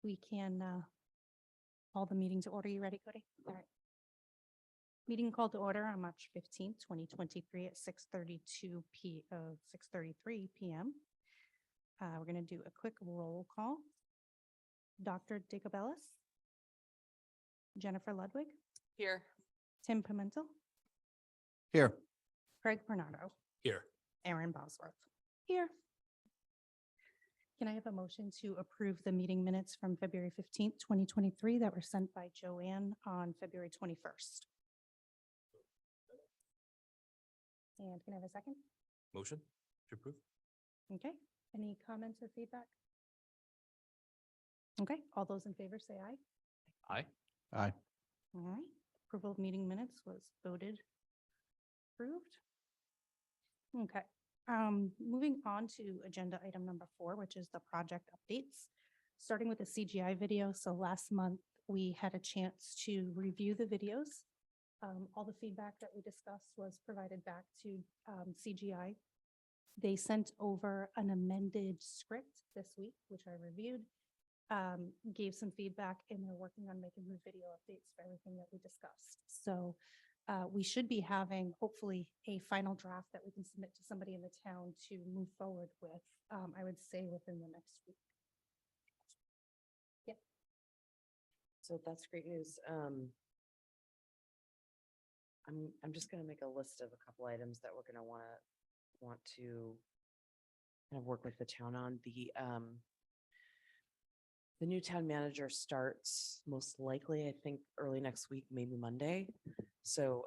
We can call the meeting to order. You ready, Cody? All right. Meeting called to order on March 15th, 2023 at 6:33 p.m. We're going to do a quick roll call. Dr. Digabellis, Jennifer Ludwig, Here. Tim Pimentel, Here. Craig Bernardo, Here. Aaron Bosworth. Here. Can I have a motion to approve the meeting minutes from February 15th, 2023 that were sent by Joanne on February 21st? And can I have a second? Motion to approve? Okay, any comments or feedback? Okay, all those in favor say aye. Aye. Aye. All right, approval of meeting minutes was voted approved. Okay, moving on to agenda item number 4, which is the project updates. Starting with the CGI video. So last month, we had a chance to review the videos. All the feedback that we discussed was provided back to CGI. They sent over an amended script this week, which I reviewed, gave some feedback, and they're working on making the video updates for everything that we discussed. So we should be having hopefully a final draft that we can submit to somebody in the town to move forward with, I would say within the next week. Yeah. So that's great news. I'm just gonna make a list of a couple items that we're gonna want to kind of work with the town on. The new town manager starts most likely, I think, early next week, maybe Monday. So,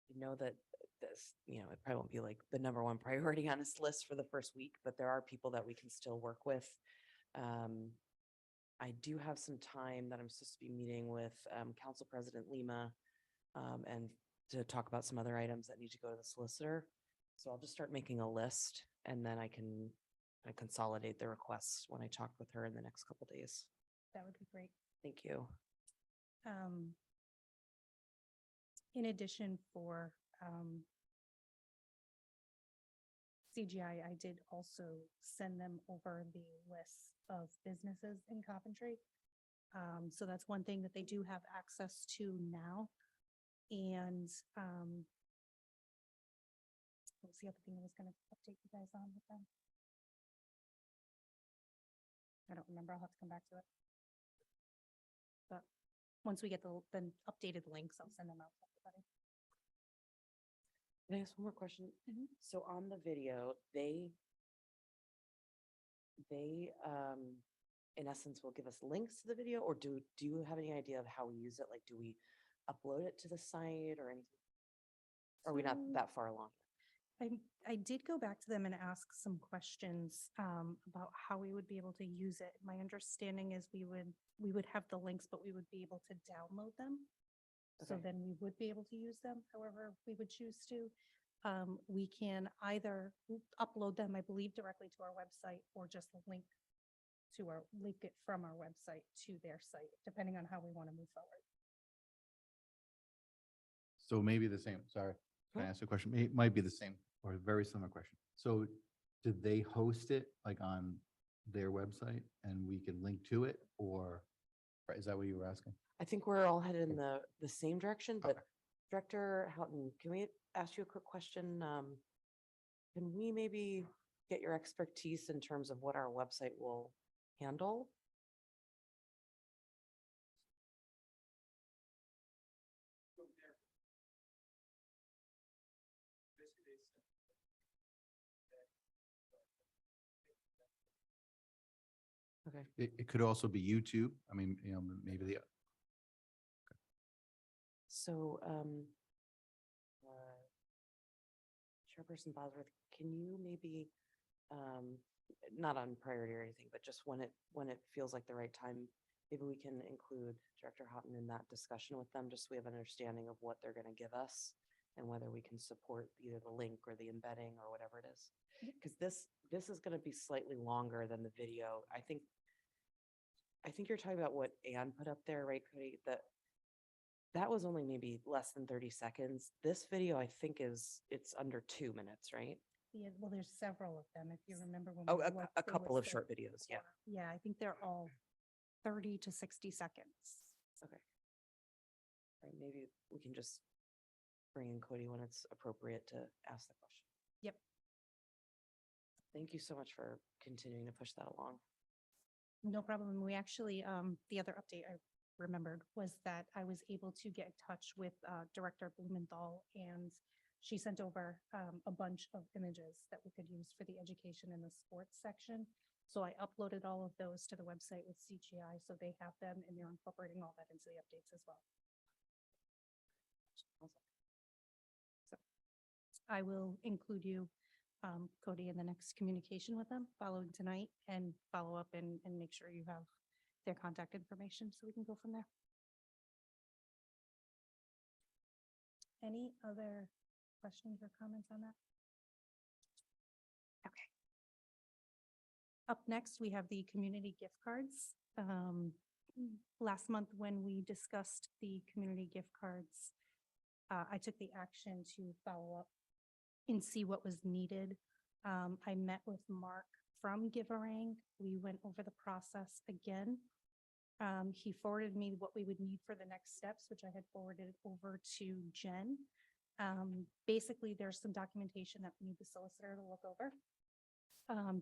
you know that this, it probably won't be like the number one priority on this list for the first week, but there are people that we can still work with. I do have some time that I'm supposed to be meeting with Council President Lima and to talk about some other items that need to go to the solicitor. So I'll just start making a list and then I can consolidate the requests when I talk with her in the next couple days. That would be great. Thank you. In addition for CGI, I did also send them over the list of businesses in Coventry. So that's one thing that they do have access to now. And what was the other thing I was going to update you guys on with them? I don't remember. I'll have to come back to it. But once we get the updated links, I'll send them out to everybody. Can I ask one more question? Mhm. So on the video, they in essence will give us links to the video, or do you have any idea of how we use it? Like, do we upload it to the site or anything? Are we not So- that far along? I did go back to them and ask some questions about how we would be able to use it. My understanding is we would have the links, but we would be able to download them. So Okay. then we would be able to use them however we would choose to. We can either upload them, I believe, directly to our website or just link it from our website to their site, depending on how we want to move forward. So maybe the same, sorry, can I ask a question? It might be the same or a very similar question. So did they host it like on their website and we can link to it, or is that what you were asking? I think we're all headed in the same direction, but Okay. Director Houghton, can we ask you a quick question? Can we maybe get your expertise in terms of what our website will handle? Okay. It could also be YouTube. I mean, maybe So, Chairperson Bosworth, can you maybe, not on priority or anything, but just when it feels like the right time, maybe we can include Director Houghton in that discussion with them, just so we have an understanding of what they're going to give us and whether we can support either the link or the embedding or whatever it is. Because this is going to be slightly longer than the video. I think you're talking about what Anne put up there, right, Cody? That was only maybe less than 30 seconds. This video, I think it's under 2 minutes, right? Yeah, well, there's several of them, if you remember. When Oh, we a looked, a there couple was of short videos, yeah. 4. Yeah, I think they're all 30 to 60 seconds. Okay. All right, maybe we can just bring in Cody when it's appropriate to ask the question. Yep. Thank you so much for continuing to push that along. No problem. We actually, the other update I remembered was that I was able to get in touch with Director Blumenthal, and she sent over a bunch of images that we could use for the education and the sports section. So I uploaded all of those to the website with CGI, so they have them, and they're incorporating all that into the updates as well. So I will include you, Cody, in the next communication with them following tonight, and follow up and make sure you have their contact information so we can go from there. Any other questions or comments on that? Okay. Up next, we have the community gift cards. Last month, when we discussed the community gift cards, I took the action to follow up and see what was needed. I met with Mark from Giverang. We went over the process again. He forwarded me what we would need for the next steps, which I had forwarded over to Jen. Basically, there's some documentation that we need the solicitor to look over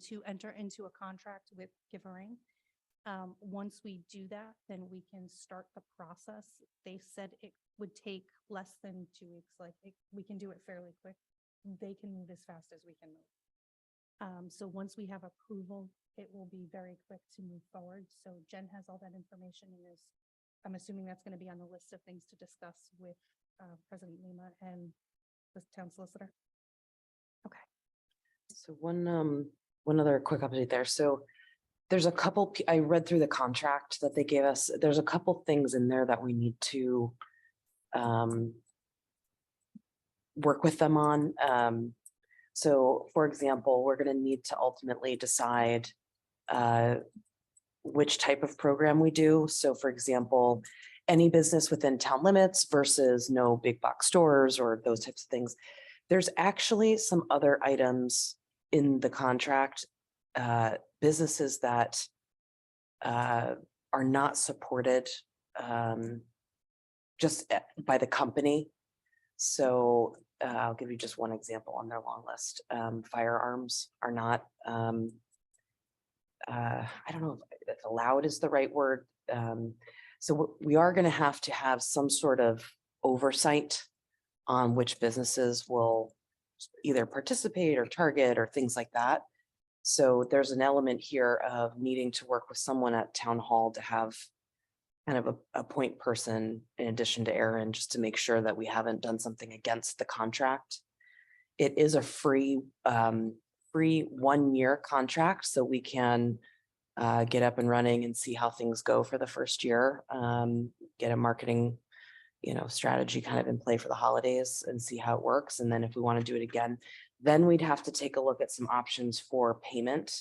to enter into a contract with Giverang. Once we do that, then we can start the process. They said it would take less than 2 weeks. We can do it fairly quick. They can move as fast as we can move. So once we have approval, it will be very quick to move forward. So Jen has all that information, and I'm assuming that's going to be on the list of things to discuss with President Lima and the town solicitor. Okay. So one other quick update there. So there's a couple, I read through the contract that they gave us. There's a couple things in there that we need to work with them on. So for example, we're going to need to ultimately decide which type of program we do. So for example, any business within town limits versus no big box stores or those types of things. There's actually some other items in the contract, businesses that are not supported just by the company. So I'll give you just one example on their long list. Firearms are not, I don't know if allowed is the right word. So we are going to have some sort of oversight on which businesses will either participate or target or things like that. So there's an element here of needing to work with someone at town hall to have kind of a point person in addition to Aaron, just to make sure that we haven't done something against the contract. It is a free 1-year contract, so we can get up and running and see how things go for the first year. Get a marketing, strategy kind of in play for the holidays and see how it works. And then if we want to do it again, then we'd have to take a look at some options for payment.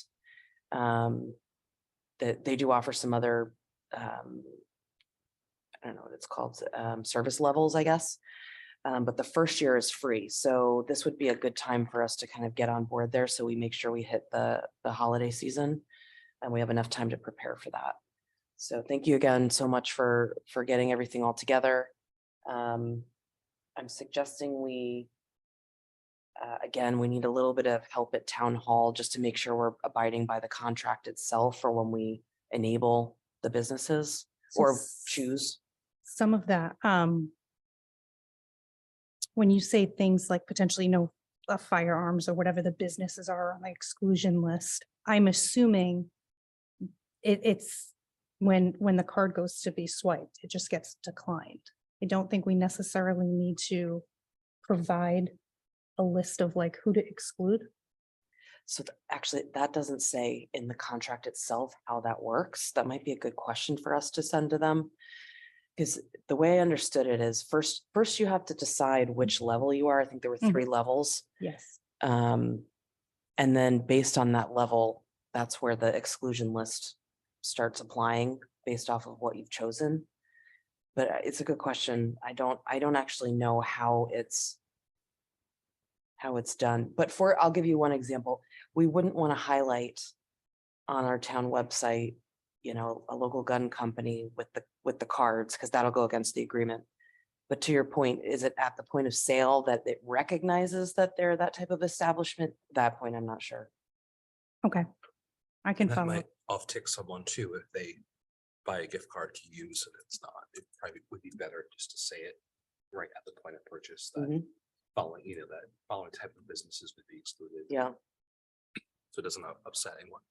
That they do offer some other, I don't know what it's called, service levels, I guess. But the first year is free. So this would be a good time for us to kind of get on board there. So we make sure we hit the holiday season and we have enough time to prepare for that. So thank you again so much for getting everything all together. I'm suggesting we need a little bit of help at town hall just to make sure we're abiding by the contract itself for when we enable the businesses or choose. Some of that, when you say things like potentially no firearms or whatever the businesses are on the exclusion list, I'm assuming it's when the card goes to be swiped, it just gets declined. I don't think we necessarily need to provide a list of like who to exclude. So actually, that doesn't say in the contract itself how that works. That might be a good question for us to send to them. Because the way I understood it is first you have to decide which level you are. I think there were 3 levels. Yes. And then based on that level, that's where the exclusion list starts applying based off of what you've chosen. But it's a good question. I don't actually know how how it's done. But I'll give you one example. We wouldn't want to highlight on our town website, a local gun company with the cards, because that'll go against the agreement. But to your point, is it at the point of sale that it recognizes that they're that type of establishment? That point, I'm not sure. Okay. I can That follow might up. off tick someone too, if they buy a gift card to use and it's not, it probably would be better just to say it right at the point of purchase that Mhm. following, that following type of businesses would be excluded. Yeah, So it doesn't upset anyone.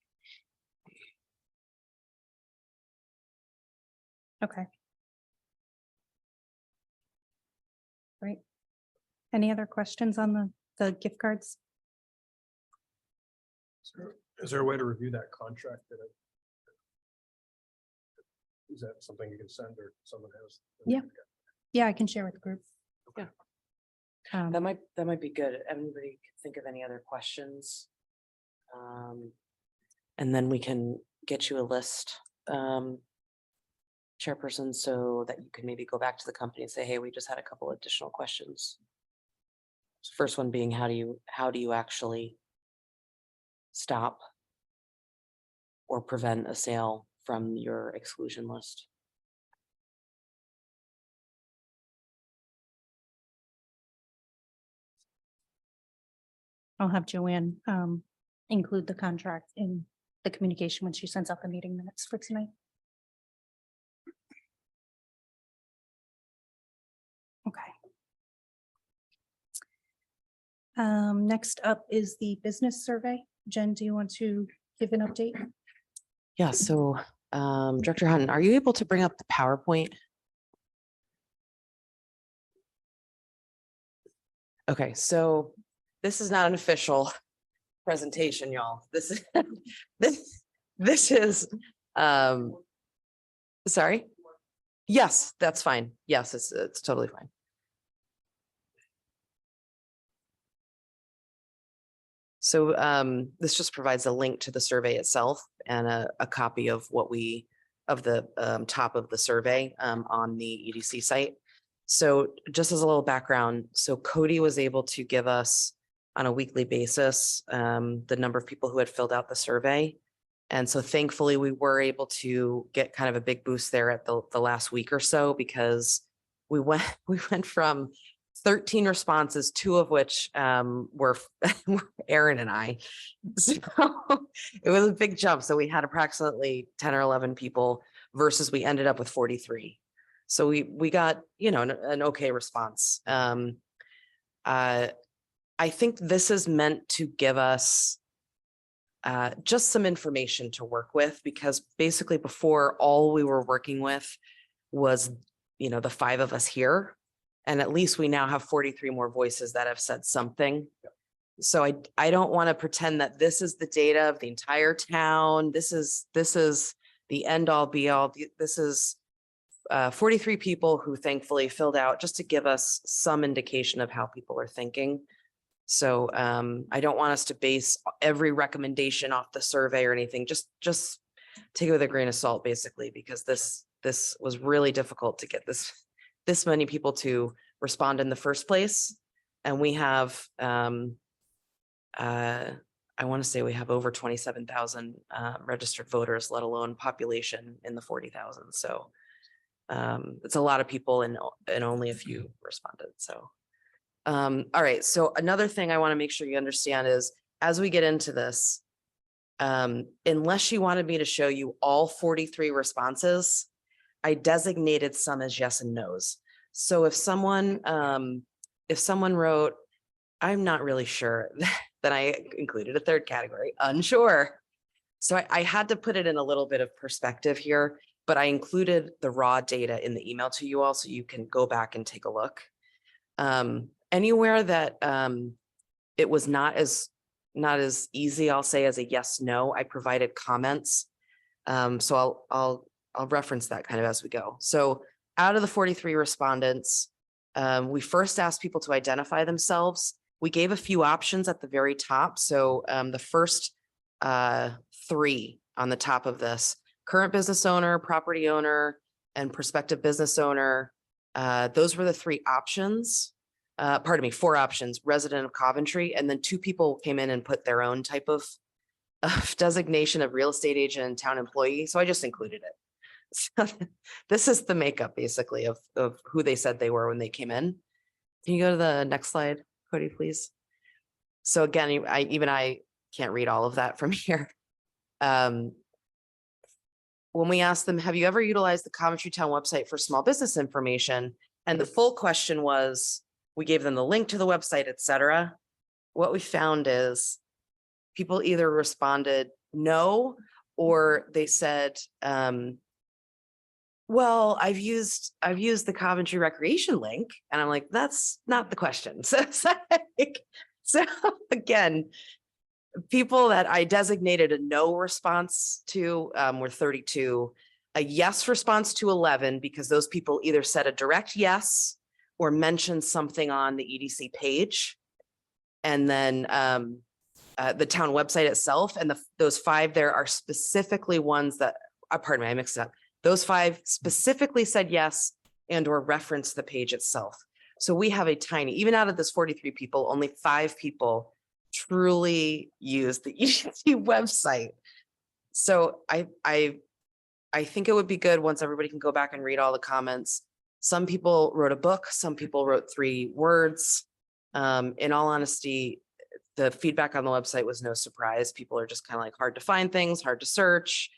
Okay. Great. Any other questions on the gift cards? Is there a way to review that contract? Is that something you can send or someone has? Yeah. Yeah, I can share with the group. Yeah. Um, that might be good. Everybody can think of any other questions. And then we can get you a list, chairperson, so that you can maybe go back to the company and say, hey, we just had a couple additional questions. First one being, how do you actually stop or prevent a sale from your exclusion list? I'll have Joanne include the contract in the communication when she sends out the meeting minutes for tonight. Okay. Next up is the business survey. Jen, do you want to give an update? Yeah, so Director Hunt, are you able to bring up the PowerPoint? Okay, so this is not an official presentation, y'all. This is this is sorry. Yes, that's fine. Yes, it's totally fine. So this just provides a link to the survey itself and a copy of the top of the survey on the EDC site. So just as a little background, so Cody was able to give us on a weekly basis the number of people who had filled out the survey. And so thankfully we were able to get kind of a big boost there at the last week or so, because we went from 13 responses, 2 of which were Aaron and I. So it was a big jump. So we had approximately 10 or 11 people versus we ended up with 43. So we got, an okay response. I think this is meant to give us just some information to work with, because basically before all we were working with was, the 5 of us here. And at least we now have 43 more voices that have said something. So I don't want to pretend that this is the data of the entire town. This is the end all be all. This is 43 people who thankfully filled out just to give us some indication of how people are thinking. So I don't want us to base every recommendation off the survey or anything. Just take it with a grain of salt, basically, because this was really difficult to get this many people to respond in the first place. And we have, I want to say we have over 27,000 registered voters, let alone population in the 40,000. So it's a lot of people and only a few responded. So, all right. So another thing I want to make sure you understand is, as we get into this, unless you wanted me to show you all 43 responses, I designated some as yes and no's. So if someone wrote, I'm not really sure, then I included a third category, unsure. So I had to put it in a little bit of perspective here, but I included the raw data in the email to you all, so you can go back and take a look. Anywhere that it was not as easy, I'll say, as a yes, no, I provided comments. So I'll reference that kind of as we go. So out of the 43 respondents, we first asked people to identify themselves. We gave a few options at the very top. So the first 3 on the top of this: current business owner, property owner, and prospective business owner. Those were the 3 options. pardon me, 4 options, resident of Coventry, and then 2 people came in and put their own type of designation of real estate agent and town employee. So I just included it. So this is the makeup basically of who they said they were when they came in. Can you go to the next slide, Cody, please? So again, I can't read all of that from here. When we asked them, have you ever utilized the Coventry Town website for small business information? And the full question was, we gave them the link to the website, et cetera. What we found is people either responded no, or they said, well, I've used the Coventry Recreation link. And I'm like, that's not the question. So again, people that I designated a no response to were 32, a yes response to 11, because those people either said a direct yes or mentioned something on the EDC page. And then the town website itself, and those 5 there are specifically ones that, pardon me, I mixed it up. Those 5 specifically said yes and or referenced the page itself. So we have a tiny, even out of this 43 people, only 5 people truly use the EDC website. So I think it would be good once everybody can go back and read all the comments. Some people wrote a book, some people wrote 3 words. In all honesty, the feedback on the website was no surprise. People are just kind of like hard to find things, hard to search.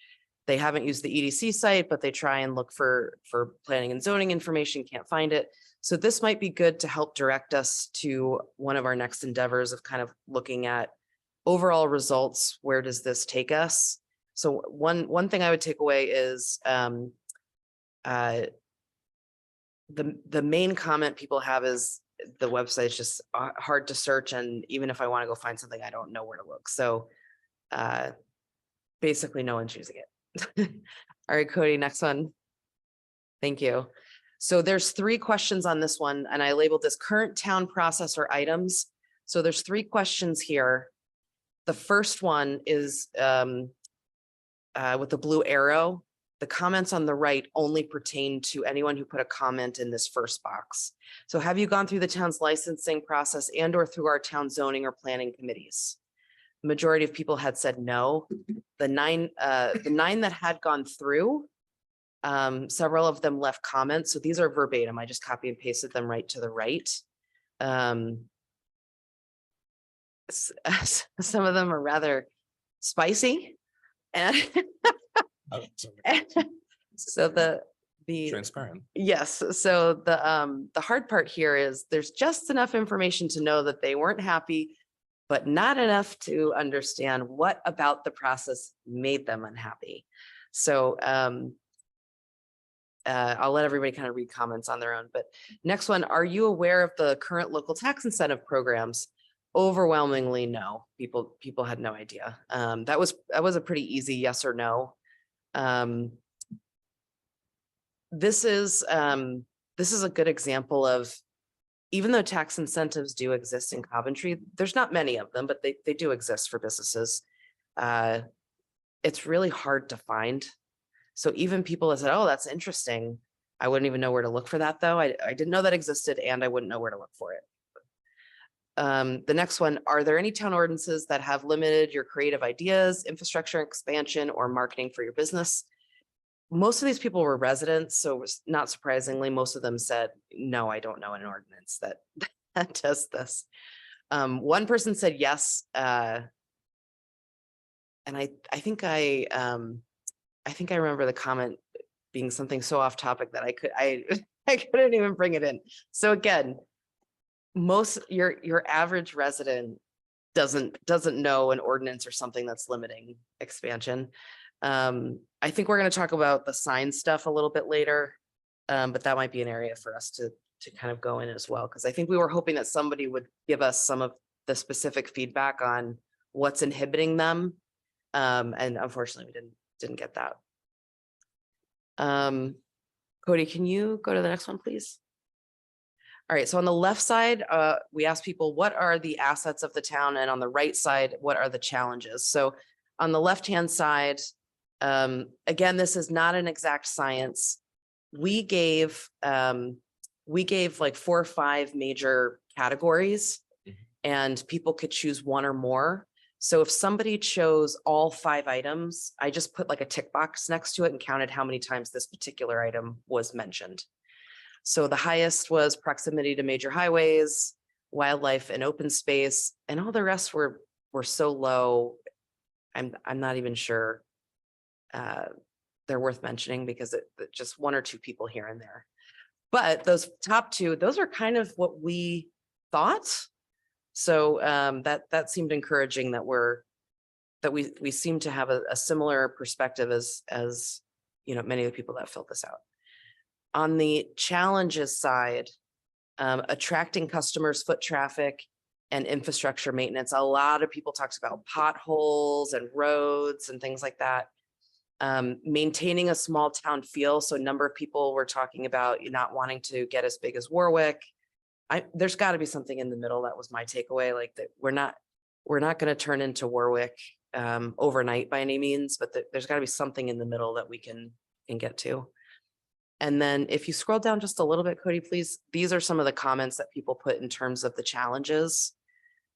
They haven't used the EDC site, but they try and look for planning and zoning information, can't find it. So this might be good to help direct us to one of our next endeavors of kind of looking at overall results. Where does this take us? So one thing I would take away is the main comment people have is the website is just hard to search. And even if I want to go find something, I don't know where to look. So basically no one's using it. All right, Cody, next one. Thank you. So there's 3 questions on this one, and I labeled this current town process or items. So there's 3 questions here. The first one is with the blue arrow. The comments on the right only pertain to anyone who put a comment in this first box. So have you gone through the town's licensing process and or through our town zoning or planning committees? The majority of people had said no. The 9 that had gone through, several of them left comments. So these are verbatim. I just copy and pasted them right to the right. Some of them are rather spicy. And so the Transparent. yes, so the hard part here is there's just enough information to know that they weren't happy, but not enough to understand what about the process made them unhappy. So I'll let everybody kind of read comments on their own. But next one, are you aware of the current local tax incentive programs? Overwhelmingly no. People had no idea. That was a pretty easy yes or no. This is a good example of, even though tax incentives do exist in Coventry, there's not many of them, but they do exist for businesses. It's really hard to find. So even people that said, oh, that's interesting, I wouldn't even know where to look for that though. I didn't know that existed and I wouldn't know where to look for it. The next one, are there any town ordinances that have limited your creative ideas, infrastructure expansion, or marketing for your business? Most of these people were residents, so not surprisingly, most of them said, no, I don't know an ordinance that does this. One person said yes. And I think I remember the comment being something so off topic that I couldn't even bring it in. So again, your average resident doesn't know an ordinance or something that's limiting expansion. I think we're going to talk about the sign stuff a little bit later, but that might be an area for us to kind of go in as well, because I think we were hoping that somebody would give us some of the specific feedback on what's inhibiting them, and unfortunately we didn't get that. Cody, can you go to the next one, please? All right, so on the left side, we asked people, what are the assets of the town? And on the right side, what are the challenges? So on the left-hand side, again, this is not an exact science. We gave like 4 or 5 major categories and people could choose one or more. So if somebody chose all 5 items, I just put like a tick box next to it and counted how many times this particular item was mentioned. So the highest was proximity to major highways, wildlife and open space, and all the rest were so low. I'm not even sure they're worth mentioning because it just 1 or 2 people here and there. But those top 2, those are kind of what we thought. So that seemed encouraging that we seem to have a similar perspective as many of the people that filled this out. On the challenges side, attracting customers, foot traffic, and infrastructure maintenance. A lot of people talked about potholes and roads and things like that. Maintaining a small town feel. So a number of people were talking about you not wanting to get as big as Warwick. There's got to be something in the middle. That was my takeaway. Like that we're not going to turn into Warwick overnight by any means, but there's got to be something in the middle that we can get to. And then if you scroll down just a little bit, Cody, please, these are some of the comments that people put in terms of the challenges.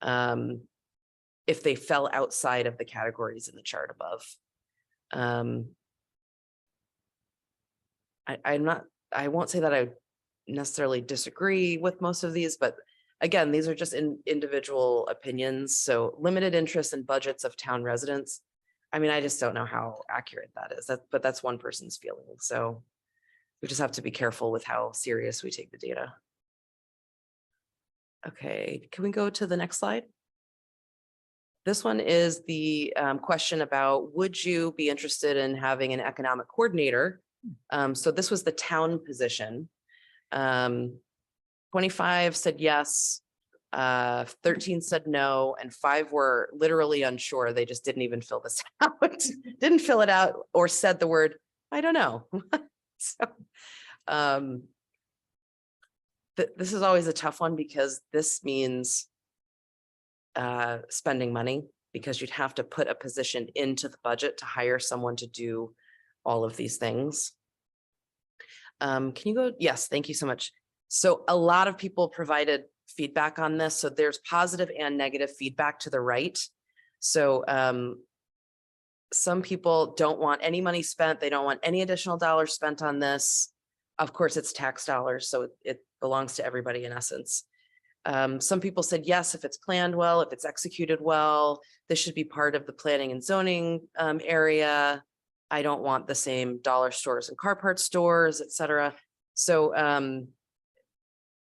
If they fell outside of the categories in the chart above. I won't say that I necessarily disagree with most of these, but again, these are just individual opinions. So limited interest in budgets of town residents. I mean, I just don't know how accurate that is, but that's one person's feeling. So we just have to be careful with how serious we take the data. Okay, can we go to the next slide? This one is the question about, would you be interested in having an economic coordinator? So this was the town position. 25 said yes, 13 said no, and 5 were literally unsure. They just didn't even fill this out, didn't fill it out or said the word, I don't know. So this is always a tough one because this means spending money, because you'd have to put a position into the budget to hire someone to do all of these things. Can you go? Yes, thank you so much. So a lot of people provided feedback on this. So there's positive and negative feedback to the right. So some people don't want any money spent. They don't want any additional dollars spent on this. Of course, it's tax dollars, so it belongs to everybody in essence. Some people said, yes, if it's planned well, if it's executed well, this should be part of the planning and zoning area. I don't want the same dollar stores and car parts stores, et cetera. So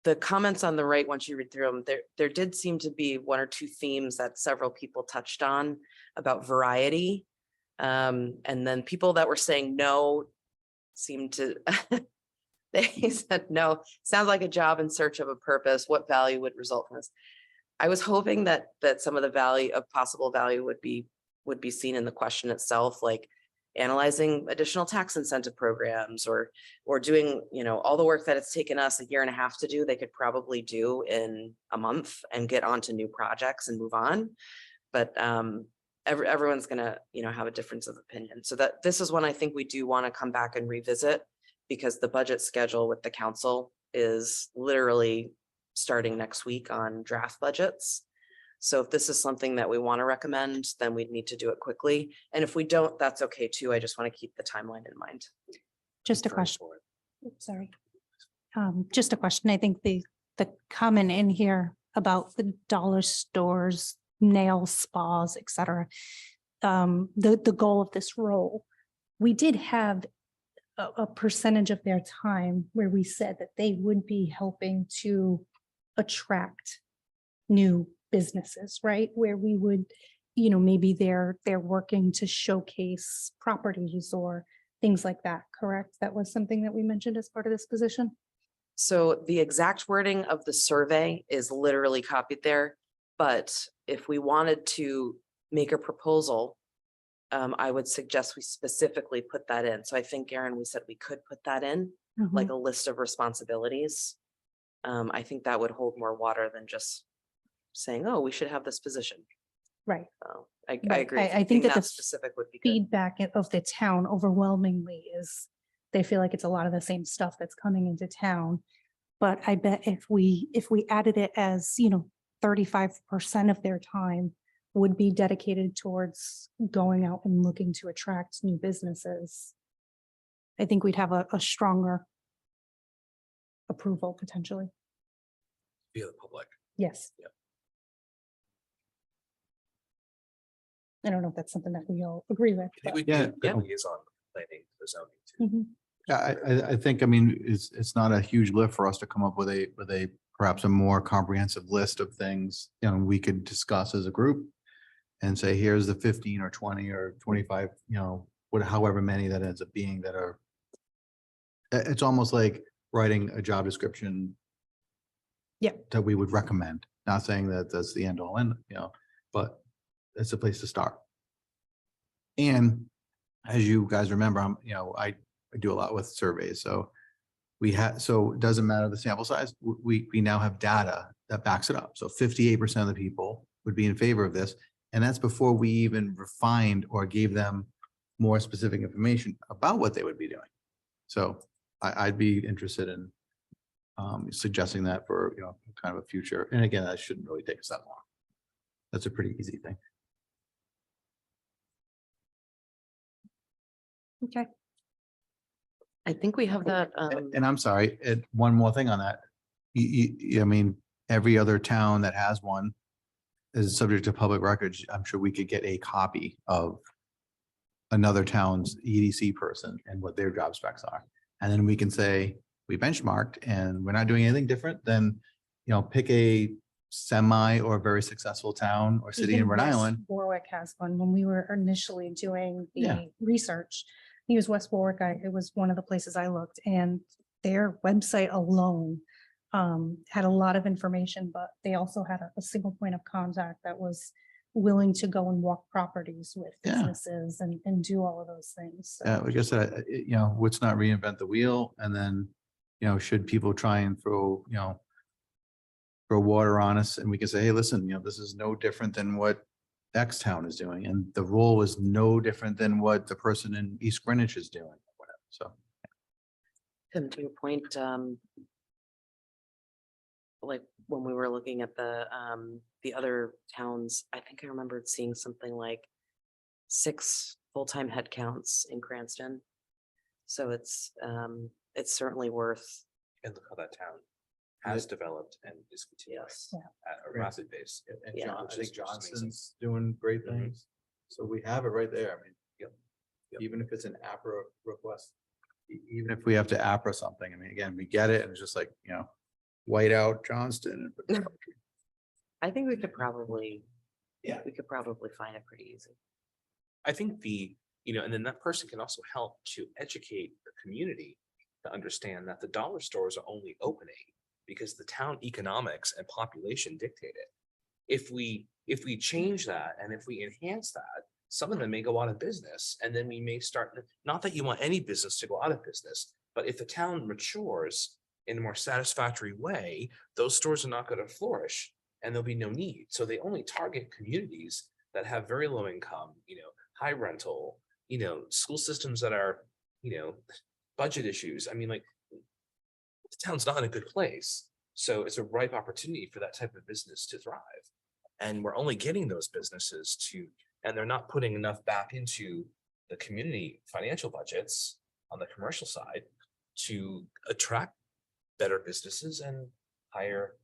the comments on the right, once you read through them, there did seem to be 1 or 2 themes that several people touched on about variety. And then people that were saying no seemed to, they said, no, sounds like a job in search of a purpose. What value would result from this? I was hoping that some of the value of possible value would be seen in the question itself, like analyzing additional tax incentive programs or doing, all the work that it's taken us 1.5 years to do, they could probably do in a month and get onto new projects and move on. But everyone's gonna, have a difference of opinion. So that this is one I think we do want to come back and revisit, because the budget schedule with the council is literally starting next week on draft budgets. So if this is something that we want to recommend, then we'd need to do it quickly. And if we don't, that's okay too. I just want to keep the timeline in mind. Just a question. Oops, sorry. Just a question. I think the comment in here about the dollar stores, nail spas, et cetera, the goal of this role, we did have a percentage of their time where we said that they would be helping to attract new businesses, right? Where we would, maybe they're working to showcase properties or things like that, correct? That was something that we mentioned as part of this position. So the exact wording of the survey is literally copied there. But if we wanted to make a proposal, I would suggest we specifically put that in. So I think, Aaron, we said we could put that in, like a list of responsibilities. I think that would hold more water than just saying, oh, we should have this position. Right. I Right. agree. I think that the specific would be good. feedback of the town overwhelmingly is they feel like it's a lot of the same stuff that's coming into town. But I bet if we added it as, 35% of their time would be dedicated towards going out and looking to attract new businesses, I think we'd have a stronger approval potentially. Via the public. Yes. Yep. I don't know if that's something that we all agree with. I think but- we Yeah, did good yeah. liaison planning the zoning too. Mhm. Yeah, I think, I mean, it's not a huge lift for us to come up with a perhaps a more comprehensive list of things, we could discuss as a group and say, here's the 15 or 20 or 25, however many that ends up being that are. It's almost like writing a job description. Yeah. That we would recommend, not saying that that's the end all end, but it's a place to start. And as you guys remember, I do a lot with surveys, so so it doesn't matter the sample size, we now have data that backs it up. So 58% of the people would be in favor of this, and that's before we even refined or gave them more specific information about what they would be doing. So I'd be interested in suggesting that for, kind of a future, and again, that shouldn't really take us that long. That's a pretty easy thing. Okay. I think we have that, And I'm sorry, one more thing on that. I mean, every other town that has one is subject to public records. I'm sure we could get a copy of another town's EDC person and what their job specs are. And then we can say, we benchmarked and we're not doing anything different than, pick a semi or very successful town or city in Even Rhode West Island. Warwick has one. When we were initially doing Yeah. the research, he was West Warwick. It was one of the places I looked, and their website alone had a lot of information, but they also had a single point of contact that was willing to go and walk properties with Yeah. businesses and do all of those things. So, Yeah, like I said, let's not reinvent the wheel. And then, should people try and throw water on us, and we can say, hey, listen, this is no different than what X town is doing. And the role is no different than what the person in East Greenwich is doing, or whatever. So, Tim, to your point, like when we were looking at the other towns, I think I remembered seeing something like 6 full-time headcounts in Cranston. So it's certainly worth, And look how that town has developed and is continuing yes. Yeah. at a Right. rapid pace. and Yeah. John, I Which think is amazing. Johnson's doing great Mhm. things. So we have it right there. I mean, Yep. even if it's an APRA request, even if we have to APRA something, I mean, again, we get it, and it's just like, white out Johnston. I think we could probably, Yeah. we could probably find it pretty easy. I think and then that person can also help to educate the community to understand that the dollar stores are only opening because the town economics and population dictate it. If we change that and if we enhance that, some of them may go out of business, and then we may start, not that you want any business to go out of business, but if the town matures in a more satisfactory way, those stores are not going to flourish and there'll be no need. So they only target communities that have very low income, high rental, school systems that are, budget issues. I mean, like, the town's not in a good place. So it's a ripe opportunity for that type of business to thrive. And we're only getting those businesses and they're not putting enough back into the community financial budgets on the commercial side to attract better businesses and higher,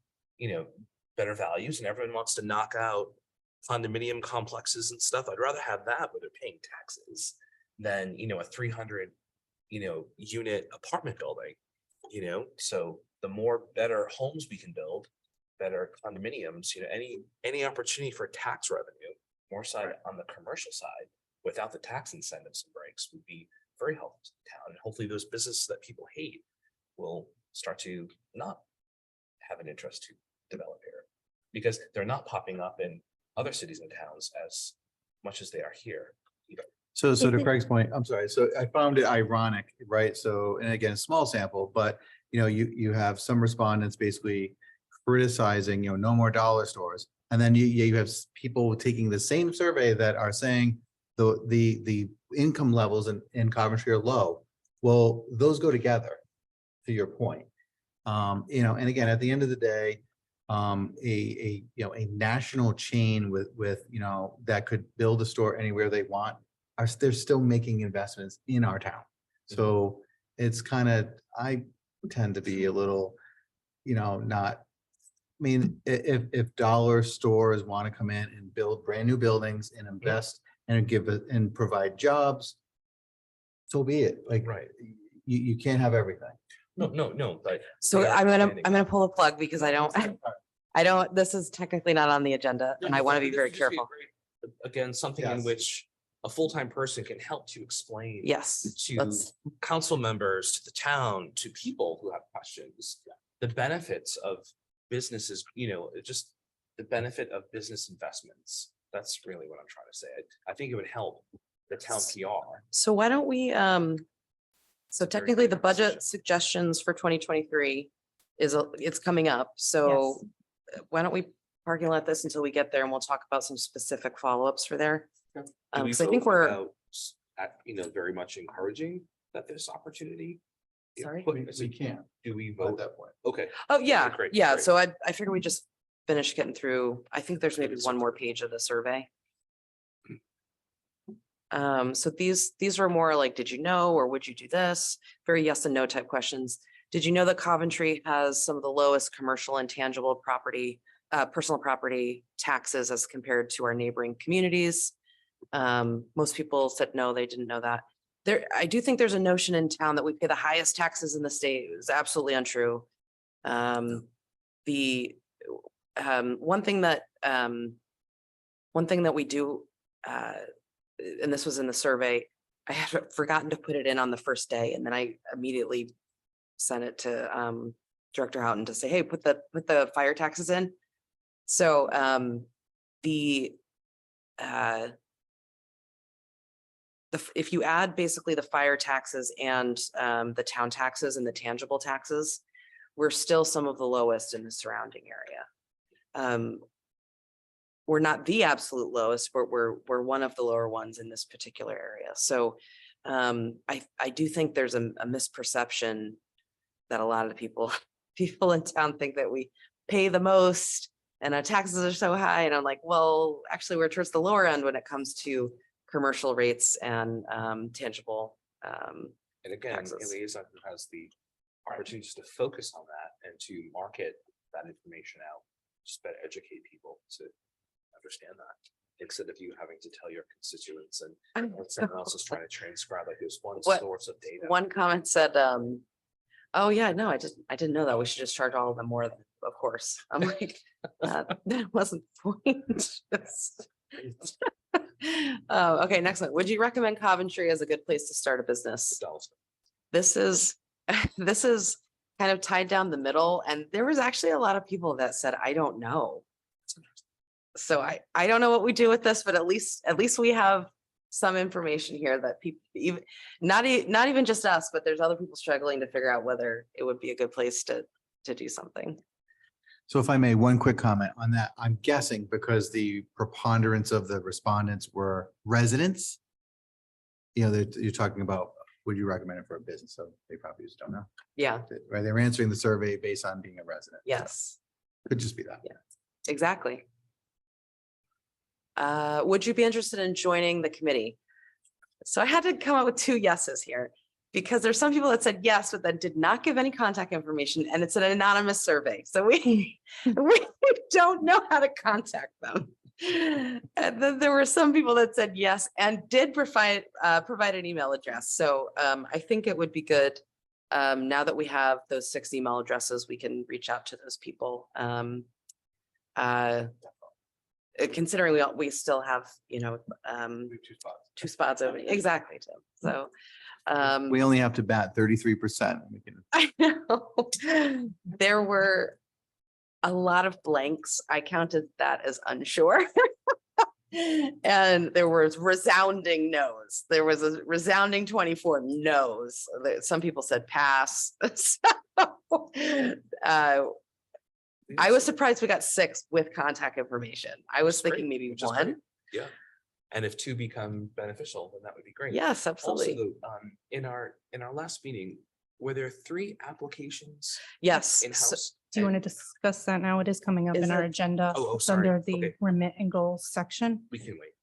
better values. And everyone wants to knock out condominium complexes and stuff. I'd rather have that where they're paying taxes than, a 300, unit apartment building, so the more better homes we can build, better condominiums, any opportunity for tax revenue, more side on the commercial side, without the tax incentives and breaks would be very helpful to the town. And hopefully those businesses that people hate will start to not have an interest to develop here because they're not popping up in other cities and towns as much as they are here either. So to it- Craig's point, I'm sorry, so I found it ironic, right? So, and again, small sample, but you have some respondents basically criticizing, no more dollar stores. And then you have people taking the same survey that are saying the income levels in Coventry are low. Well, those go together, to your point. And again, at the end of the day, a national chain with, that could build a store anywhere they want, they're still making investments in our town. So it's kind of, I tend to be a little, not, I mean, if dollar stores want to come in and build brand new buildings and invest and give it and provide jobs, so be it. Like, Right. you can't have everything. No, but. So they are I'm expanding gonna that. pull a plug because I don't, this is technically not on the agenda and I want to be This very would just careful. great- Again, something in Yes. which a full-time person can help to explain. Yes, To let's, council members, to the town, to people who have questions, the benefits of businesses, just the benefit of business investments. That's really what I'm trying to say. I think it would help the town PR. so why don't we, so Very technically the good position. budget suggestions for 2023 it's coming up. So why don't we parking lot this until we get there and we'll talk about some specific follow-ups for there. Do we Because I think vote we're, about very much encouraging that this opportunity. Sorry? We can't Do we at vote? that point. Okay. oh, yeah, great, yeah. great. So I figured we just finished getting through, I think there's maybe one more page of the survey. So these were more like, did you know, or would you do this? Very yes and no type questions. Did you know that Coventry has some of the lowest commercial and tangible property, personal property taxes as compared to our neighboring communities? Most people said no, they didn't know that. I do think there's a notion in town that we pay the highest taxes in the state. It was absolutely untrue. One thing that we do, and this was in the survey, I had forgotten to put it in on the first day, and then I immediately sent it to Director Houghton to say, hey, put the fire taxes in. So if you add basically the fire taxes and the town taxes and the tangible taxes, we're still some of the lowest in the surrounding area. We're not the absolute lowest, but we're one of the lower ones in this particular area. So I do think there's a misperception that a lot of people in town think that we pay the most and our taxes are so high. And I'm like, well, actually we're towards the lower end when it comes to commercial rates and tangible. And again, a taxes. liaison who has the opportunities to focus on that and to market that information out, just better educate people to understand that, instead of you having to tell your constituents and someone else is trying to transcribe, like there's one What- source of data. One comment said, oh yeah, no, I didn't know that. We should just charge all of them more, of course. I'm like, that wasn't the point. Okay, next one. Would you recommend Coventry as a good place to start a business? This is kind of tied down the middle, and there was actually a lot of people that said, I don't know. So I don't know what we do with this, but at least we have some information here that people, even not even just us, but there's other people struggling to figure out whether it would be a good place to do something. So if I may, one quick comment on that. I'm guessing because the preponderance of the respondents were residents. You're talking about, would you recommend it for a business? So they probably just don't know. Yeah, Right? They're answering the survey based on being a resident. yes, Could just be that. Yeah. Exactly. Would you be interested in joining the committee? So I had to come up with 2 yeses here, because there's some people that said yes, but that did not give any contact information, and it's an anonymous survey. So we don't know how to contact them. And then there were some people that said yes and did provide an email address. So I think it would be good, now that we have those 6 email addresses, we can reach out to those people. Considering we still have, 2 spots open. Exactly, Tim. So We only have to bat 33%. I know there were a lot of blanks. I counted that as unsure. And there was resounding no's. There was a resounding 24 no's. Some people said pass. So, I was surprised we got 6 with contact information. I was That's great, thinking maybe which is great. 1. Yeah. And if 2 become beneficial, then that would be great. Yes, Also, absolutely. though, in our last meeting, were there 3 applications Yes. so- in-house? Do you want to And discuss that now? It is coming up Is in our it- agenda. Oh, It's sorry. under the Okay. remit and goals section. We can wait.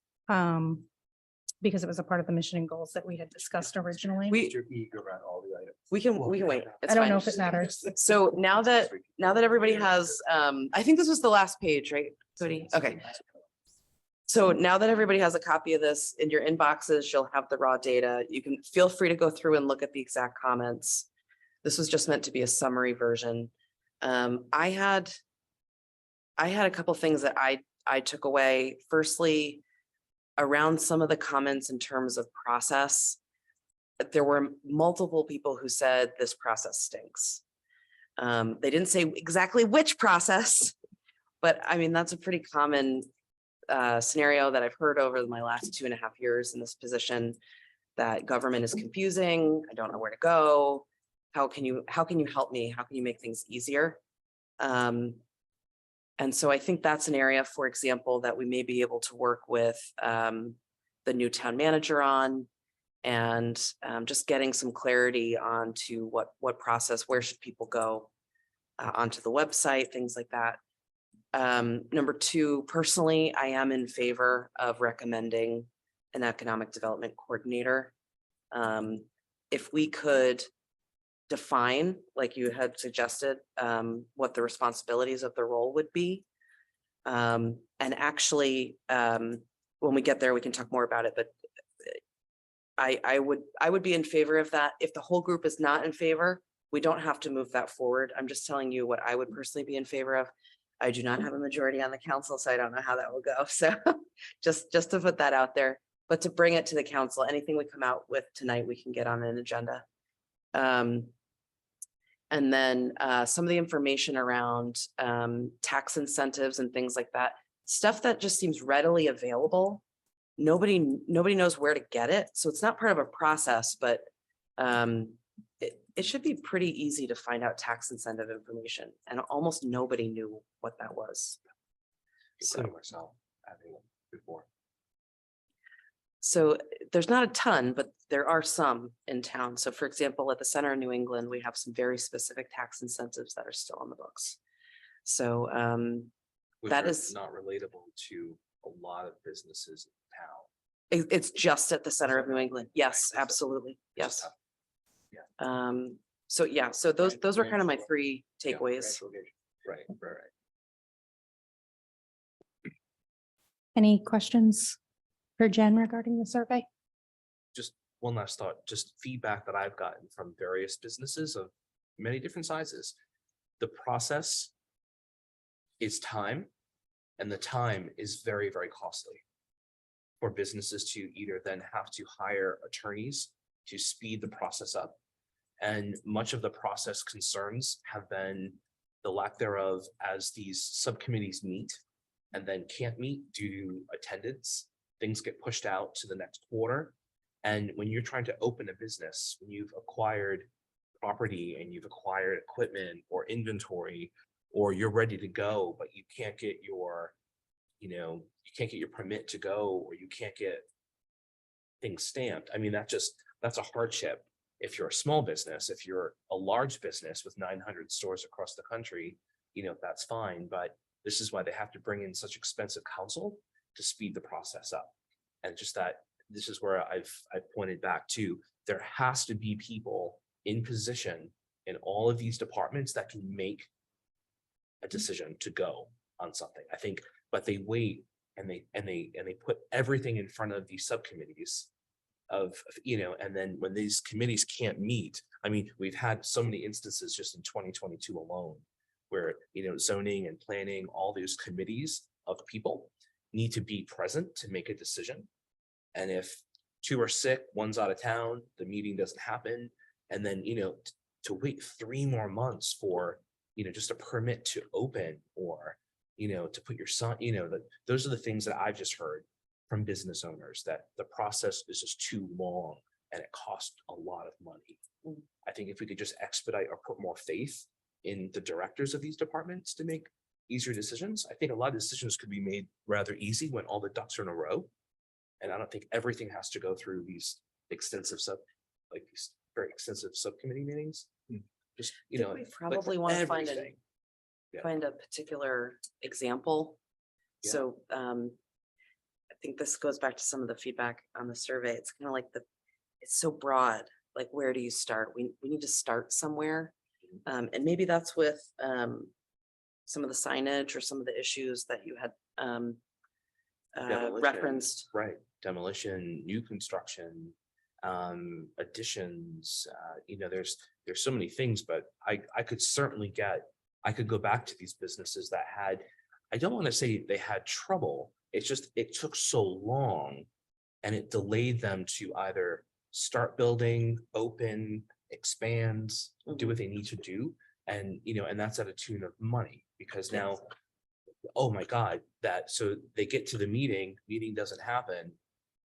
Because it was a part of the mission and goals that we had discussed originally. You're eager about all the items. We can wait. It's I don't fine. know if it matters. So now that everybody has, I think this was the last page, right, Cody? Okay. So now that everybody has a copy of this in your inboxes, you'll have the raw data. You can feel free to go through and look at the exact comments. This was just meant to be a summary version. I had a couple things that I took away. Firstly, around some of the comments in terms of process, there were multiple people who said this process stinks. They didn't say exactly which process, but I mean, that's a pretty common scenario that I've heard over my last 2.5 years in this position, that government is confusing. I don't know where to go. How can you help me? How can you make things easier? And so I think that's an area, for example, that we may be able to work with the new town manager on, and just getting some clarity onto what process, where should people go onto the website, things like that. Number 2, personally, I am in favor of recommending an economic development coordinator. If we could define, like you had suggested, what the responsibilities of the role would be. And actually, when we get there, we can talk more about it, but I would be in favor of that. If the whole group is not in favor, we don't have to move that forward. I'm just telling you what I would personally be in favor of. I do not have a majority on the council, so I don't know how that will go. So just to put that out there, but to bring it to the council, anything we come out with tonight, we can get on an agenda. And then some of the information around tax incentives and things like that, stuff that just seems readily available. Nobody knows where to get it. So it's not part of a process, but it should be pretty easy to find out tax incentive information. And almost nobody knew what that was. Including myself, having it before. So there's not a ton, but there are some in town. So for example, at the Center of New England, we have some very specific tax incentives that are still on the books. So Which that are is, not relatable to a lot of businesses in town. it's just at the Center of New England. Yes, absolutely. It's just Yes. tough. So yeah, so those were kind of my 3 Yeah, takeaways. Right. Any questions for Jen regarding the survey? Just one last thought, just feedback that I've gotten from various businesses of many different sizes. The process is time, and the time is very, very costly for businesses to either then have to hire attorneys to speed the process up. And much of the process concerns have been the lack thereof as these subcommittees meet and then can't meet due to attendance. Things get pushed out to the next quarter. And when you're trying to open a business, when you've acquired property and you've acquired equipment or inventory, or you're ready to go, but you can't get your, you can't get your permit to go, or you can't get things stamped. I mean, that's a hardship. If you're a small business, if you're a large business with 900 stores across the country, that's fine. But this is why they have to bring in such expensive counsel to speed the process up. And just that, this is where I've pointed back to, there has to be people in position in all of these departments that can make a decision to go on something. I think, but they wait and they put everything in front of these subcommittees of, and then when these committees can't meet, I mean, we've had so many instances just in 2022 alone where, zoning and planning, all these committees of people need to be present to make a decision. And if 2 are sick, 1's out of town, the meeting doesn't happen. And then, to wait 3 more months for, just a permit to open, or, to put your son, those are the things that I've just heard from business owners, that the process is just too long and it costs a lot of money. I think if we could just expedite or put more faith in the directors of these departments to make easier decisions, I think a lot of decisions could be made rather easy when all the ducks are in a row. And I don't think everything has to go through these extensive these very extensive subcommittee meetings. Hmm. Just, I you think know. we like probably for want to find everything. Yeah. find a particular example. Yeah. So I think this goes back to some of the feedback on the survey. It's kind of like it's so broad, like where do you start? We need to start somewhere. And maybe that's with some of the signage or some of the issues that you had Demolition, referenced. Right, demolition, new construction, additions, there's so many things, but I could certainly I could go back to these businesses that had, I don't want to say they had trouble. It's just, it took so long and it delayed them to either start building, open, expand, do what they need to do. And, and that's at a tune of money, because now, oh my God, so they get to the meeting doesn't happen.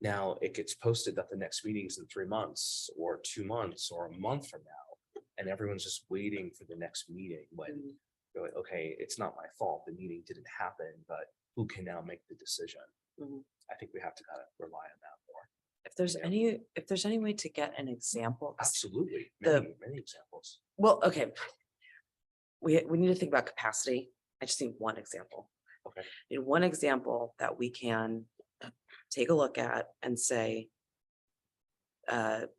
Now it gets posted that the next meeting is in 3 months or 2 months or a month from now. And everyone's just waiting for the next meeting when you're like, okay, it's not my fault. The meeting didn't happen, but who can now make the decision? Mhm. I think we have to kind of rely on that more. If there's any way to get an example. 'Cause Absolutely. The- Many examples. Well, okay. We need to think about capacity. I just need one example. Okay. Need one example that we can take a look at and say,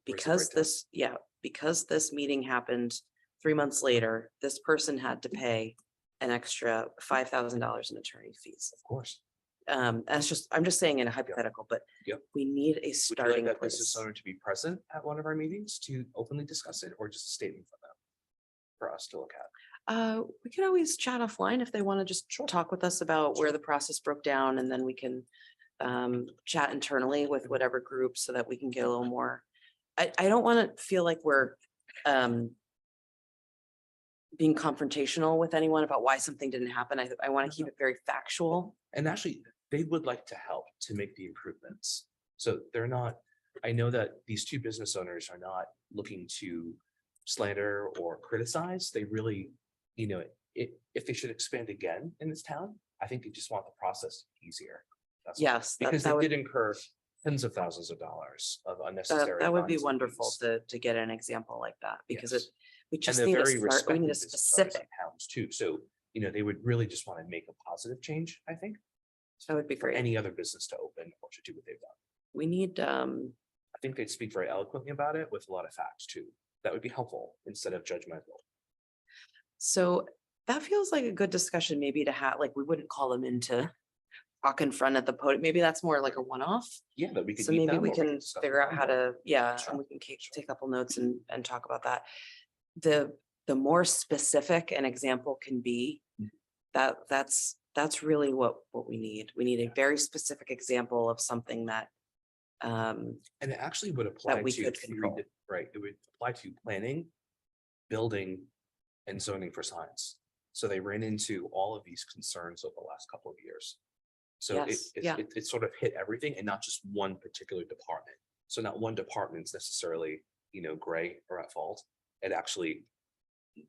because time? because this meeting happened 3 months later, this person had to pay an extra $5,000 in attorney fees. Of course. I'm just saying in a hypothetical, but Yep. we need a Would you like starting that business place. owner to be present at one of our meetings to openly discuss it, or just a statement from them for us to look at? We can always chat offline if they want to just talk with us about where Sure. the process broke down, and then we can chat internally with whatever group so that we can get a little more. I don't want to feel like we're being confrontational with anyone about why something didn't happen. I want to keep it very factual. And actually, they would like to help to make the improvements. So they're not, I know that these two business owners are not looking to slander or criticize. They really, if they should expand again in this town, I think they just want the process easier. That's all. Yes, Because that they would, did incur tens of thousands of dollars of unnecessary. that would be fines and wonderful fees. to get an example like that, because Yes. we And just they're need very we respected need a business owners in specific. towns too. So, they would really just want to make a positive change, I think, That would be for great. any other business to open or to do what they've done. We need, I think they'd speak very eloquently about it with a lot of facts too. That would be helpful instead of judgmental. so that feels like a good discussion maybe to have, like, we wouldn't call them in to talk in front at the podium. Maybe that's more like a one-off. Yeah, but we could. So meet maybe them we or can discuss figure with out how them. to, Sure. and we can take a couple notes and talk about that. The more specific an example can be, that's really what we need. We need a very specific example of something that, And it actually would apply we to could three control. right, it would apply to planning, building, and zoning for signs. So they ran into all of these concerns over the last couple of years. So Yes, yeah. it sort of hit everything and not just one particular department. So not one department's necessarily, gray or at fault. It actually,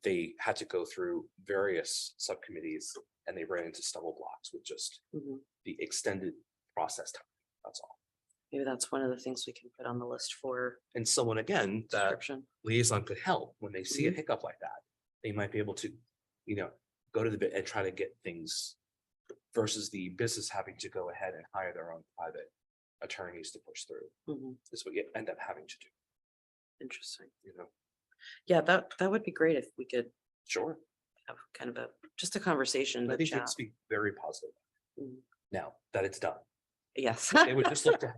they had to go through various subcommittees and they ran into stumble blocks with just Mhm. the extended process time. That's all. Maybe that's one of the things we can put on the list for And someone, again, that description. liaison could help when they see a Mhm. hiccup like that. They might be able to, go to the bit and try to get things versus the business having to go ahead and hire their own private attorneys to push through. Mhm. Is what you end up having to do, Interesting. you know? Yeah, that would be great if we could Sure. have kind of just a conversation, And I to think they'd chat. speak very positive. Mhm. Now that it's done, Yes. they would just look to,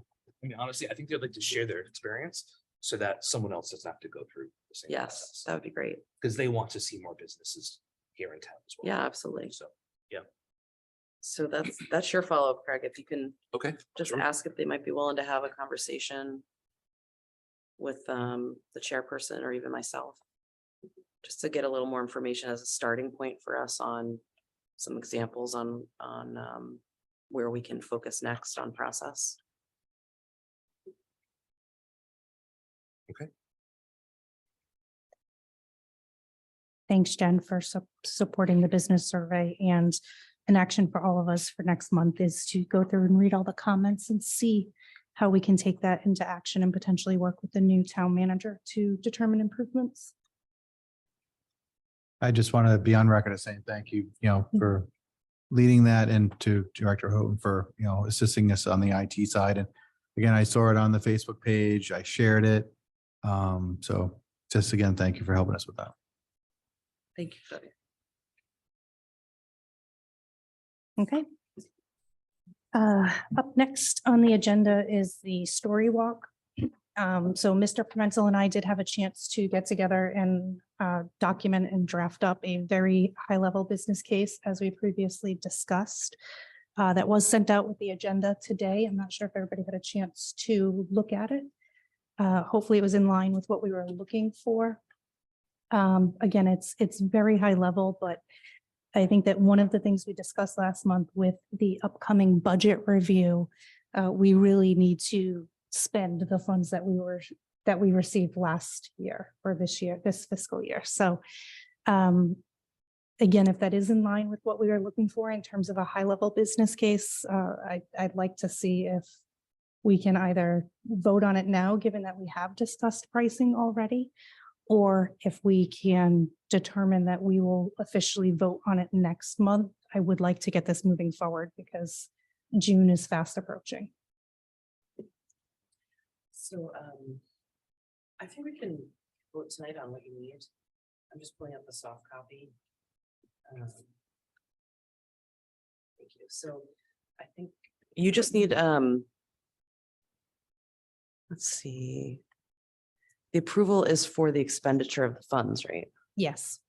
honestly, I think they'd like to share their experience so that someone else doesn't have to go through the same Yes, process. that would be great. Because they want to see more businesses here in town as well. Yeah, absolutely. So, So that's your follow-up, Craig. If you can okay. just sure. ask if they might be willing to have a conversation with the chairperson or even myself, just to get a little more information as a starting point for us on some examples on where we can focus next on process. Thanks, Jen, for supporting the business survey, and an action for all of us for next month is to go through and read all the comments and see how we can take that into action and potentially work with the new town manager to determine improvements. I just want to be on record as saying thank you, for leading that, and to Director Houghton for, assisting us on the IT side. And again, I saw it on the Facebook page. I shared it. So just again, thank you for helping us with that. Thank you, Fabi. Okay. Up next on the agenda is the story walk. So Mr. Pimentel and I did have a chance to get together and document and draft up a very high-level business case, as we previously discussed. That was sent out with the agenda today. I'm not sure if everybody had a chance to look at it. Hopefully it was in line with what we were looking for. Again, it's very high level, but I think that one of the things we discussed last month with the upcoming budget review, we really need to spend the funds that we received last year or this fiscal year. So again, if that is in line with what we are looking for in terms of a high level business case, I'd like to see if we can either vote on it now, given that we have discussed pricing already, or if we can determine that we will officially vote on it next month. I would like to get this moving forward because June is fast approaching. So I think we can vote tonight on what you need. I'm just pulling up the soft copy. Thank you. So I think you just need, let's see. The approval is for the expenditure of the funds, right? Yes.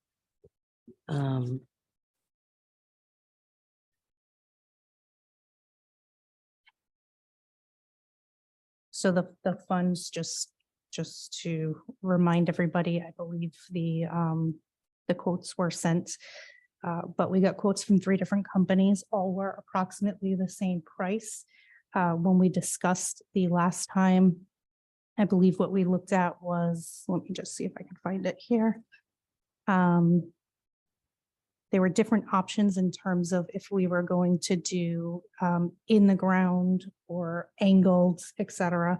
So the funds, just to remind everybody, I believe the quotes were sent, but we got quotes from 3 different companies. All were approximately the same price. When we discussed the last time, I believe what we looked at was, let me just see if I can find it here. There were different options in terms of if we were going to do in the ground or angled, etc.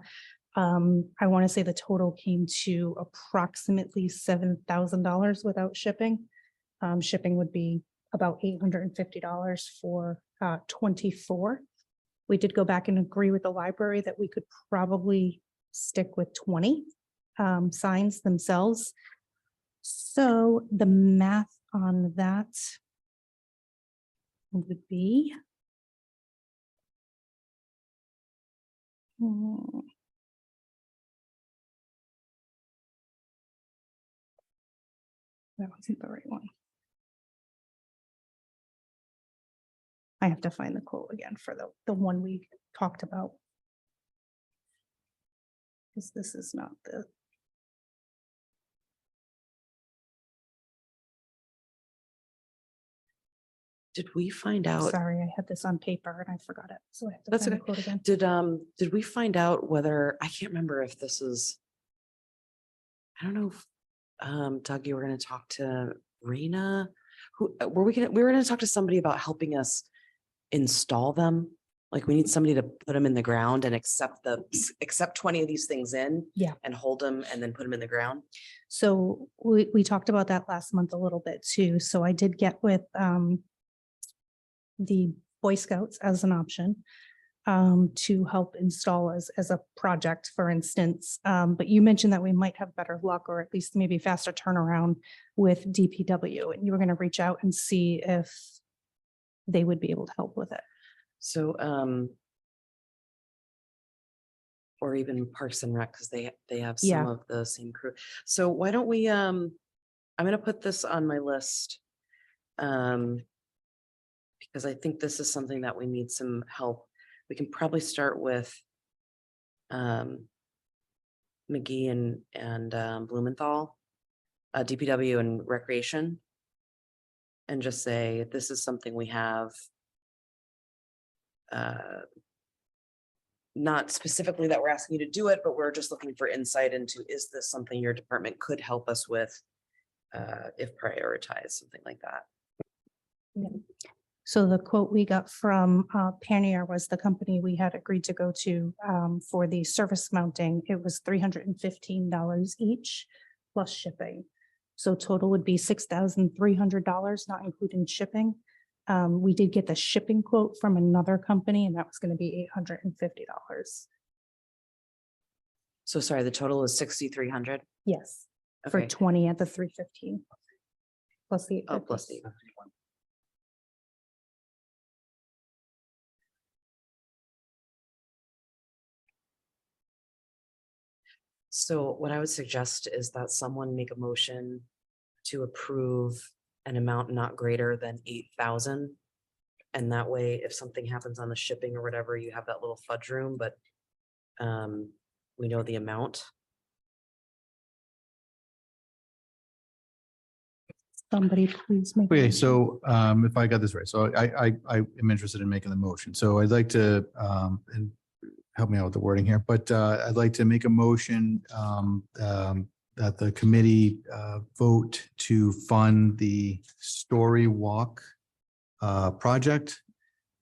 I want to say the total came to approximately $7,000 without shipping. Shipping would be about $850 for 24. We did go back and agree with the library that we could probably stick with 20 signs themselves. So the math on that would be that wasn't the right one. I have to find the quote again for the one we talked about. Because this is not the. did we find out? Sorry, I had this on paper and I forgot it. So I have to That's find the okay. quote again. Did we find out whether, I can't remember if this is, I don't know if Doug, you were gonna talk to Rena, who we were gonna talk to somebody about helping us install them. Like we need somebody to put them in the ground and accept 20 of these things in. Yeah. And hold them and then put them in the ground. So we talked about that last month a little bit too. So I did get with the Boy Scouts as an option to help install as a project, for instance. But you mentioned that we might have better luck, or at least maybe faster turnaround with DPW, and you were going to reach out and see if they would be able to help with it. So, or even Parks and Rec, because they have some Yeah. of the same crew. So why don't we, I'm gonna put this on my list. Because I think this is something that we need some help. We can probably start with McGee and Blumenthal, DPW and Recreation. And just say, this is something we have. Not specifically that we're asking you to do it, but we're just looking for insight into, is this something your department could help us with? If prioritized, something like that. Yeah. So the quote we got from Panier was the company we had agreed to go to for the surface mounting. It was $315 each plus shipping. So total would be $6,300, not including shipping. We did get the shipping quote from another company and that was going to be $850. So sorry, the total is 6,300? Yes, for Okay. 20 at the 315. Plus the. Oh, plus the. So what I would suggest is that someone make a motion to approve an amount not greater than 8,000. And that way, if something happens on the shipping or whatever, you have that little fudge room, but we know the amount. Somebody please make. a Okay, motion. so if I got this right, so I am interested in making the motion. So I'd like to, and help me out with the wording here, but I'd like to make a motion that the committee vote to fund the Story Walk project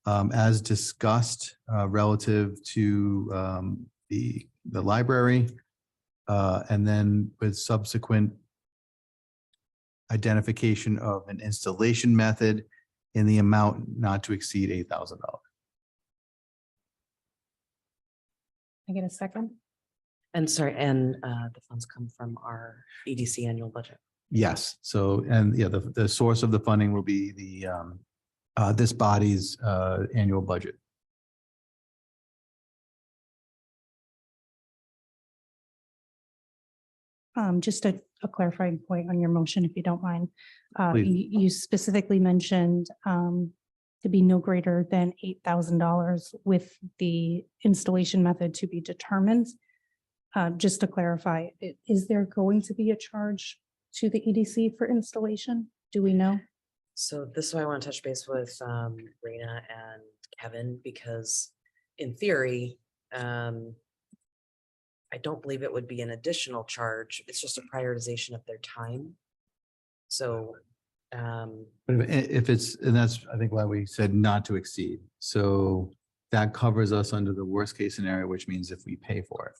as discussed relative to the library and then with subsequent identification of an installation method in the amount not to exceed $8,000. I get a second? And sorry, and the funds come from our EDC annual budget. Yes, so, and yeah, the source of the funding will be the this body's annual budget. Just a clarifying point on your motion, if you don't mind. Please. You specifically mentioned to be no greater than $8,000 with the installation method to be determined. Just to clarify, is there going to be a charge to the EDC for installation? Do we know? So this is why I want to touch base with Rena and Kevin, because in theory, I don't believe it would be an additional charge. It's just a prioritization of their time. So But if it's, and that's, I think why we said not to exceed. So that covers us under the worst case scenario, which means if we pay for it.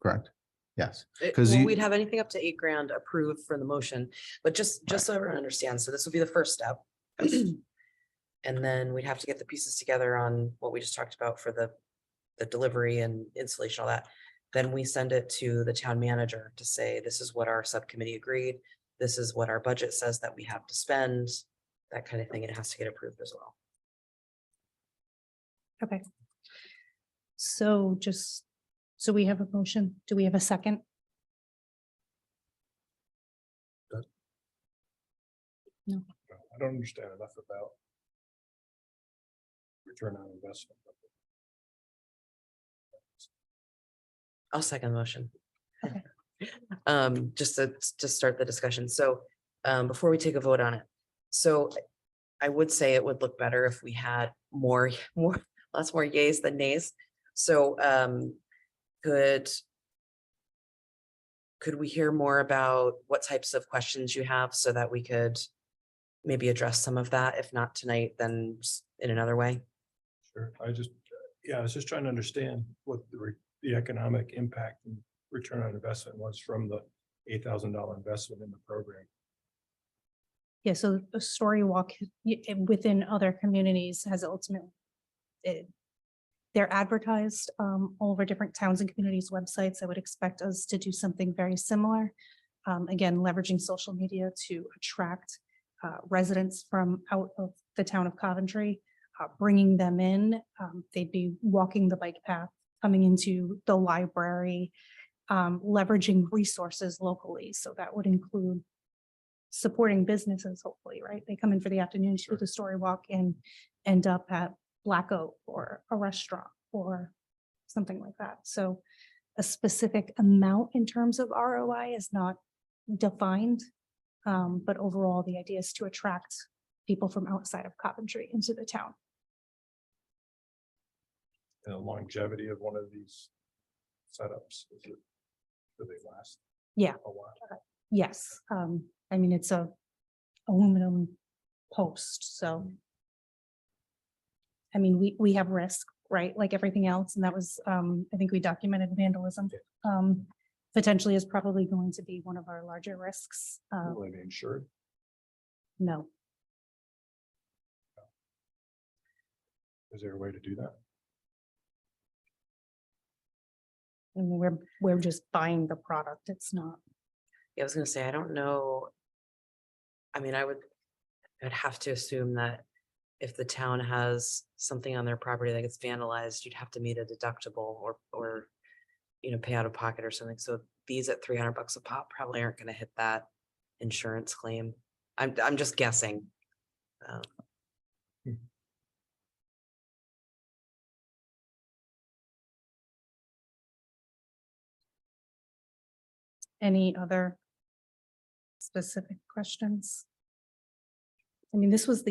Correct? Yes. 'Cause well, you- we'd have anything up to $8,000 approved for the motion, but just so everyone understands, so this would be the first step. And then we'd have to get the pieces together on what we just talked about for the delivery and installation, all that. Then we send it to the town manager to say, this is what our subcommittee agreed. This is what our budget says that we have to spend, that kind of thing. It has to get approved as well. Okay. So so we have a motion. Do we have a second? I don't understand enough about return on investment. I'll second the motion. Okay. Just to start the discussion. So, before we take a vote on it. So I would say it would look better if we had lots more yays than nays. So, could we hear more about what types of questions you have so that we could maybe address some of that? If not tonight, then in another way. Sure, I was just trying to understand what the economic impact and return on investment was from the $8,000 investment in the program. Yeah, so a story walk within other communities has ultimately, they're advertised all over different towns and communities' websites. I would expect us to do something very similar. Again, leveraging social media to attract residents from out of the town of Coventry, bringing them in. They'd be walking the bike path, coming into the library, leveraging resources locally. So that would include supporting businesses, hopefully, right? They come in for the afternoon to the story walk and end up at Black Oak or a restaurant or something like that. So a specific amount in terms of ROI is not defined. But overall, the idea is to attract people from outside of Coventry into the town. The longevity of one of these setups, do they last Yeah, a while? yes. I mean, it's a aluminum post, so I mean, we have risk, right? Like everything else. And that was, I think we documented vandalism. Potentially is probably going to be one of our larger risks. Will they be insured? No, Is there a way to do that? I mean, we're just buying the product. It's not. Yeah, I was gonna say, I don't know. I mean, I'd have to assume that if the town has something on their property that gets vandalized, you'd have to meet a deductible or, pay out of pocket or something. So these at $300 a pop probably aren't gonna hit that insurance claim. I'm just guessing. Any other specific questions? I mean, this was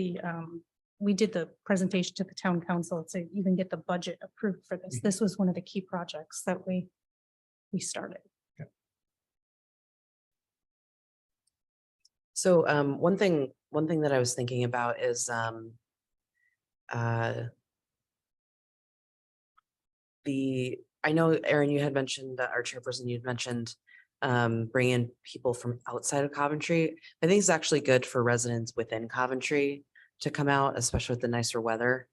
we did the presentation to the town council to even get the budget approved for this. This was one of the key projects that we started. So one thing that I was thinking about is I know, Erin, you had mentioned that our chairperson, you'd mentioned bringing in people from outside of Coventry. I think it's actually good for residents within Coventry to come out, especially with the nicer weather.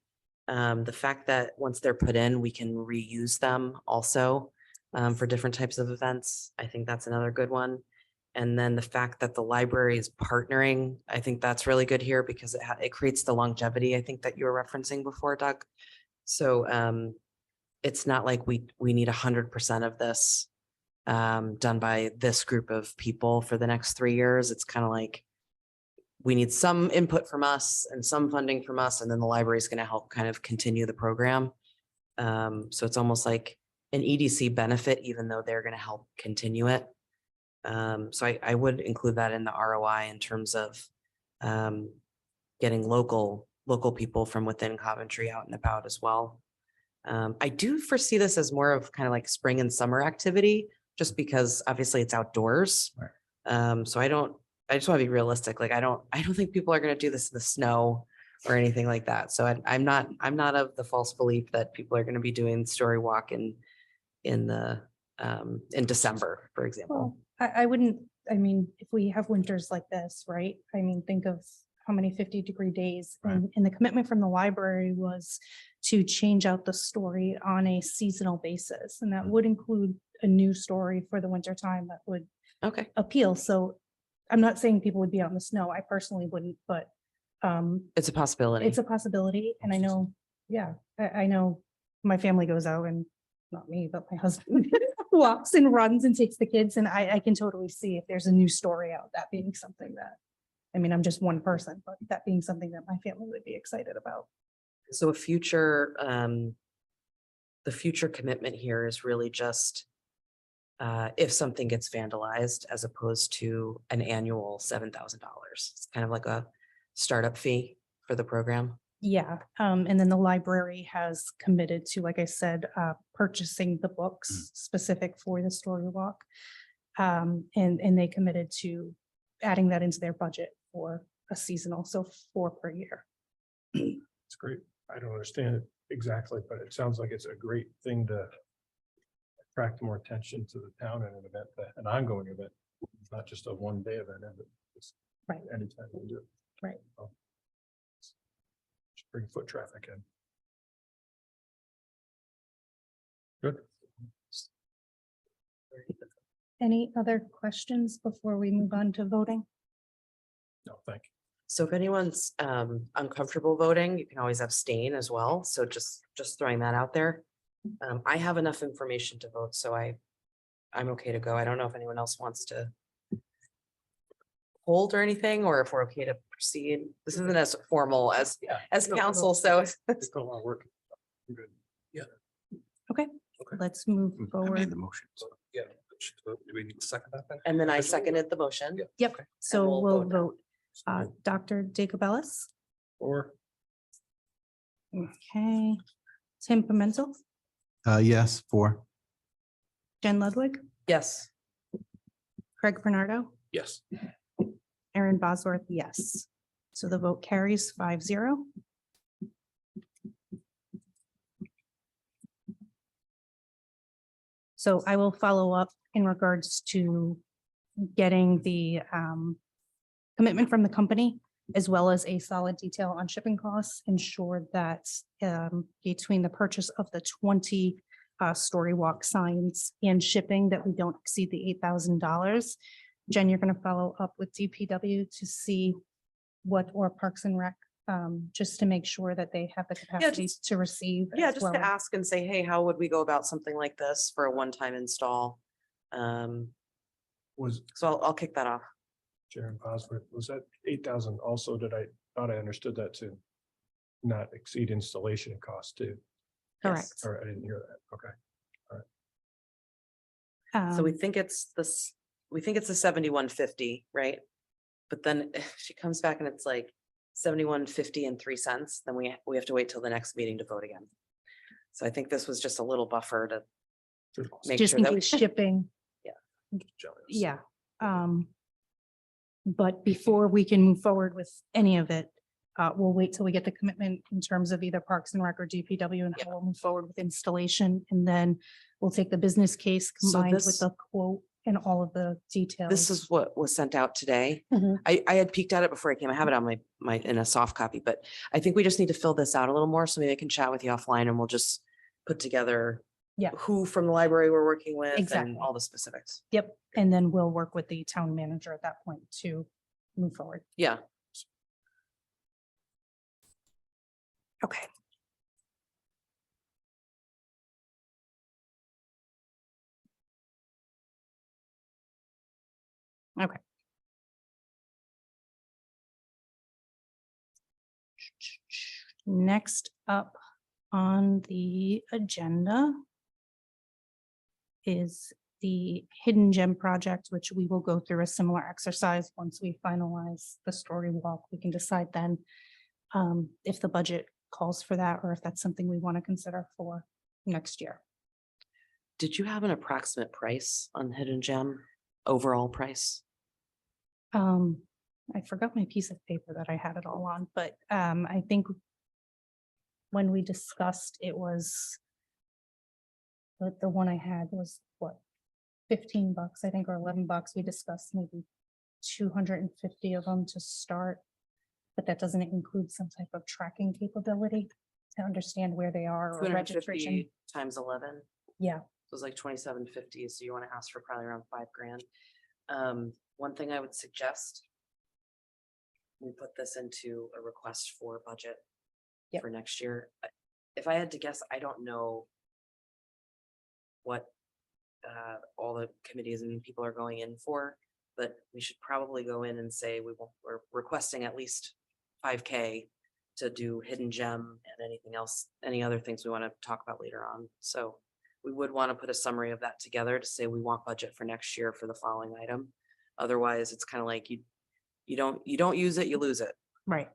The fact that once they're put in, we can reuse them also for different types of events. I think that's another good one. And then the fact that the library is partnering, I think that's really good here because it creates the longevity, I think, that you were referencing before, Doug. So it's not like we need 100% of this done by this group of people for the next 3 years. It's kind of like we need some input from us and some funding from us, and then the library is going to help kind of continue the program. So it's almost like an EDC benefit, even though they're going to help continue it. So I would include that in the ROI in terms of getting local people from within Coventry out and about as well. I do foresee this as more of kind of like spring and summer activity, just because obviously it's outdoors. Right. So I just want to be realistic. Like, I don't think people are going to do this in the snow or anything like that. So I'm not of the false belief that people are going to be doing story walk in December, for example. Well, I wouldn't, I mean, if we have winters like this, right? I mean, think of how many 50-degree days. Right. And the commitment from the library was to change out the story on a seasonal basis. And that would include a new story for the winter time that would Okay. appeal. So I'm not saying people would be out in the snow. I personally wouldn't, but It's a possibility. it's a possibility. And I know, yeah, I know my family goes out and not me, but my husband walks and runs and takes the kids. And I can totally see if there's a new story out, that being something that, I mean, I'm just one person, but that being something that my family would be excited about. So the future commitment here is really just if something gets vandalized, as opposed to an annual $7,000. It's kind of like a startup fee for the program. Yeah, and then the library has committed to, like I said, purchasing the books specific for the story walk. And they committed to adding that into their budget for a seasonal, so 4 per year. It's great. I don't understand it exactly, but it sounds like it's a great thing to attract more attention to the town and an ongoing event, not just a one-day event. It's Right. Anytime we do it. Right. So, just bring foot traffic in. Good. Any other questions before we move on to voting? No, thank you. So if anyone's uncomfortable voting, you can always abstain as well. So just throwing that out there. I have enough information to vote, so I'm okay to go. I don't know if anyone else wants to hold or anything, or if we're okay to proceed. This isn't as formal as No, council, so It's got a lot of work. I'm good. Let's move I made forward. the motion. Yeah. Do we need to second that then? and then I seconded the motion. Yep, Okay. so we'll we'll vote now. vote. Dr. Jacobellis. Or Okay. Tim Pimental, Yes, 4. Jen Ludwig, Yes. Craig Bernardo, Yes. Aaron Bosworth, yes. So the vote carries 5-0. So I will follow up in regards to getting the commitment from the company, as well as a solid detail on shipping costs, ensure that between the purchase of the 20 story walk signs and shipping, that we don't exceed the $8,000. Jen, you're going to follow up with DPW to see what, or Parks and Rec, just to make sure that they have the capacity to receive. Yeah, as just well to as- ask and say, hey, how would we go about something like this for a one-time install? Was So I'll kick that off. Sharon Bosworth, was that 8,000 also, thought I understood that to not exceed installation cost too? Correct. Or I didn't hear that. Okay. So we Um, think it's this, we think it's a 7150, right? But then if she comes back and it's like 7150 and 3 cents, then we have to wait till the next meeting to vote again. So I think this was just a little buffer to make Just sure in that. case shipping, Jealous. yeah. But before we can move forward with any of it, we'll wait till we get the commitment in terms of either Parks and Rec or DPW, and how we'll move forward with installation. And then we'll take the business case So combined with this- the quote and all of the details. This is what was sent out today. Mhm. I had peeked at it before I came. I have it on my, in a soft copy, but I think we just need to fill this out a little more. So maybe I can chat with you offline and we'll just put together Yeah. who from the library we're working with Exactly. and all the specifics. Yep, and then we'll work with the town manager at that point to move forward. Yeah. Okay. Okay. Next up on the agenda is the Hidden Gem project, which we will go through a similar exercise. Once we finalize the story walk, we can decide then if the budget calls for that, or if that's something we want to consider for next year. Did you have an approximate price on Hidden Gem? Overall price? I forgot my piece of paper that I had it all on, but I think when we discussed, it was the one I had was what, $15, I think, or $11. We discussed maybe 250 of them to start, but that doesn't include some type of tracking capability to understand where they are, or registration. 250 times 11. Yeah, So it's like 2750. So you want to ask for probably around $5,000. One thing I would suggest. We put this into a request for budget. Yep. For next year. If I had to guess, I don't know. What all the committees and people are going in for, but we should probably go in and say we're requesting at least 5K to do Hidden Gem and anything else, any other things we want to talk about later on. So we would want to put a summary of that together to say we want budget for next year for the following item. Otherwise, it's kind of like you don't use it, you lose it. right.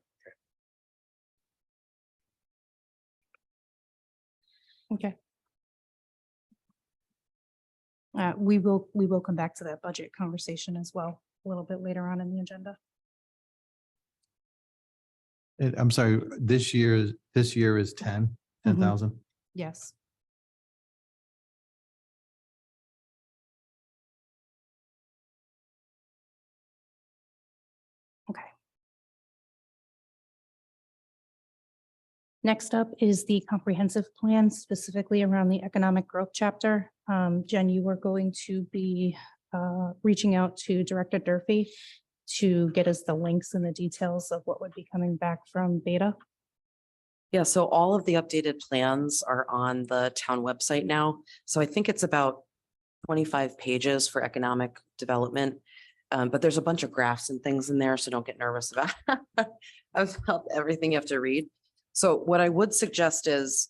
Okay. We will come back to that budget conversation as well, a little bit later on in the agenda. I'm sorry, this year is 10,000. Yes. Okay. Next up is the comprehensive plan, specifically around the economic growth chapter. Jen, you were going to be reaching out to Director Durfee to get us the links and the details of what would be coming back from Beta. Yeah, so all of the updated plans are on the town website now. So I think it's about 25 pages for economic development. But there's a bunch of graphs and things in there, so don't get nervous about everything you have to read. So what I would suggest is,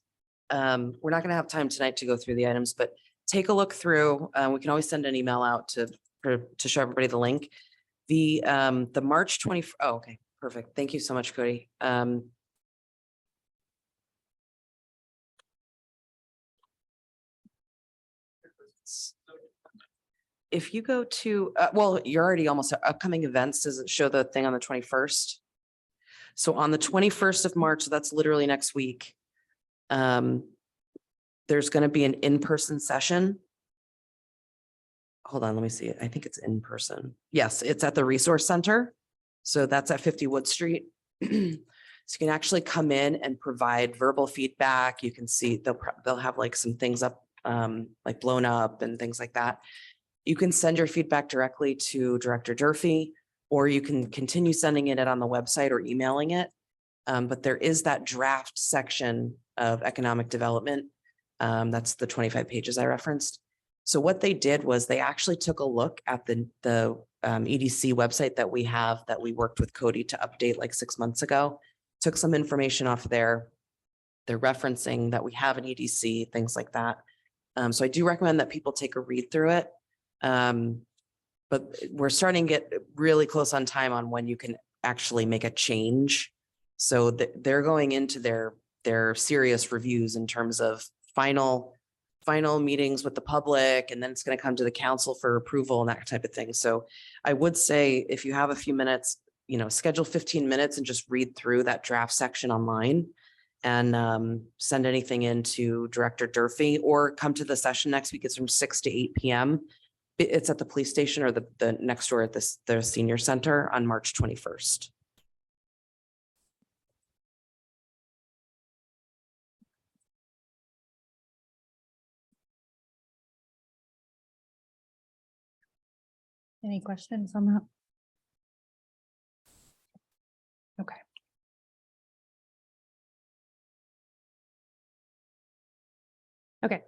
we're not gonna have time tonight to go through the items, but take a look through. We can always send an email out to show everybody the link. The March 20, oh, okay, perfect. Thank you so much, Cody. If you go to, well, you're already almost at upcoming events. Does it show the thing on the 21st? So on the 21st of March, so that's literally next week. There's going to be an in-person session hold on, let me see. I think it's in person. Yes, it's at the Resource Center. So that's at 50 Wood Street. So you can actually come in and provide verbal feedback. You can see they'll have like some things up, like blown up and things like that. You can send your feedback directly to Director Durfee, or you can continue sending it on the website or emailing it. But there is that draft section of economic development. That's the 25 pages I referenced. So what they did was they actually took a look at the EDC website that we have, that we worked with Cody to update like 6 months ago. Took some information off there. They're referencing that we have an EDC, things like that. So I do recommend that people take a read through it. But we're starting to get really close on time on when you can actually make a change. So they're going into their serious reviews in terms of final meetings with the public, and then it's going to come to the council for approval and that type of thing. So I would say if you have a few minutes, schedule 15 minutes and just read through that draft section online and send anything in to Director Durfee, or come to the session next week. It's from 6 to 8 p.m. It's at the police station or the next door at the senior center on March 21st. Any questions on that? Okay. Okay.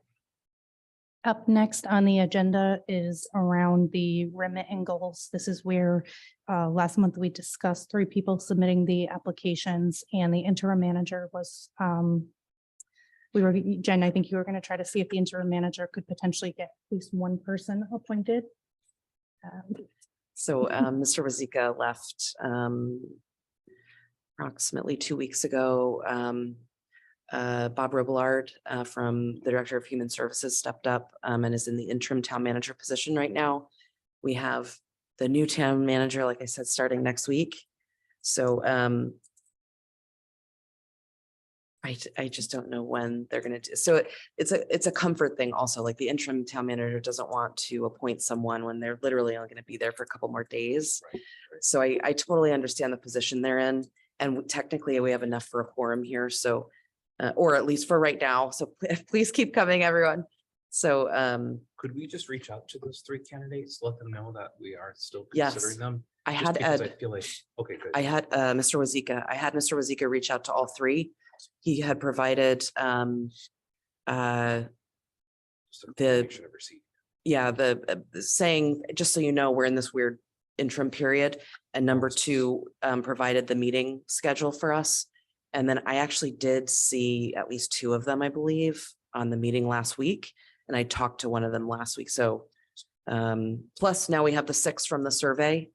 Up next on the agenda is around the remit and goals. This is where last month we discussed 3 people submitting the applications, and the interim manager was Jen, I think you were going to try to see if the interim manager could potentially get at least one person appointed. So Mr. Wazika left approximately 2 weeks ago. Bob Robillard from the Director of Human Services stepped up and is in the interim town manager position right now. We have the new town manager, like I said, starting next week. So I just don't know when they're going to do. So it's a comfort thing also, like the interim town manager doesn't want to appoint someone when they're literally only going to be there for a couple more days. Right. So I totally understand the position they're in, and technically we have enough for a quorum here. So, or at least for right now. So please keep coming, everyone. So Could we just reach out to those 3 candidates, let them know that we are still Yes. considering them? I Just had because I Ed, feel like, okay, good. I had Mr. Wazika reach out to all 3. He had provided Just a the- confirmation of receipt. yeah, the saying, just so you know, we're in this weird interim period. And number 2, provided the meeting schedule for us. And then I actually did see at least 2 of them, I believe, on the meeting last week. And I talked to one of them last week. So plus now we have the 6 from the survey.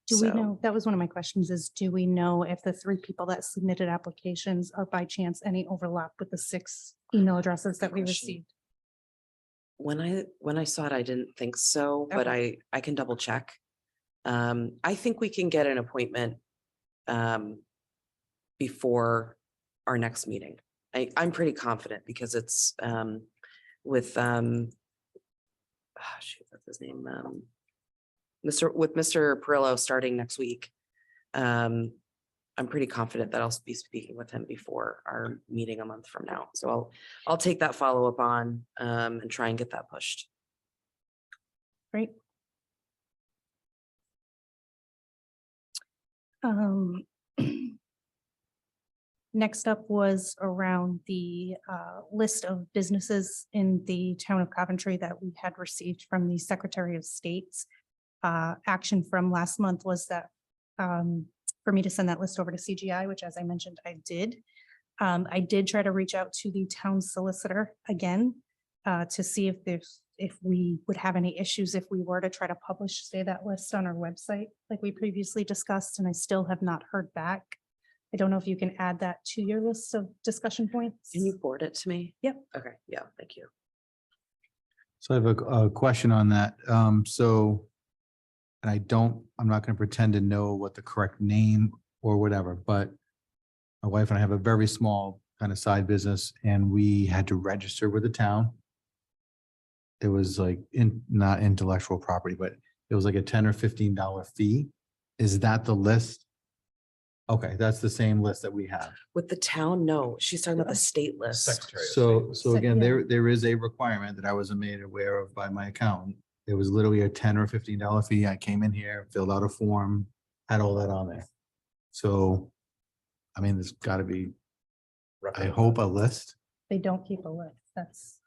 Do we So know, that was one of my questions, is do we know if the 3 people that submitted applications are by chance any overlap with the 6 email addresses that we Good question. received? when I saw it, I didn't think so, but Okay. I can double check. I think we can get an appointment before our next meeting. I'm pretty confident because it's with shoot, what's his name? Mr. Perillo starting next week. I'm pretty confident that I'll be speaking with him before our meeting a month from now. So I'll take that follow-up on and try and get that pushed. Great. Next up was around the list of businesses in the town of Coventry that we had received from the Secretary of State's action from last month was that for me to send that list over to CGI, which, as I mentioned, I did. I did try to reach out to the town solicitor again to see if we would have any issues if we were to try to publish, say, that list on our website, like we previously discussed, and I still have not heard back. I don't know if you can add that to your list of discussion points. Can you forward it to me? Yep. Okay, yeah, thank you. So I have a question on that. And I'm not going to pretend to know what the correct name or whatever, but my wife and I have a very small kind of side business, and we had to register with the town. it was like not intellectual property, but it was like a $10 or $15 fee. Is that the list? Okay, that's the same list that we have. With the town, no, she's talking about the state list. Secretary of So, State. so again, yeah. there is a requirement that I wasn't made aware of by my accountant. It was literally a $10 or $15 fee. I came in here, filled out a form, had all that on there. So, I mean, there's gotta be, I roughly. hope, a list. They don't keep a list. That's,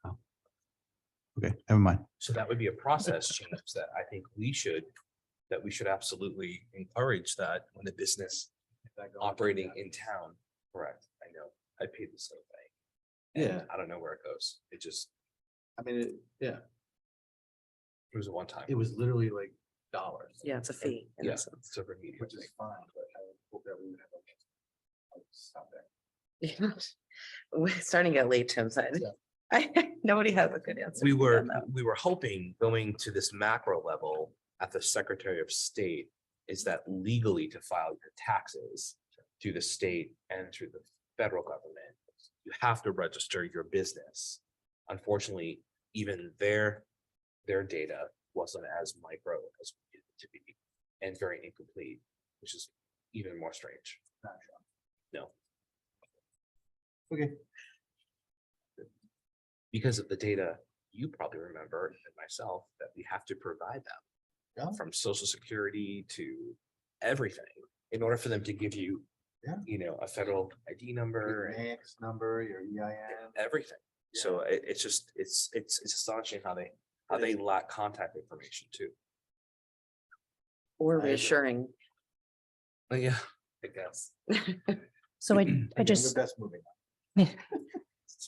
Okay, never mind. So that would be a process change that I think we should absolutely encourage, that when a business operating in town, correct, I know, I paid the same thing. Yeah. I don't know where it goes. It just, I mean, yeah, it was a one time. it was literally like dollars. Yeah, it's a fee in Yeah, a sense. it's a remedial Which is thing. fine, but I would hope that we would have. I'll stop there. We're starting to get late, Tim said. Nobody has a good answer. We for me were, on that. we were hoping, going to this macro level at the Secretary of State, is that legally to file your taxes to the state and through the federal government, you have to register your business. Unfortunately, even their data wasn't as micro as we needed it to be, and very incomplete, which is even more strange. No. Okay. Because of the data, you probably remember, and myself, that we have to provide them. Yeah. From social security to everything, in order for them to give you. Yeah. You know, a federal ID number Your and NAICS number, your EIN. everything. So it's just, it's astonishing how they lack contact information too. Or I agree. reassuring. Yeah, I guess. so I Again, we're just, best moving.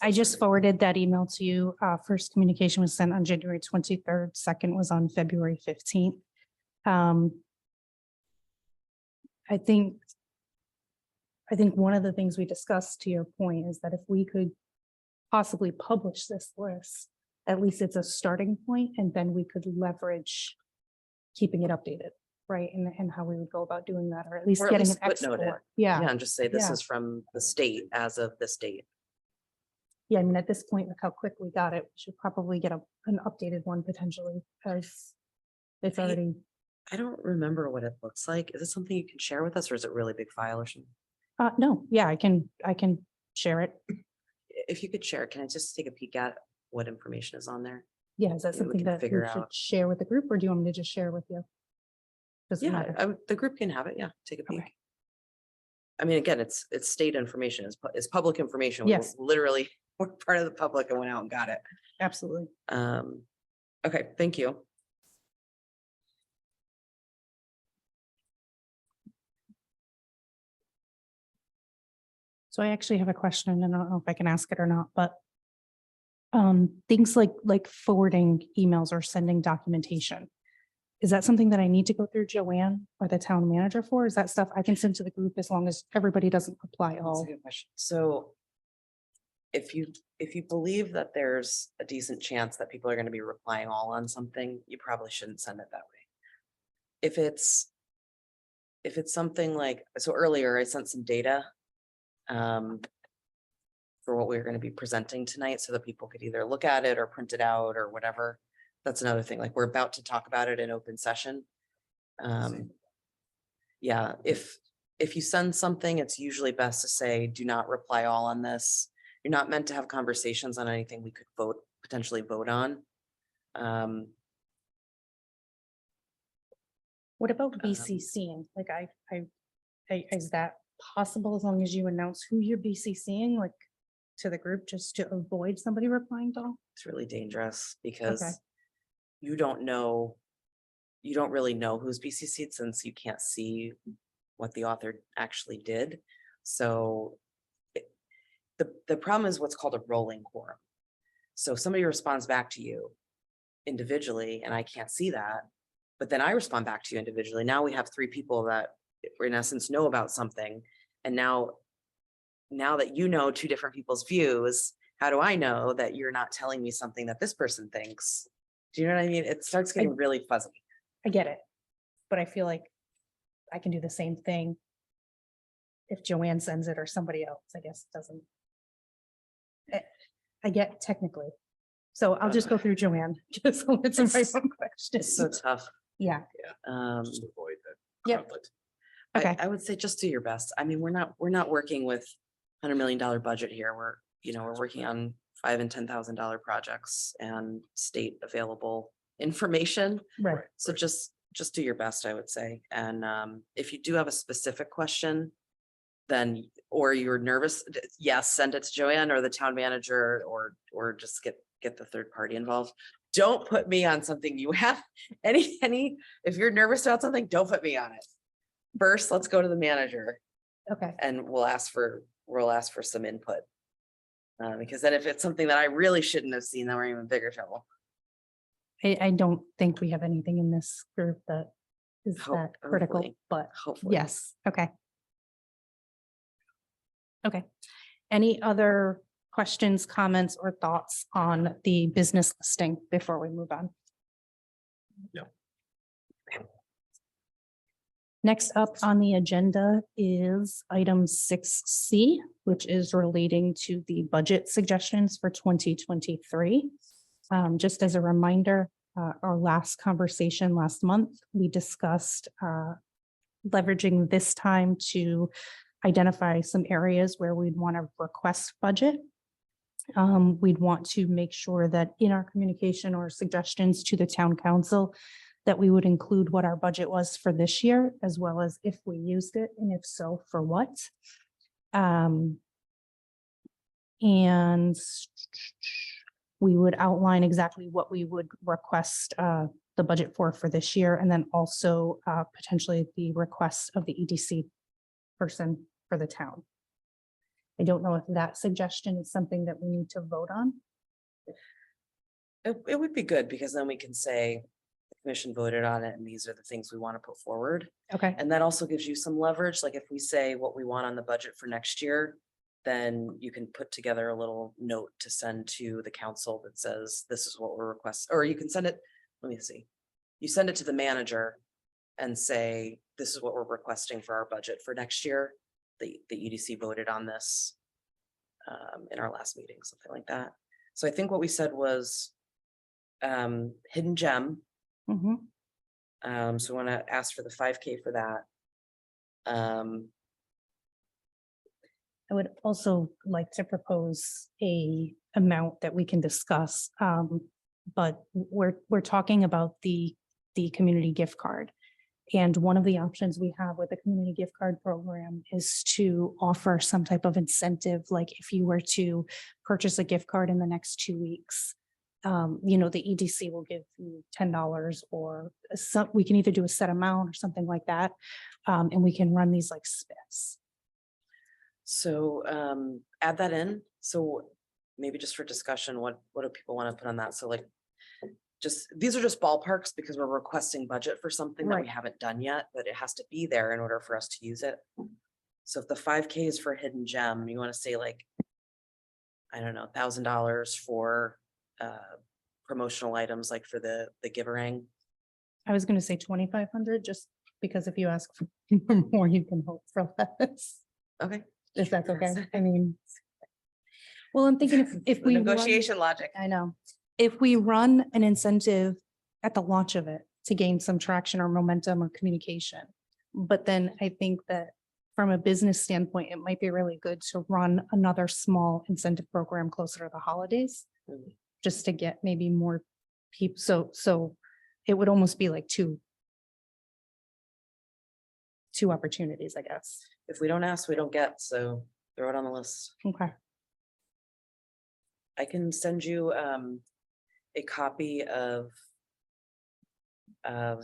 I just forwarded that email to you. First communication was sent on January 23rd. Second was on February 15th. I think one of the things we discussed, to your point, is that if we could possibly publish this list, at least it's a starting point, and then we could leverage keeping it updated, right? And how we would go about doing that, or at least Or at getting an least footnote it. export. Yeah. Yeah, and just say this Yeah. is from the state as of this date. Yeah, I mean, at this point, look how quick we got it. We should probably get an updated one potentially, because it's Hey, already, I don't remember what it looks like. Is it something you can share with us, or is it a really big file or something? no, yeah, I can share it. If you could share, can I just take a peek at what information is on there? Yeah, is that Maybe we something can that we figure should out. share with the group, or do you want me to just share with you? Doesn't Yeah, matter. the group can have it. Yeah, take a peek. Okay. I mean, again, it's state information, it's public information. We Yes. Literally, we're part of the public and went out and got it. Absolutely. Okay, thank you. So I actually have a question, and I don't know if I can ask it or not, but things like forwarding emails or sending documentation. Is that something that I need to go through Joanne or the town manager for? Is that stuff I can send to the group as long as everybody doesn't reply That's all? a good question. So if you believe that there's a decent chance that people are going to be replying all on something, you probably shouldn't send it that way. If it's something like, so earlier I sent some data for what we we're going to be presenting tonight, so that people could either look at it or print it out or whatever. That's another thing, like we're about to talk about it in open session. Yeah, if you send something, it's usually best to say, do not reply all on this. You're not meant to have conversations on anything we could potentially vote on. What about BCCing? Like is that possible as long as you announce who you're BCCing, like to the group, just to avoid somebody replying to all? It's really dangerous because you don't really know who's BCC'd, since you can't see what the author actually did. So the problem is what's called a rolling quorum. So if somebody responds back to you individually and I can't see that, but then I respond back to you individually. Now we have 3 people that in essence know about something. And now that you know 2 different people's views, how do I know that you're not telling me something that this person thinks? Do you know what I mean? It starts getting really fuzzy. I get it, but I feel like I can do the same thing if Joanne sends it or somebody else. I guess it doesn't. I get technically, So I'll just go through Joanne, just so it's the right one question. It's so tough. Yeah, Just to avoid the Yep. conflict. okay, I would say just do your best. I mean, we're not working with $100 million budget here. We're working on $5,000 and $10,000 projects and state available information. right. So just do your best, I would say. And if you do have a specific question, then, or you're nervous, yes, send it to Joanne or the town manager, or just get the third party involved. Don't put me on something you have if you're nervous about something, don't put me on it. First, let's go to the manager Okay, and we'll ask for some input. Because then if it's something that I really shouldn't have seen, then we're in even bigger trouble. I don't think we have anything in this group that is that critical, Hopefully. but Hopefully. yes, okay. Okay, any other questions, comments, or thoughts on the business listing before we move on? No. Next up on the agenda is item 6C, which is relating to the budget suggestions for 2023. Just as a reminder, our last conversation last month, we discussed leveraging this time to identify some areas where we'd want to request budget. We'd want to make sure that in our communication or suggestions to the town council, that we would include what our budget was for this year, as well as if we used it, and if so, for what. And we would outline exactly what we would request the budget for this year, and then also potentially the request of the EDC person for the town. I don't know if that suggestion is something that we need to vote on. It would be good because then we can say the commission voted on it and these are the things we want to put forward. Okay, And that also gives you some leverage. Like if we say what we want on the budget for next year, then you can put together a little note to send to the council that says, this is what we're requesting, or you can send it, let me see. You send it to the manager and say, this is what we're requesting for our budget for next year. The EDC voted on this in our last meeting, something like that. So I think what we said was hidden gem. mhm. So we want to ask for the 5K for that. I would also like to propose a amount that we can discuss. But we're talking about the community gift card. And one of the options we have with the community gift card program is to offer some type of incentive, like if you were to purchase a gift card in the next 2 weeks, the EDC will give you $10 or we can either do a set amount or something like that. And we can run these like spiffs. So add that in. So maybe just for discussion, what do people want to put on that? So like, these are just ballparks because we're requesting budget for something that we Right. haven't done yet, but it has to be there in order for us to use it. So if the 5K is for hidden gem, you want to say like, I don't know, $1,000 for promotional items like for the Giverang. I was gonna say 2,500, just because if you ask for more, you can hope for less. Okay. If that's okay. I mean. Well, I'm thinking if The we. run- negotiation logic. I know. If we run an incentive at the launch of it to gain some traction or momentum or communication. But then I think that from a business standpoint, it might be really good to run another small incentive program closer to the holidays. Mhm. Just to get maybe more people. So it would almost be like two opportunities, I guess. If we don't ask, we don't get. So throw it on the list. Okay. I can send you a copy of how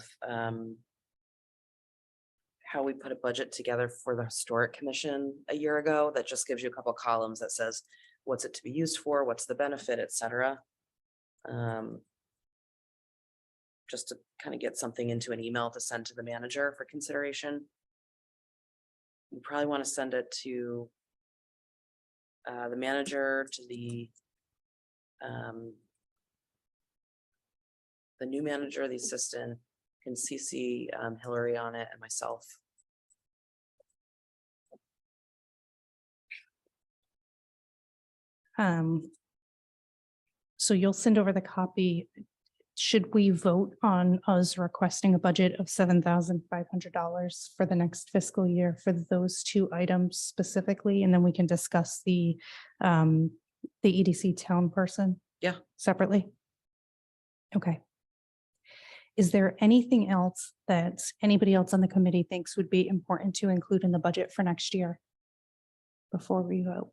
we put a budget together for the Historic Commission a year ago. That just gives you a couple columns that says what's it to be used for, what's the benefit, et cetera. Just to kind of get something into an email to send to the manager for consideration. You probably want to send it to the manager, to the new manager, the assistant, can CC Hillary on it and myself. So you'll send over the copy. Should we vote on us requesting a budget of $7,500 for the next fiscal year for those two items specifically? And then we can discuss the EDC town person? Yeah. Separately? Okay. Is there anything else that anybody else on the committee thinks would be important to include in the budget for next year? Before we vote?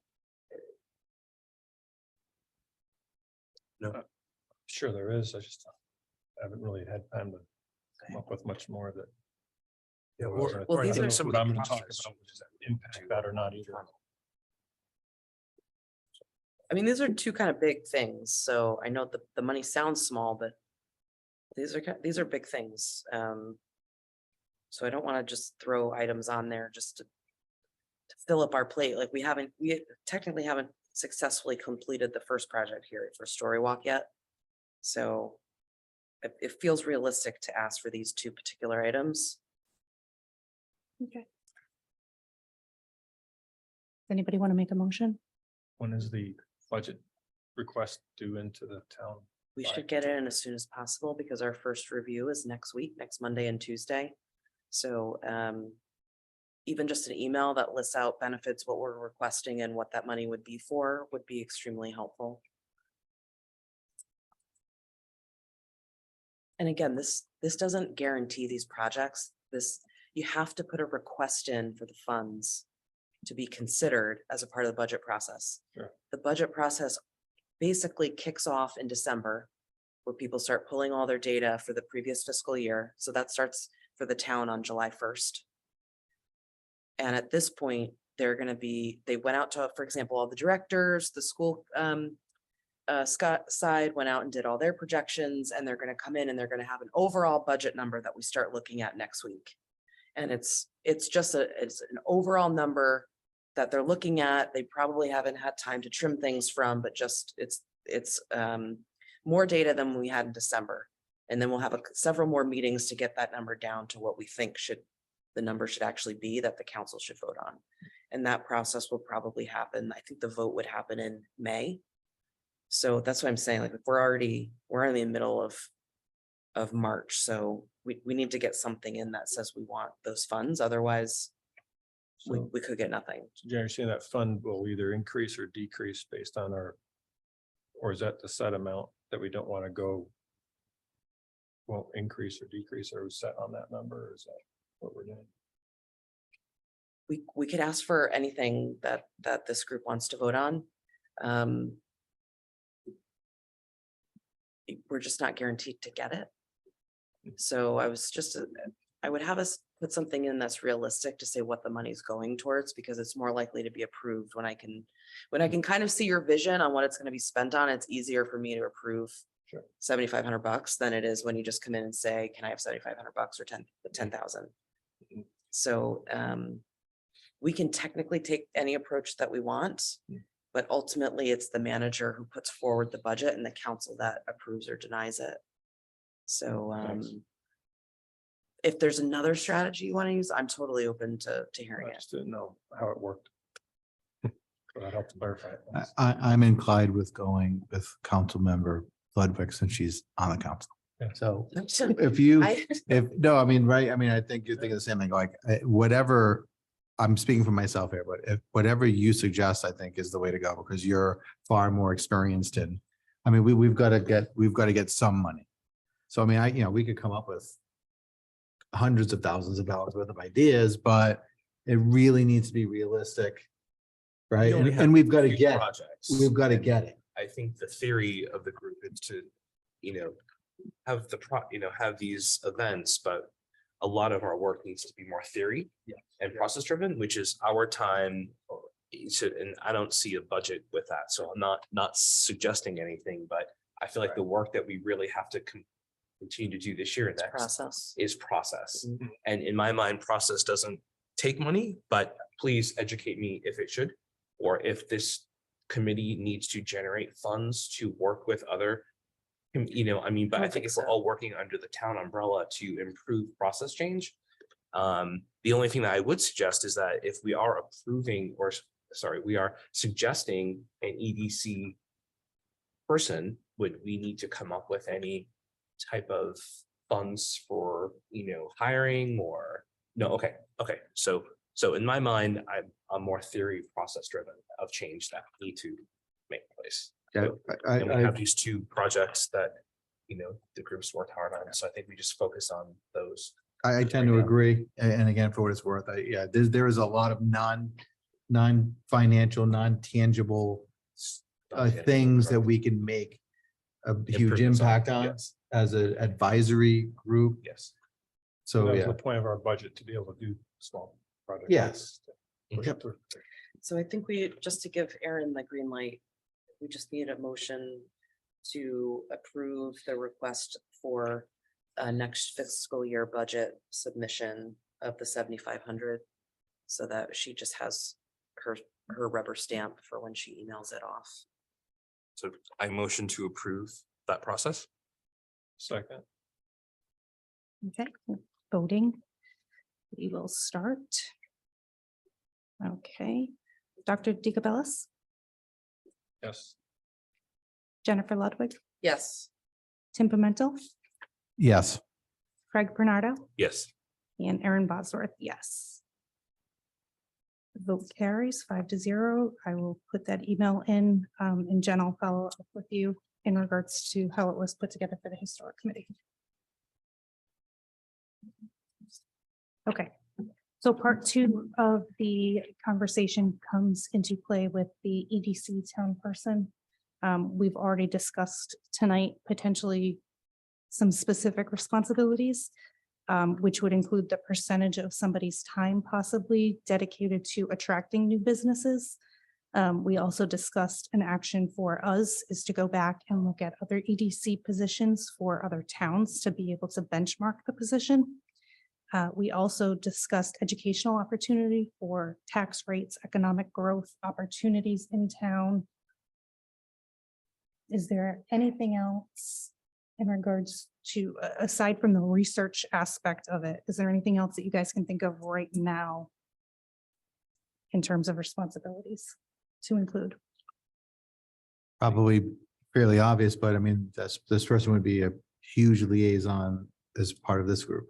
Sure there is. I just haven't really had time to come up with much more that. Yeah, what I was or- gonna- well, I these don't are know some what of I'm the gonna talk process about, which is impact that or not either. I mean, these are two kind of big things, so I know the money sounds small, but these are big things. So I don't want to just throw items on there just to fill up our plate. Like we technically haven't successfully completed the first project here for Story Walk yet. So it feels realistic to ask for these two particular items. Okay. Anybody want to make a motion? When is the budget request due into the town? We Right. should get it in as soon as possible because our first review is next week, next Monday and Tuesday. So even just an email that lists out benefits, what we're requesting and what that money would be for would be extremely helpful. And again, this doesn't guarantee these projects. You have to put a request in for the funds to be considered as a part of the budget process. Sure. The budget process basically kicks off in December, where people start pulling all their data for the previous fiscal year. So that starts for the town on July 1st. And at this point, they went out to, for example, all the directors, the school Scott side went out and did all their projections, and they're going to come in and they're going to have an overall budget number that we start looking at next week. And it's an overall number that they're looking at. They probably haven't had time to trim things from, but just it's more data than we had in December. And then we'll have several more meetings to get that number down to what we think the number should actually be that the council should vote on. And that process will probably happen. I think the vote would happen in May. So that's what I'm saying. Like, if we're in the middle of March, so we need to get something in that says we want those funds. Otherwise, So, we could get nothing. Jerry, saying that fund will either increase or decrease based on or is that the set amount that we don't want to go? Won't increase or decrease, or is set on that number, or is that what we're doing? We could ask for anything that this group wants to vote on. We're just not guaranteed to get it. So I would have us put something in that's realistic to say what the money's going towards, because it's more likely to be approved when I can kind of see your vision on what it's going to be spent on. It's easier for me to approve Sure. $7,500 than it is when you just come in and say, can I have $7,500 or 10,000? Mhm. So we can technically take any approach that we want, but ultimately it's the manager who puts forward the budget and the council that approves or denies it. So Thanks. if there's another strategy you want to use, I'm totally open to hearing I it. just didn't know how it worked. So that helped clarify it. Thanks. I'm inclined with going with council member Ludwig since she's on the council. Yeah. So if you, I- no, I mean, right, I mean, I think you're thinking the same thing, like, whatever, I'm speaking for myself here, but if whatever you suggest, I think is the way to go, because you're far more experienced in, I mean, we've got to get some money. So, I mean, we could come up with hundreds of thousands of dollars worth of ideas, but it really needs to be realistic. Right? We only And have we've got to few get, projects. we've got to And get it. I think the theory of the group is to, have have these events, but a lot of our work needs to be more theory and process driven, which is our time. And I don't see a budget with that. So I'm not suggesting anything, but I feel like the work that we really have to continue to do this year and next Process. is process. Mhm. And in my mind, process doesn't take money, but please educate me if it should, or if this committee needs to generate funds to work with other, but I think think if we're so. all working under the town umbrella to improve process change, the only thing that I would suggest is that if we are we are suggesting an EDC person, would we need to come up with any type of funds for, hiring or? No, okay. So in my mind, I'm more theory process driven of change that we need to make place. Yeah, And we have these two projects that, the group's worked hard on. So I think we just focus on those. I tend to agree. And again, for what it's worth, there is a lot of non-financial, non-tangible things that we can make a huge Improvements on, impact on yes. as an advisory group. Yes. So, That was yeah, the point of our budget, to be able to do small projects. Yes. Push it through. So I think just to give Aaron the green light, we just need a motion to approve the request for next fiscal year budget submission of the 7,500. So that she just has her rubber stamp for when she emails it off. So I motion to approve that process. Second, Okay, voting. We will start. Okay, Dr. DeCabellis, yes. Jennifer Ludwig, Yes. Tim Pimental, yes. Craig Bernardo, Yes. and Aaron Bosworth, yes. Vote carries 5-0. I will put that email in, and Jen, I'll follow up with you in regards to how it was put together for the historic committee. Okay, so part 2 of the conversation comes into play with the EDC town person. We've already discussed tonight potentially some specific responsibilities, which would include the percentage of somebody's time possibly dedicated to attracting new businesses. We also discussed an action for us is to go back and look at other EDC positions for other towns to be able to benchmark the position. We also discussed educational opportunity for tax rates, economic growth opportunities in town. Is there anything else in regards to, aside from the research aspect of it, is there anything else that you guys can think of right now in terms of responsibilities to include? Probably fairly obvious, but I mean, this person would be a huge liaison as part of this group.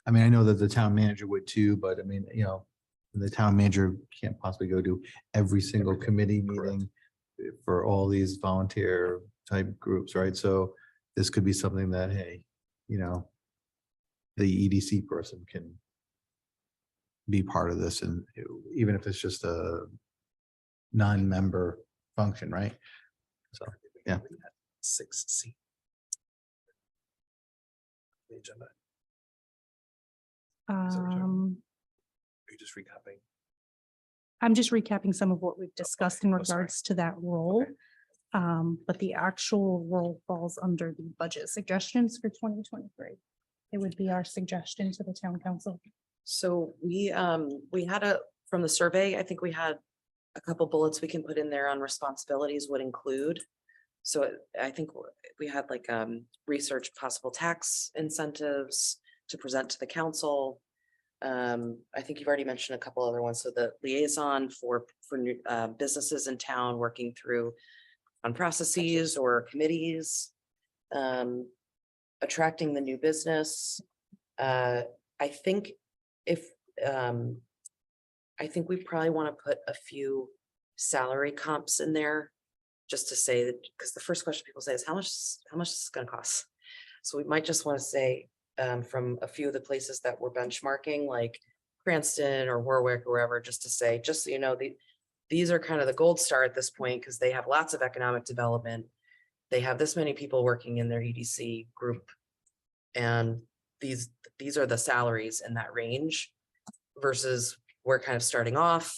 I mean, I know that the town manager would too, but I mean, the town manager can't possibly go to every single committee meeting for all these volunteer type groups, right? So this could be something that, hey, the EDC person can be part of this, and even if it's just a non-member function, right? So, yeah. 6C. The agenda. Is that what you're talking Are you just recapping? I'm just recapping some of what we've discussed in Oh, sorry. regards to that role. Okay. But the actual role falls under the budget suggestions for 2023. It would be our suggestion to the town council. So we had from the survey, I think we had a couple bullets we can put in there on responsibilities would include. So I think we had like research possible tax incentives to present to the council. I think you've already mentioned a couple other ones. So the liaison for new businesses in town working through on processes or committees, attracting the new business. I think I think we probably want to put a few salary comps in there just to say that, because the first question people say is how much is this going to cost? So we might just want to say from a few of the places that we're benchmarking, like Cranston or Warwick or wherever, just to say, just so you know, these are kind of the gold star at this point because they have lots of economic development. They have this many people working in their EDC group. And these are the salaries in that range versus we're kind of starting off.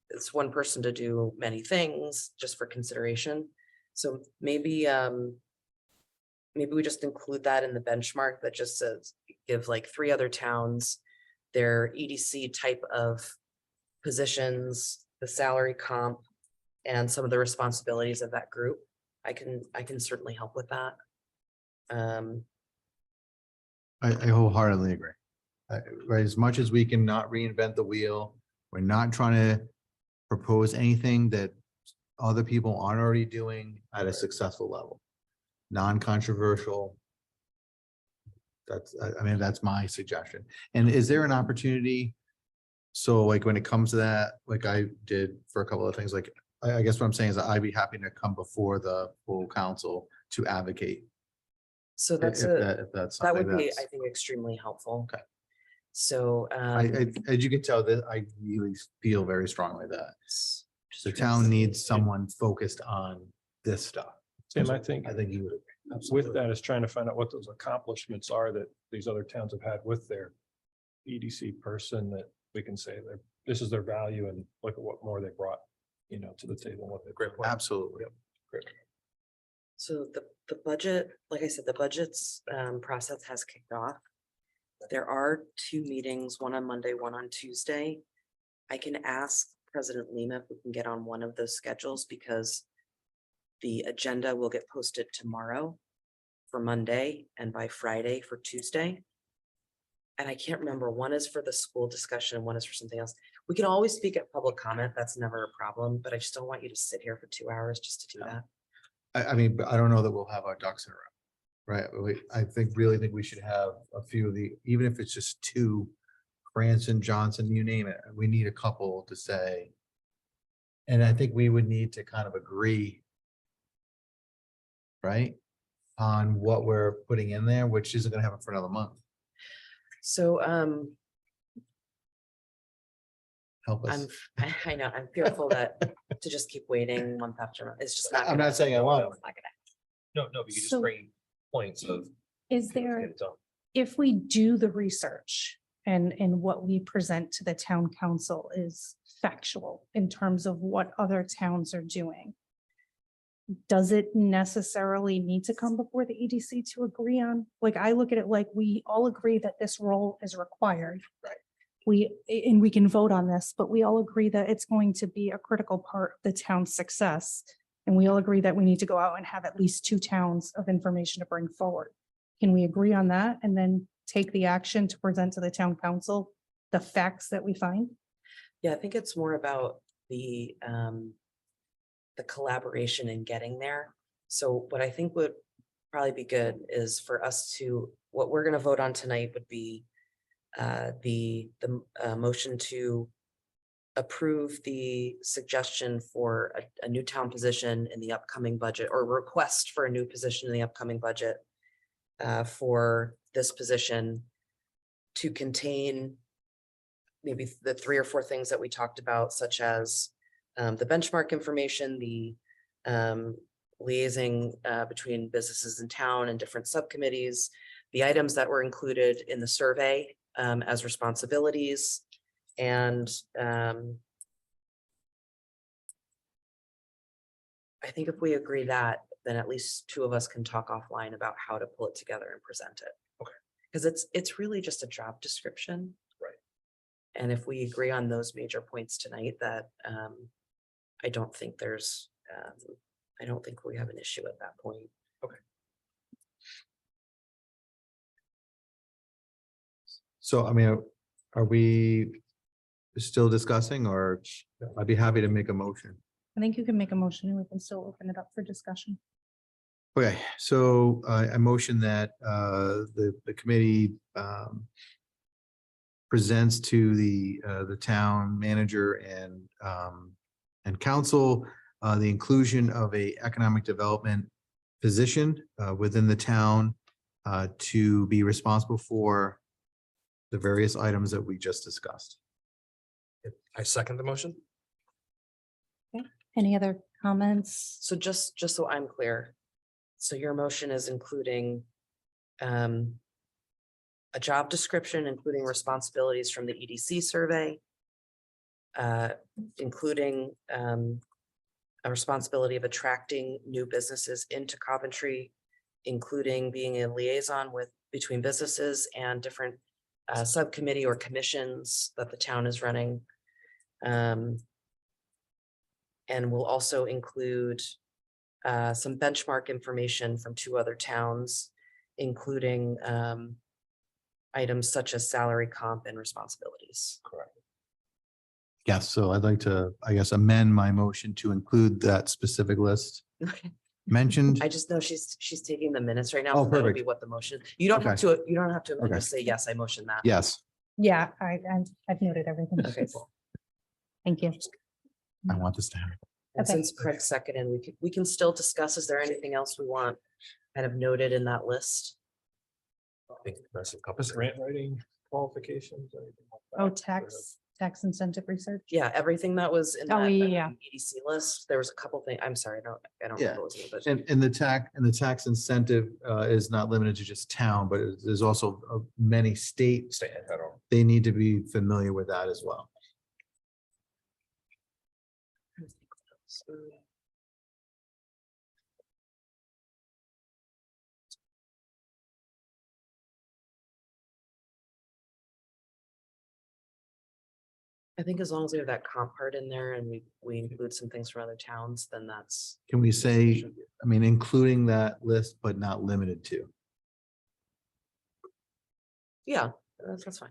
It's one person to do many things just for consideration. So maybe we just include that in the benchmark that just says, give like 3 other towns their EDC type of positions, the salary comp, and some of the responsibilities of that group. I can certainly help with that. I wholeheartedly agree. Right, as much as we can not reinvent the wheel, we're not trying to propose anything that other people aren't already doing at a successful level. Non-controversial. That's, I mean, that's my suggestion. And is there an opportunity? So like when it comes to that, like I did for a couple of things, like I guess what I'm saying is that I'd be happy to come before the full council to advocate. So If that's if that's that something would be, that's, I think, extremely helpful. Okay. So, as you can tell, that I really feel very strongly that just the trying to town see. needs someone focused on this stuff. Tim, I think I think you would. agree. with Absolutely. that is trying to find out what those accomplishments are that these other towns have had with their EDC person, that we can say that this is their value and look at what more they brought, to the table, what they. Great point. Absolutely. So the budget, like I said, the budgets process has kicked off. There are 2 meetings, one on Monday, one on Tuesday. I can ask President Lima if we can get on one of those schedules, because the agenda will get posted tomorrow for Monday and by Friday for Tuesday. And I can't remember, one is for the school discussion and one is for something else. We can always speak at public comment. That's never a problem, but I just don't want you to sit here for 2 hours just to do No. that. I mean, but I don't know that we'll have our ducks in a row. Right, I really think we should have a few of the, even if it's just 2, Cranston, Johnson, you name it, we need a couple to say. And I think we would need to kind of agree. Right, on what we're putting in there, which isn't gonna happen for another month. So Help us. I know, I'm fearful that to just keep waiting month after month, it's just not. I'm gonna- not saying I want it's not gonna- No, but you just So- bring points of. Is let's there, get it done. if we do the research and what we present to the town council is factual in terms of what other towns are doing, does it necessarily need to come before the EDC to agree on? Like, I look at it like we all agree that this role is required. Right. And we can vote on this, but we all agree that it's going to be a critical part of the town's success. And we all agree that we need to go out and have at least 2 towns of information to bring forward. Can we agree on that and then take the action to present to the town council the facts that we find? Yeah, I think it's more about the collaboration in getting there. So what I think would probably be good is for us to, what we're gonna vote on tonight would be the motion to approve the suggestion for a new town position in the upcoming budget, or request for a new position in the upcoming budget for this position to contain maybe the 3 or 4 things that we talked about, such as the benchmark information, the liaising between businesses in town and different subcommittees, the items that were included in the survey as responsibilities, and I think if we agree that, then at least 2 of us can talk offline about how to pull it together and present it. Okay. Because it's really just a job description. Right. And if we agree on those major points tonight, that I don't think there's, I don't think we have an issue at that point. So, I mean, are we still discussing, or I'd be happy to make a motion? I think you can make a motion and we can still open it up for discussion. Okay, so I motion that the committee presents to the town manager and council the inclusion of a economic development position within the town to be responsible for the various items that we just discussed. I second the motion. Any other comments? So just so I'm clear, so your motion is including a job description, including responsibilities from the EDC survey, including a responsibility of attracting new businesses into Coventry, including being a liaison between businesses and different subcommittee or commissions that the town is running. And we'll also include some benchmark information from 2 other towns, including items such as salary, comp, and responsibilities. Correct. Yes, so I'd like to, I guess, amend my motion to include that specific list Okay. mentioned. I just know she's taking the minutes right now. Oh, so that would be perfect. what the motion, you don't have Okay. to, amend, Okay. just say, yes, I motion that. Yes, Yeah, I've noted everything. Okay, cool. Thank you. I want this to happen. And Okay. since Craig's seconded, we can still discuss, is there anything else we want kind of noted in that list? I think that's a couple. Just grant writing qualifications. anything like that? Oh, Or- tax incentive research. Yeah, everything that was in Oh, that yeah. EDC list, there was a couple things, I'm sorry, I don't Yeah. know what it was, but And the tax incentive is not limited to just town, but there's also many state, Stay and federal. they need to be familiar with that as well. I think as long as we have that comp part in there and we include some things from other towns, then that's. Can we say, I mean, including that list, but not limited to? Yeah, that's fine.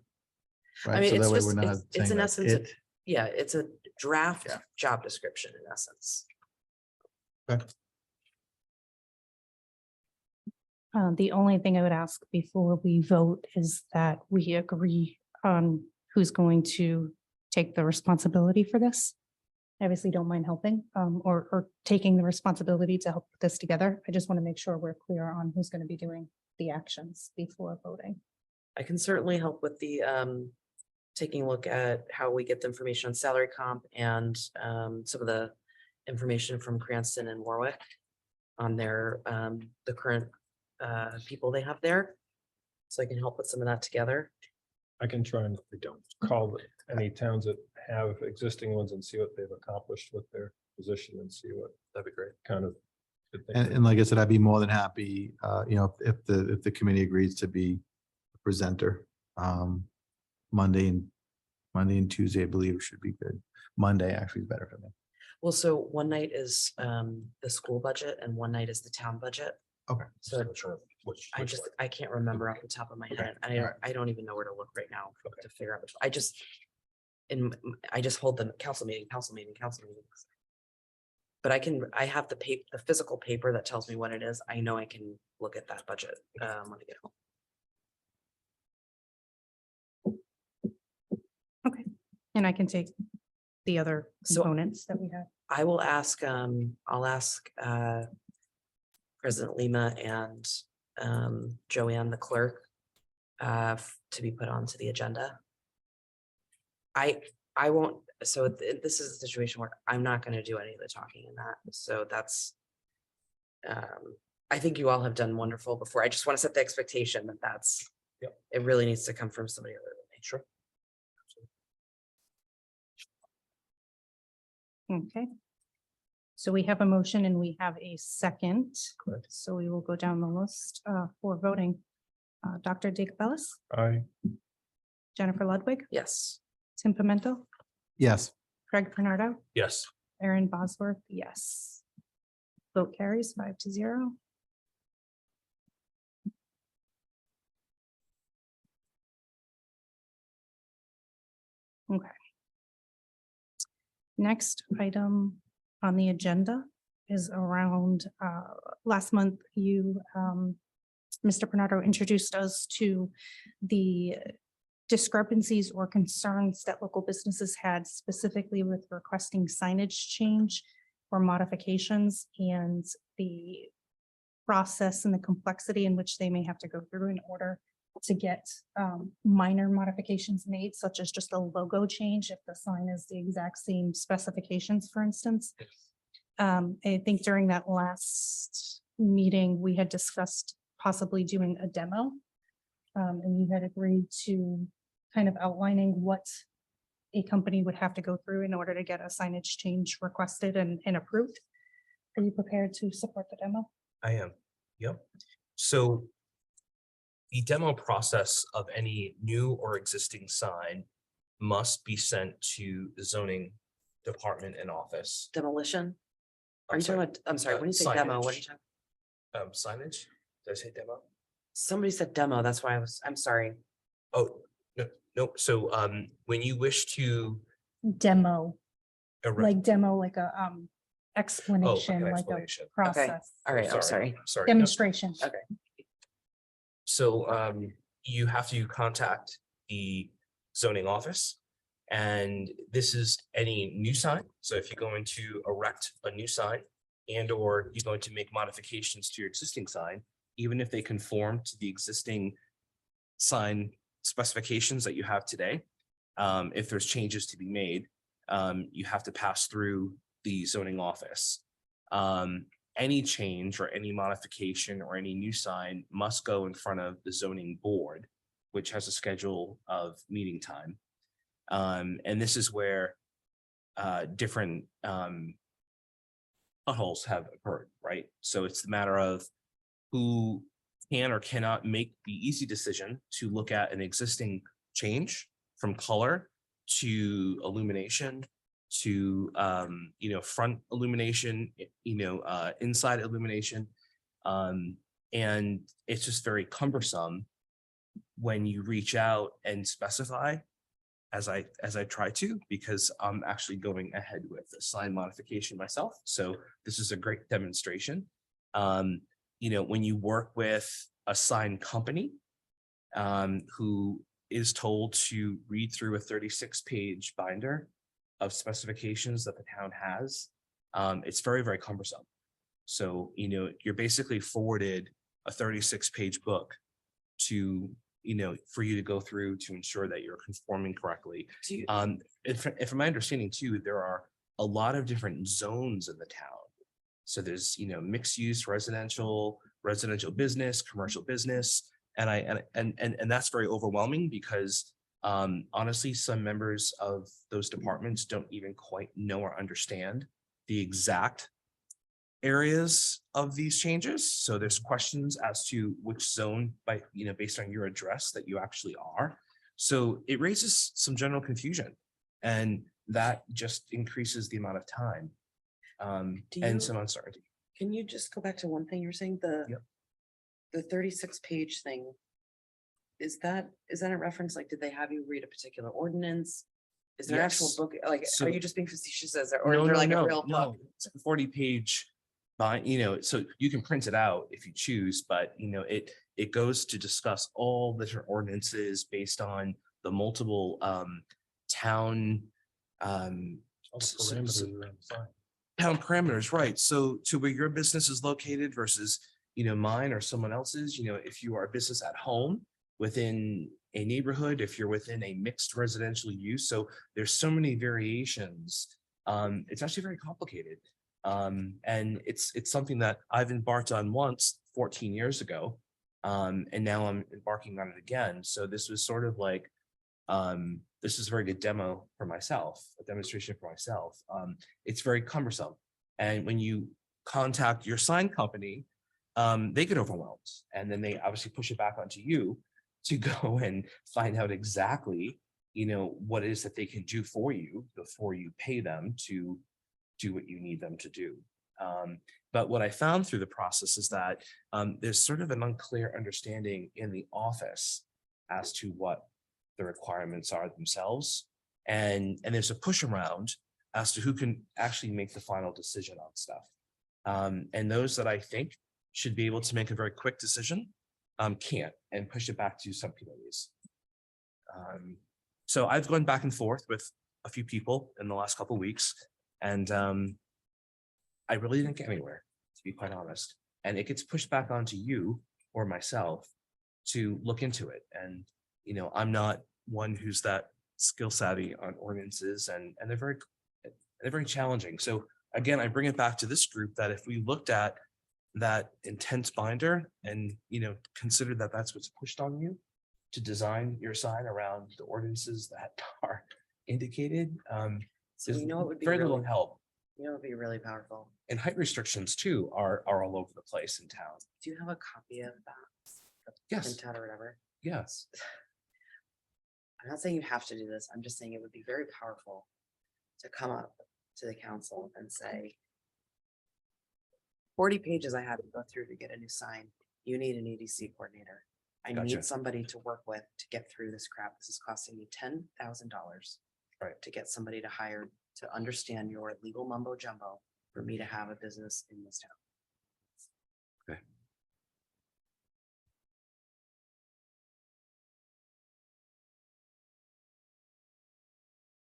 Right, mean, so it's that way just- we're not it's saying in that's essence a- it. Yeah, it's a draft Yeah. job description in essence. The only thing I would ask before we vote is that we agree on who's going to take the responsibility for this. I obviously don't mind helping, or taking the responsibility to help put this together. I just want to make sure we're clear on who's going to be doing the actions before voting. I can certainly help with the taking a look at how we get the information on salary comp and some of the information from Cranston and Warwick on their the current people they have there. So I can help put some of that together. I can try and call any towns that have existing ones and see what they've accomplished with their position and see what That'd be great. kind of. And like I said, I'd be more than happy, if the committee agrees to be a presenter. Monday and Tuesday, I believe it should be good. Monday actually is better for me. Well, so one night is the school budget and one night is the town budget. Okay. So Which I can't remember off the top of my head. alright. I don't even know where to look right now to figure out which, I just hold the council meetings. But I have the physical paper that tells me what it is. I know I can look at that budget when I get home. Okay, and I can take the other So- components that we have. I will ask, I'll ask President Lima and Joanne, the clerk, to be put onto the agenda. I won't, so this is a situation where I'm not gonna do any of the talking in that, so that's. I think you all have done wonderful before. I just want to set the expectation that that's. Yep. It really needs to come from somebody other than me. Sure. Okay. So we have a motion and we have a second. Correct. So we will go down the list for voting. Dr. Dick-Bellis, I, Jennifer Ludwig, Yes. Tim Pimento, Yes, Craig Bernardo, Yes. Aaron Bosworth, yes. Vote carries 5-0. Okay. Next item on the agenda is around, last month you, Mr. Bernardo introduced us to the discrepancies or concerns that local businesses had specifically with requesting signage change or modifications and the process and the complexity in which they may have to go through in order to get minor modifications made, such as just a logo change if the sign is the exact same specifications, for instance. I think during that last meeting, we had discussed possibly doing a demo. And you had agreed to kind of outlining what a company would have to go through in order to get a signage change requested and approved. Are you prepared to support the demo? I am. Yep. So the demo process of any new or existing sign must be sent to the zoning department and office. Demolition? Are I'm you talking sorry, about, I'm sorry, when you say demo, what are you signage. talking? Signage? Did I say demo? Somebody said demo, that's why I'm sorry. Oh, no, no. So when you wish to demo, A re- like demo, like a oh, like explanation, an like a explanation. process, All right, I'm Sorry, sorry. sorry. No. demonstration. So you have to contact the zoning office. And this is any new sign. So if you're going to erect a new sign and or you're going to make modifications to your existing sign, even if they conform to the existing sign specifications that you have today, if there's changes to be made, you have to pass through the zoning office. Any change or any modification or any new sign must go in front of the zoning board, which has a schedule of meeting time. And this is where different potholes have occurred, right? So it's the matter of who can or cannot make the easy decision to look at an existing change from color to illumination to front illumination, inside illumination. And it's just very cumbersome when you reach out and specify, as I try to, because I'm actually going ahead with a sign modification myself. So this is a great demonstration. When you work with a sign company who is told to read through a 36-page binder of specifications that the town has, it's very, very cumbersome. So, you're basically forwarded a 36-page book to, for you to go through to ensure that you're conforming correctly. Do you, And from my understanding too, there are a lot of different zones in the town. So there's, mixed use, residential business, commercial business. And that's very overwhelming because honestly, some members of those departments don't even quite know or understand the exact areas of these changes. So there's questions as to which zone based on your address that you actually are. So it raises some general confusion and that just increases the amount of time and some uncertainty. can you just go back to one thing you're saying? Yep. The 36-page thing. Is that a reference? Like, did they have you read a particular ordinance? Is there an actual Yes. book? Like, So- are you just being facetious as or is there like a real book? It's a 40-page so you can print it out if you choose, but it goes to discuss all the different ordinances based on the multiple town All the parameters are inside. town parameters, right? So to where your business is located versus, mine or someone else's, if you are a business at home within a neighborhood, if you're within a mixed residential use. So there's so many variations. It's actually very complicated. And it's something that I've embarked on once 14 years ago. And now I'm embarking on it again. So this was sort of like, this is a very good demo for myself, a demonstration for myself. It's very cumbersome. And when you contact your sign company, they get overwhelmed and then they obviously push it back onto you to go and find out exactly, what it is that they can do for you before you pay them to do what you need them to do. But what I found through the process is that there's sort of an unclear understanding in the office as to what the requirements are themselves. And there's a push around as to who can actually make the final decision on stuff. And those that I think should be able to make a very quick decision can't and push it back to subcommittees. So I've gone back and forth with a few people in the last couple of weeks, and I really didn't get anywhere, to be quite honest. And it gets pushed back onto you or myself to look into it. And I'm not one who's that skill savvy on ordinances, and they're very challenging. So again, I bring it back to this group that if we looked at that intense binder and consider that that's what's pushed on you to design your sign around the ordinances that are indicated, So there's it would be very really, little help. it would be really powerful. And height restrictions too are all over the place in town. Do you have a copy of that? Yes. Printout or whatever? Yes. I'm not saying you have to do this. I'm just saying it would be very powerful to come up to the council and say, 40 pages I had to go through to get a new sign. You need an EDC coordinator. I Gotcha. need somebody to work with to get through this crap. This is costing me $10,000. Right. To get somebody to hire to understand your legal mumbo jumbo for me to have a business in this town.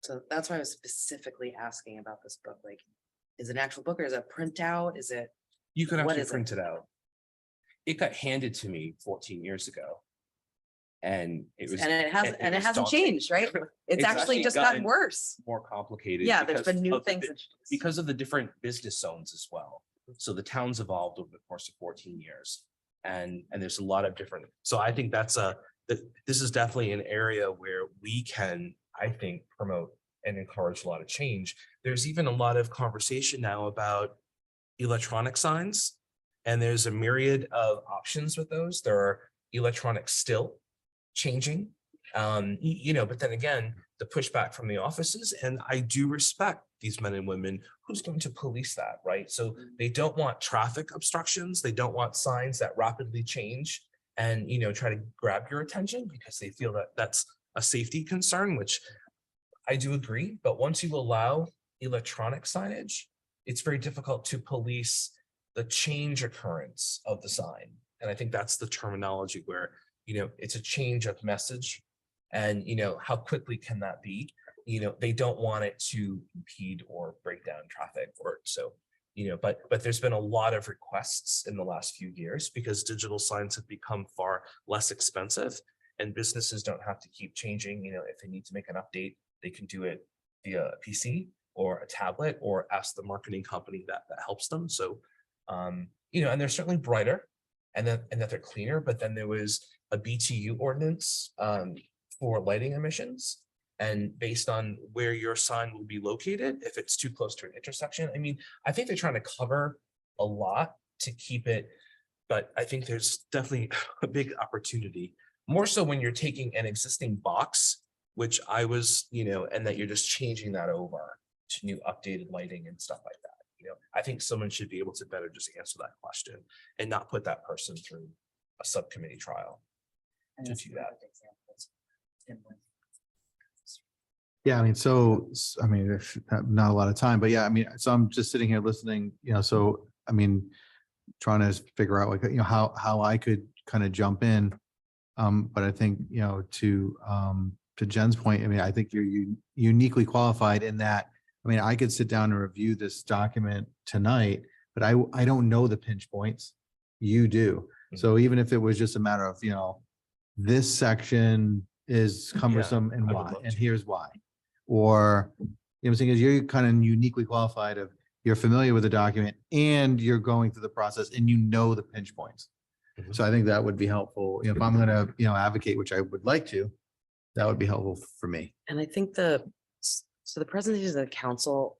So that's why I was specifically asking about this book, like, is it an actual book or is it a printout? Is it? You could What actually is it? print it out. It got handed to me 14 years ago. And it was. And it hasn't, and it was hasn't daunting. changed, right? It's actually just gotten worse. More complicated. Yeah, there's because been new of the things. bi- Because of the different business zones as well. So the town's evolved over the course of 14 years. And there's a lot of different, so I think this is definitely an area where we can, I think, promote and encourage a lot of change. There's even a lot of conversation now about electronic signs. And there's a myriad of options with those. There are electronic still changing. But then again, the pushback from the offices, and I do respect these men and women, who's going to police that, right? So they don't want traffic obstructions. They don't want signs that rapidly change and, try to grab your attention because they feel that that's a safety concern, which I do agree. But once you allow electronic signage, it's very difficult to police the change occurrence of the sign. And I think that's the terminology where, it's a change of message. And, how quickly can that be? They don't want it to impede or break down traffic or so, but there's been a lot of requests in the last few years because digital signs have become far less expensive and businesses don't have to keep changing. If they need to make an update, they can do it via a PC or a tablet or ask the marketing company that helps them. So, and they're certainly brighter and that they're cleaner, but then there was a BTU ordinance for lighting emissions. And based on where your sign will be located, if it's too close to an intersection, I think they're trying to cover a lot to keep it, but I think there's definitely a big opportunity, more so when you're taking an existing box, which I was, and that you're just changing that over to new updated lighting and stuff like that. I think someone should be able to better just answer that question and not put that person through a subcommittee trial to do that. Yeah, if not a lot of time, but yeah, so I'm just sitting here listening, trying to figure out like, how I could kind of jump in. But I think, to Jen's point, I think you're uniquely qualified in that, I could sit down and review this document tonight, but I don't know the pinch points. You do. So even if it was just a matter of, this section is cumbersome and I would why, love and to. here's why. Or, I'm saying is you're kind of uniquely qualified of, you're familiar with the document and you're going through the process and the pinch points. Mhm. So I think that would be helpful. If I'm gonna, advocate, which I would like to, that would be helpful for me. And I think the presentation of the council,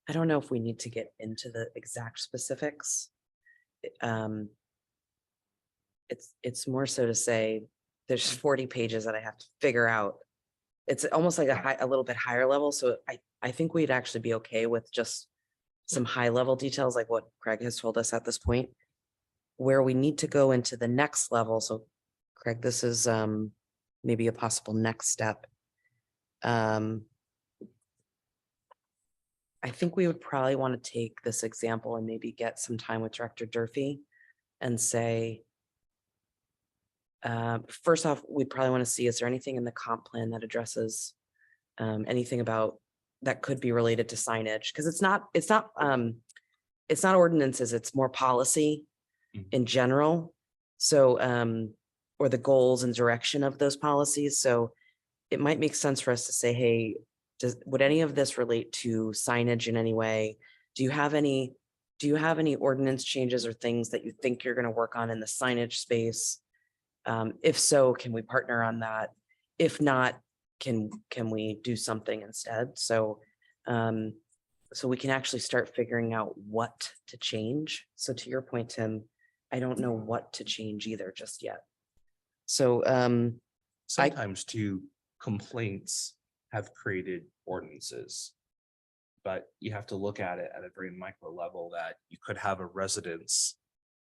I don't know if we need to get into the exact specifics. It's more so to say, there's 40 pages that I have to figure out. It's almost like a little bit higher level. So I think we'd actually be okay with just some high level details like what Craig has told us at this point. Where we need to go into the next level. So Craig, this is maybe a possible next step. I think we would probably want to take this example and maybe get some time with Director Durfee and say, first off, we'd probably want to see, is there anything in the comp plan that addresses anything about that could be related to signage? Because it's not ordinances, it's more policy in general. So, or the goals and direction of those policies. So it might make sense for us to say, hey, would any of this relate to signage in any way? Do you have any ordinance changes or things that you think you're going to work on in the signage space? If so, can we partner on that? If not, can we do something instead? So we can actually start figuring out what to change. So to your point, Tim, I don't know what to change either just yet. So Sometimes too, complaints have created ordinances. But you have to look at it at a very micro level that you could have a residence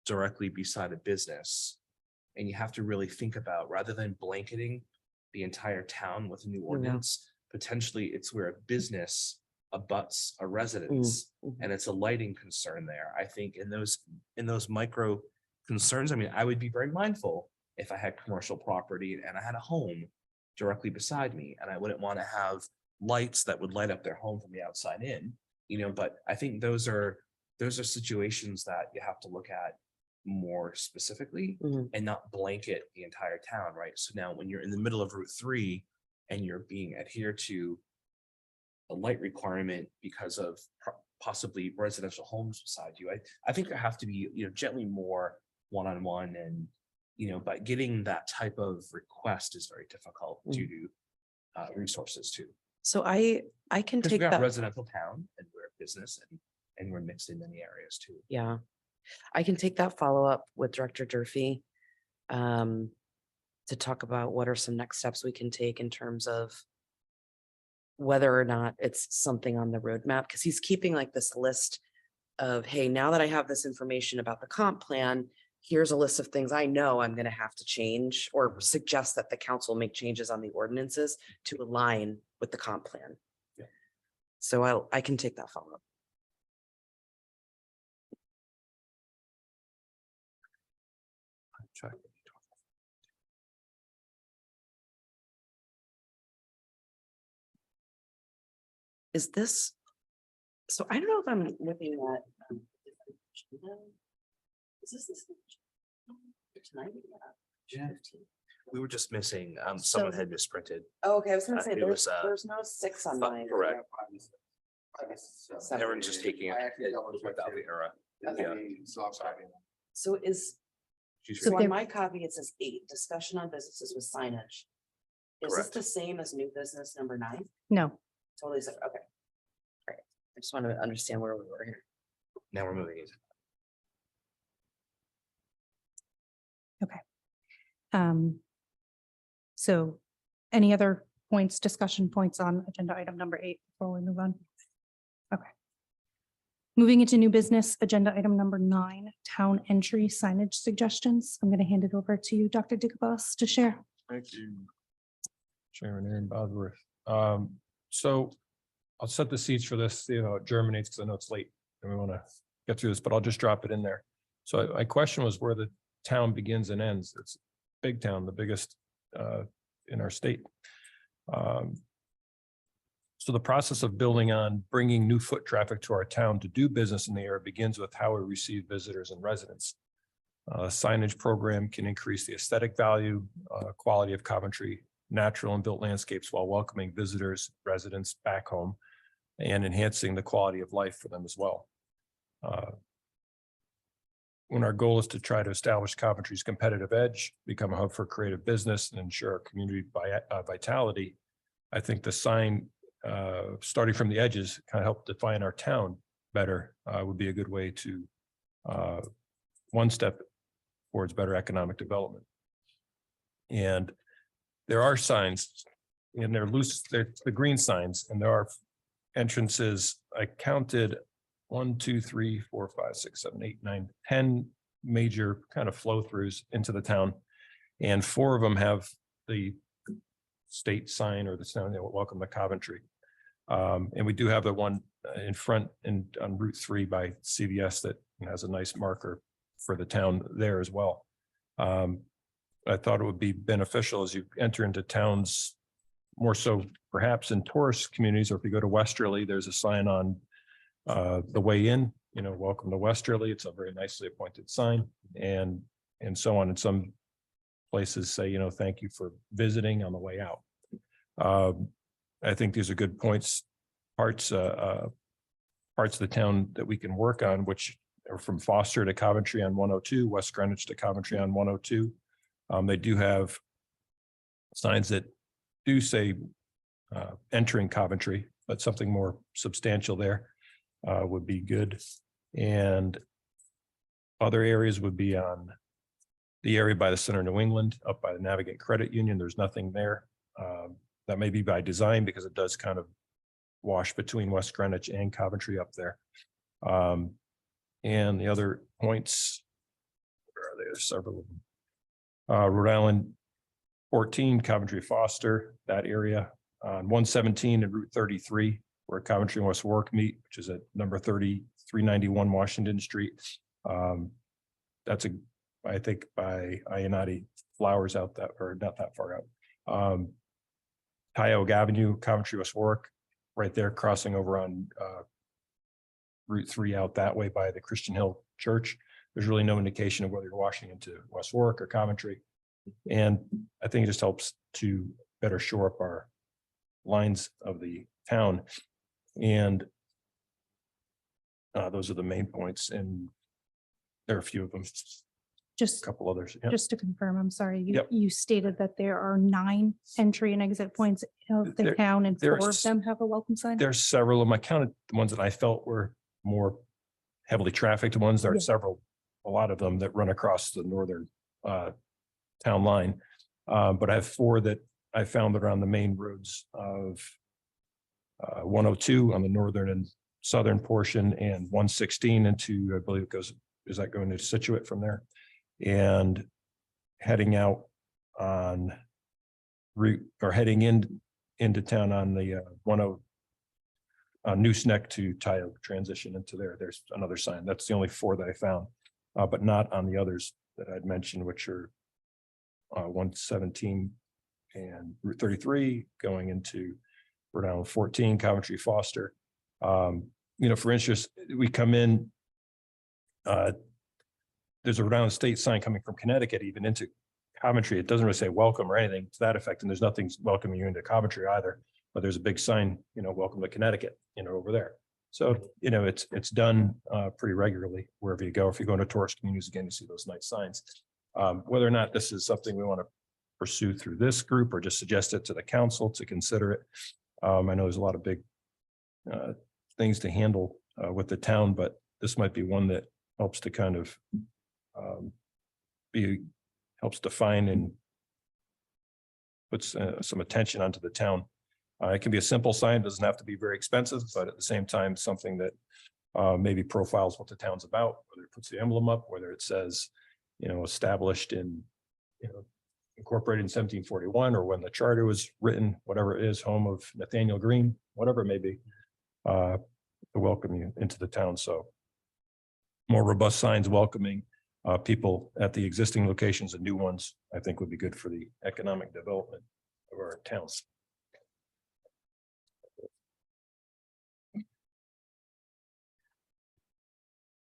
directly beside a business. And you have to really think about, rather than blanketing the entire town with a new ordinance, potentially it's where a business abuts a residence and it's a lighting concern there. I think in those micro concerns, I mean, I would be very mindful if I had commercial property and I had a home directly beside me, and I wouldn't want to have lights that would light up their home from the outside in, but I think those are situations that you have to look at more specifically and not blanket the entire town, right? So now when you're in the middle of Route 3 and you're being adhered to a light requirement because of possibly residential homes beside you, I think there have to be, gently more one-on-one, and, but getting that type of request is very difficult due to resources too. So I can Because take we're a that. residential town and we're a business and we're mixed in many areas too. Yeah, I can take that follow-up with Director Durfee to talk about what are some next steps we can take in terms of whether or not it's something on the roadmap, because he's keeping like this list of, hey, now that I have this information about the comp plan, here's a list of things I know I'm gonna have to change or suggest that the council make changes on the ordinances to align with the comp plan. Yeah. So I can take that follow-up. Is this, so I don't know if I'm looking at. Is this? Tonight? Yeah. We were just missing, someone So- had misprinted. Oh, okay, I was gonna Uh, say, it there's, was, there's no 6 on mine. Correct. Seven. Everyone's just taking it without the era. Yeah. So is, She's so right. on there- my copy, it says 8, discussion on businesses with signage. Is this Correct. the same as new business number 9? No, Totally, okay. Great, I just want to understand where we were here. Now we're moving it. so any other points, discussion points on agenda item number 8 before we move on? Okay. Moving into new business, agenda item number 9, town entry signage suggestions. I'm going to hand it over to you, Dr. Dickabos, to share. Thank you. Sharon Aaron Bosworth. So I'll set the seats for this, see how it germinates, because I know it's late and we want to get through this, but I'll just drop it in there. So my question was where the town begins and ends. It's a big town, the biggest in our state. So the process of building on bringing new foot traffic to our town to do business in the area begins with how we receive visitors and residents. Signage program can increase the aesthetic value, quality of Coventry natural and built landscapes while welcoming visitors, residents back home and enhancing the quality of life for them as well. When our goal is to try to establish Coventry's competitive edge, become a hub for creative business and ensure our community vitality, I think the sign starting from the edges kind of help define our town better would be a good way to one step towards better economic development. And there are signs and they're loose, they're the green signs, and there are entrances. I counted 1, 2, 3, 4, 5, 6, 7, 8, 9, 10 major kind of flow throughs into the town. And 4 of them have the state sign or the sound, welcome to Coventry. And we do have the one in front and on Route 3 by CVS that has a nice marker for the town there as well. I thought it would be beneficial as you enter into towns, more so perhaps in tourist communities, or if you go to Westerly, there's a sign on the way in, welcome to Westerly. It's a very nicely appointed sign, and so on. And some places say, thank you for visiting on the way out. I think these are good parts of the town that we can work on, which are from Foster to Coventry on 102, West Greenwich to Coventry on 102. They do have signs that do say entering Coventry, but something more substantial there would be good. And other areas would be on the area by the Center of New England, up by the Navigate Credit Union. There's nothing there. That may be by design because it does kind of wash between West Greenwich and Coventry up there. And the other points, where are they? There's several of them. Rhode Island 14, Coventry Foster, that area. on 117 and Route 33, where Coventry and West Warwick meet, which is at number 391 Washington Street. That's I think by Ionati Flowers out that, or not that far out. Tioga Avenue, Coventry, West Warwick, right there crossing over on Route 3 out that way by the Christian Hill Church. There's really no indication of whether you're washing into West Warwick or Coventry. And I think it just helps to better shore up our lines of the town. And those are the main points, and there are a few of them, a Just, couple others. Yeah. just to confirm, I'm sorry, Yep. you stated that there are 9 entry and exit points of the There- town and 4 of there's- them have a welcome sign? There's several of them. I counted the ones that I felt were more heavily trafficked ones. There are Yeah. a lot of them that run across the northern town line. But I have 4 that I found that are on the main roads of 102 on the northern and southern portion, and 116 into, I believe it goes, is that going to Situate from there? And heading out on route, or heading into town on the 10 Nooseneck to Tioga transition into there. There's another sign. That's the only 4 that I found, but not on the others that I'd mentioned, which are 117 and Route 33 going into Rhode Island 14, Coventry Foster. For instance, we come in, there's a Rhode Island State sign coming from Connecticut even into Coventry. It doesn't really say welcome or anything to that effect, and there's nothing welcoming you into Coventry either. But there's a big sign, welcome to Connecticut, over there. So, it's done pretty regularly wherever you go. If you go into tourist communities, again, you see those nice signs. Whether or not this is something we want to pursue through this group or just suggest it to the council to consider it. I know there's a lot of big things to handle with the town, but this might be one that helps to kind of helps define and puts some attention onto the town. It can be a simple sign, doesn't have to be very expensive, but at the same time, something that maybe profiles what the town's about, whether it puts the emblem up, whether it says, established in, incorporated in 1741, or when the charter was written, whatever it is, home of Nathaniel Green, whatever it may be, to welcome you into the town. So more robust signs welcoming people at the existing locations and new ones, I think would be good for the economic development of our towns.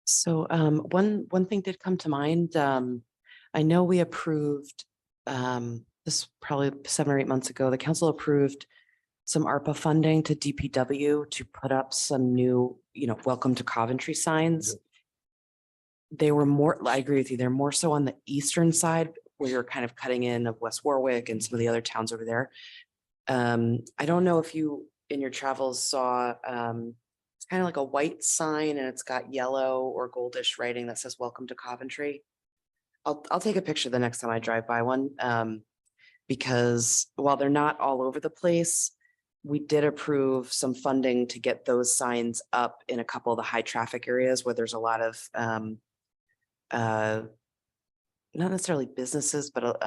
So one thing did come to mind. I know we approved this probably 7 or 8 months ago. The council approved some ARPA funding to DPW to put up some new, welcome to Coventry signs. They were more, I agree with you, they're more so on the eastern side where you're kind of cutting in of West Warwick and some of the other towns over there. I don't know if you in your travels saw it's kind of like a white sign and it's got yellow or goldish writing that says welcome to Coventry. I'll take a picture the next time I drive by one, because while they're not all over the place, we did approve some funding to get those signs up in a couple of the high traffic areas where there's a lot of not necessarily businesses, but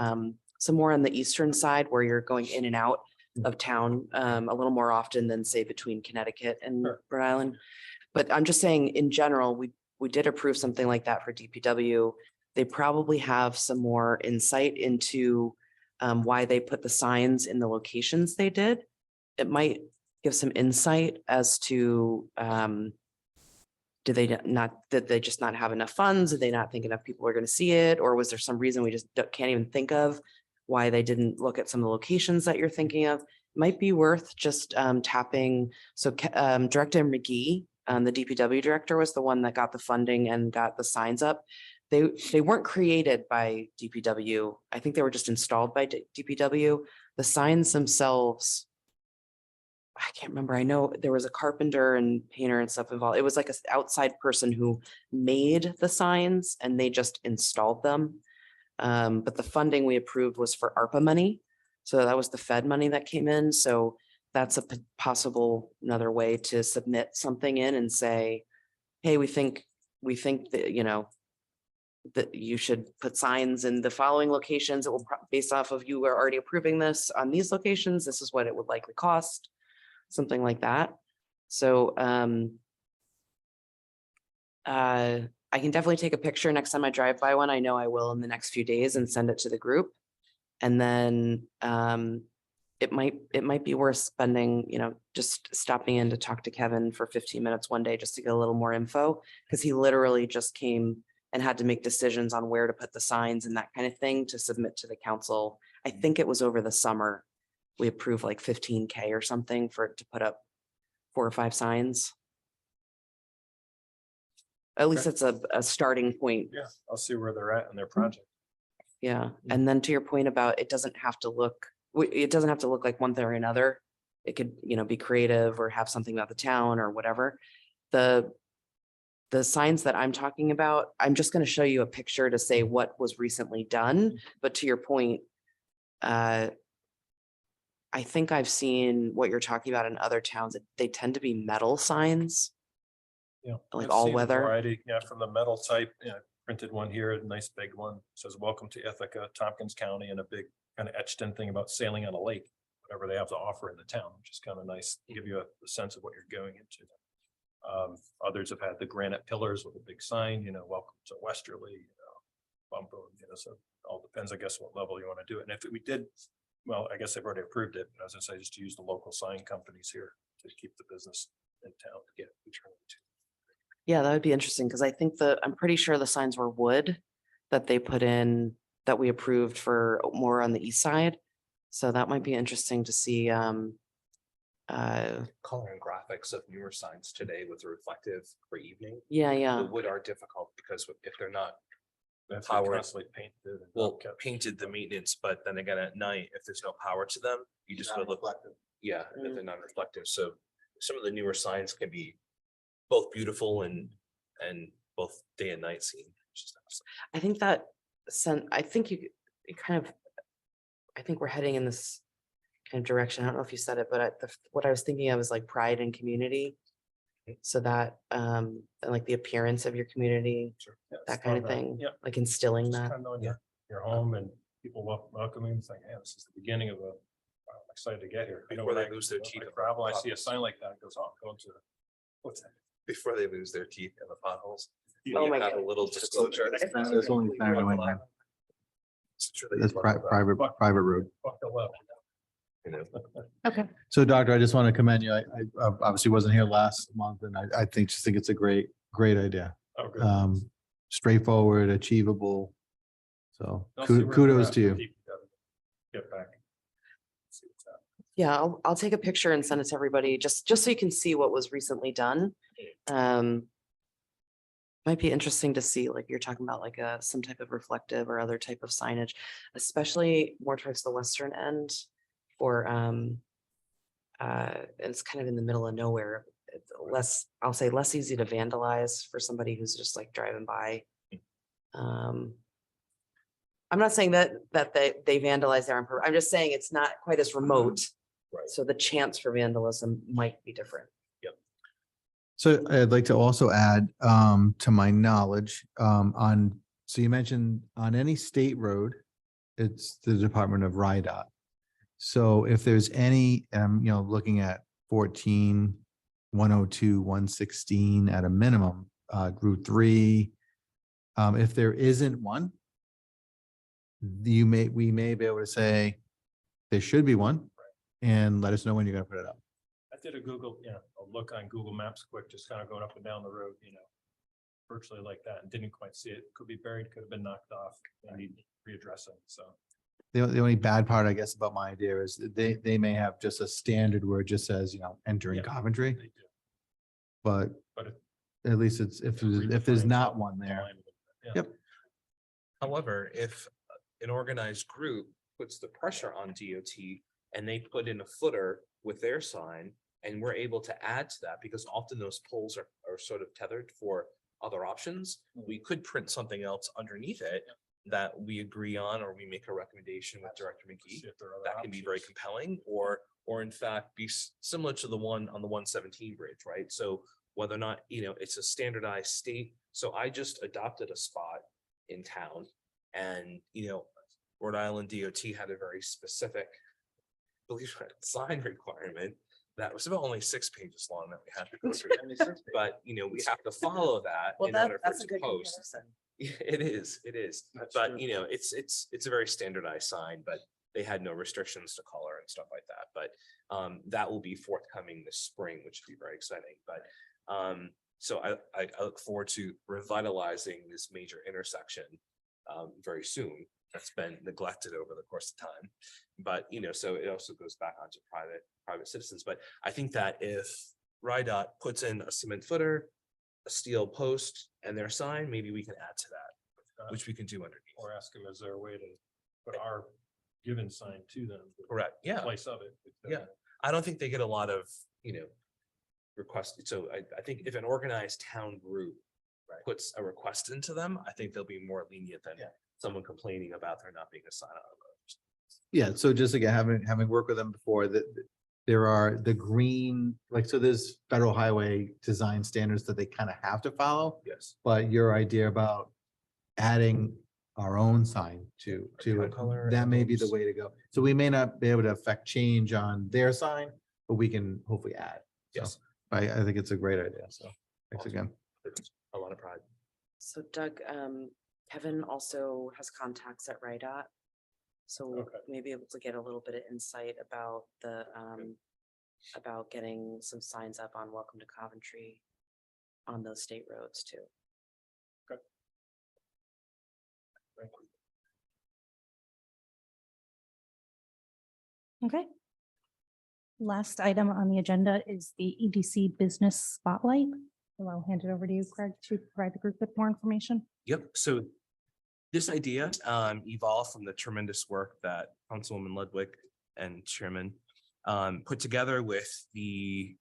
some more on the eastern side where you're going in and out of town a little more often than say between Connecticut and Rhode Island. But I'm just saying in general, we did approve something like that for DPW. They probably have some more insight into why they put the signs in the locations they did. It might give some insight as to did they just not have enough funds? Did they not think enough people are going to see it? Or was there some reason we just can't even think of why they didn't look at some of the locations that you're thinking of? Might be worth just tapping. So Director McGee, the DPW director, was the one that got the funding and got the signs up. They weren't created by DPW. I think they were just installed by DPW. The signs themselves, I can't remember. I know there was a carpenter and painter and stuff involved. It was like an outside person who made the signs and they just installed them. But the funding we approved was for ARPA money. So that was the Fed money that came in. So that's a possible another way to submit something in and say, hey, we think that, that you should put signs in the following locations. It will, based off of you are already approving this on these locations, this is what it would likely cost, something like that. So, I can definitely take a picture next time I drive by one. I know I will in the next few days and send it to the group. And then, it might be worth spending, just stopping in to talk to Kevin for 15 minutes one day just to get a little more info. Cause he literally just came and had to make decisions on where to put the signs and that kind of thing to submit to the council. I think it was over the summer. We approved like 15K or something for it to put up 4 or 5 signs. At least it's a starting point. Yeah, I'll see where they're at in their project. Yeah, and then to your point about it doesn't have to look, it doesn't have to look like one thing or another. It could, be creative or have something about the town or whatever. The signs that I'm talking about, I'm just going to show you a picture to say what was recently done. But to your point, I think I've seen what you're talking about in other towns. They tend to be metal signs. Yeah. Like I've all seen a weather? variety, yeah, from the metal type, printed one here, a nice big one, says welcome to Ithaca, Tompkins County, and a big kind of etched in thing about sailing on a lake, whatever they have to offer in the town, which is kind of nice, give you a sense of what you're going into. Others have had the granite pillars with a big sign, welcome to Westerly, Bumpo, so it all depends, I guess, what level you want to do it. And if we did, well, I guess they've already approved it, but as I say, just to use the local sign companies here to keep the business in town to get eternity to. Yeah, that would be interesting because I think I'm pretty sure the signs were wood that they put in that we approved for more on the east side. So that might be interesting to see. Color and graphics of newer signs today with the reflective for evening. Yeah. The wood are difficult because if they're not That's Power. constantly painted. and well kept- painted, the maintenance, but then again at night, if there's no power to them, you just would look like, yeah, if they're not reflective. So some of the newer signs can be both beautiful and both day and night scene. which is nice. I think I think I think we're heading in this kind of direction. I don't know if you said it, but what I was thinking of is like pride and community. So that, and like the appearance of your community, Sure. Yeah, that it's kind of not bad. thing, Yeah. like instilling Just that. kind of knowing your home and people welcoming, it's like, yeah, this is the beginning of I'm excited to get here. I know Before when they lose their go teeth to on Gravel, I see a potholes. sign like that, it goes, oh, I'm going to, what's that? Before they lose their teeth in the potholes. Yeah. Oh You my have a God. little disclosure. There's only sign in the window. That's private road. Buckle up. You know, Okay. So doctor, I just want to commend you. I obviously wasn't here last month and I think it's a great idea. Oh, good. Straightforward, achievable. So I'll see where they're kudos at to you. with DPW. Get back. See what's up. Yeah, I'll take a picture and send it to everybody, just so you can see what was recently done. Might be interesting to see, like you're talking about, like some type of reflective or other type of signage, especially more towards the western end. For it's kind of in the middle of nowhere. It's I'll say less easy to vandalize for somebody who's just like driving by. I'm not saying that they vandalize there on purpose. I'm just saying it's not quite as remote. Right. So the chance for vandalism might be different. So I'd like to also add, to my knowledge, so you mentioned on any state road, it's the Department of RIDOT. So if there's any, looking at 14, 102, 116 at a minimum, Route 3, if there isn't one, we may be able to say there should be one and let us know when you're gonna put it up. I did a look on Google Maps quick, just kind of going up and down the road, virtually like that, and didn't quite see it. Could be buried, could have been knocked off, and need readdressing, so. The only bad part, I guess, about my idea is that they may have just a standard where it just says, entering Yeah, Coventry, they do. but But it- at least it's, if there's not one there. Yeah. Yep. However, if an organized group puts the pressure on DOT and they put in a footer with their sign, and we're able to add to that, because often those poles are sort of tethered for other options, we could print something else underneath it that we agree on, or we make a recommendation with Director McGee. See if there are other That can be very options. compelling, or in fact be similar to the one on the 117 bridge, right? So whether or not, it's a standardized state. So I just adopted a spot in town. And, Rhode Island DOT had a very specific, believe it, sign requirement that was about only 6 pages long that we had to go through. But, we have to follow that Well, in order for that's it a to good post. comparison. Yeah, it is. That's But, true. it's a very standardized sign, but they had no restrictions to color and stuff like that. But that will be forthcoming this spring, which would be very exciting. But so I look forward to revitalizing this major intersection very soon. That's been neglected over the course of time. But, so it also goes back onto private citizens. But I think that if RIDOT puts in a cement footer, a steel post and their sign, maybe we can add to that, which we can do underneath. Or ask them, is there a way to put our given sign to them? Correct, yeah. Place of it. Yeah. I don't think they get a lot of, requests. So I think if an organized town group puts a request into them, I think they'll be more lenient than someone complaining about there not being a sign on the road. Yeah, so just again, having worked with them before, that there are the green, like, so there's federal highway design standards that they kind of have to follow. Yes. But your idea about adding our own sign to town it, color that may be the emblems. way to go. So we may not be able to affect change on their sign, but we can hopefully add. So Yes. I think it's a great idea. So thanks Awesome. again. It's a lot of pride. So Doug, Kevin also has contacts at RIDOT. So Okay. maybe able to get a little bit of insight about about getting some signs up on Welcome to Coventry on those state roads too. Thank you. Okay. Last item on the agenda is the EDC Business Spotlight. So I'll hand it over to you, Craig, to provide the group with more information. Yep, so this idea evolved from the tremendous work that Councilwoman Ludwig and Chairman put together with the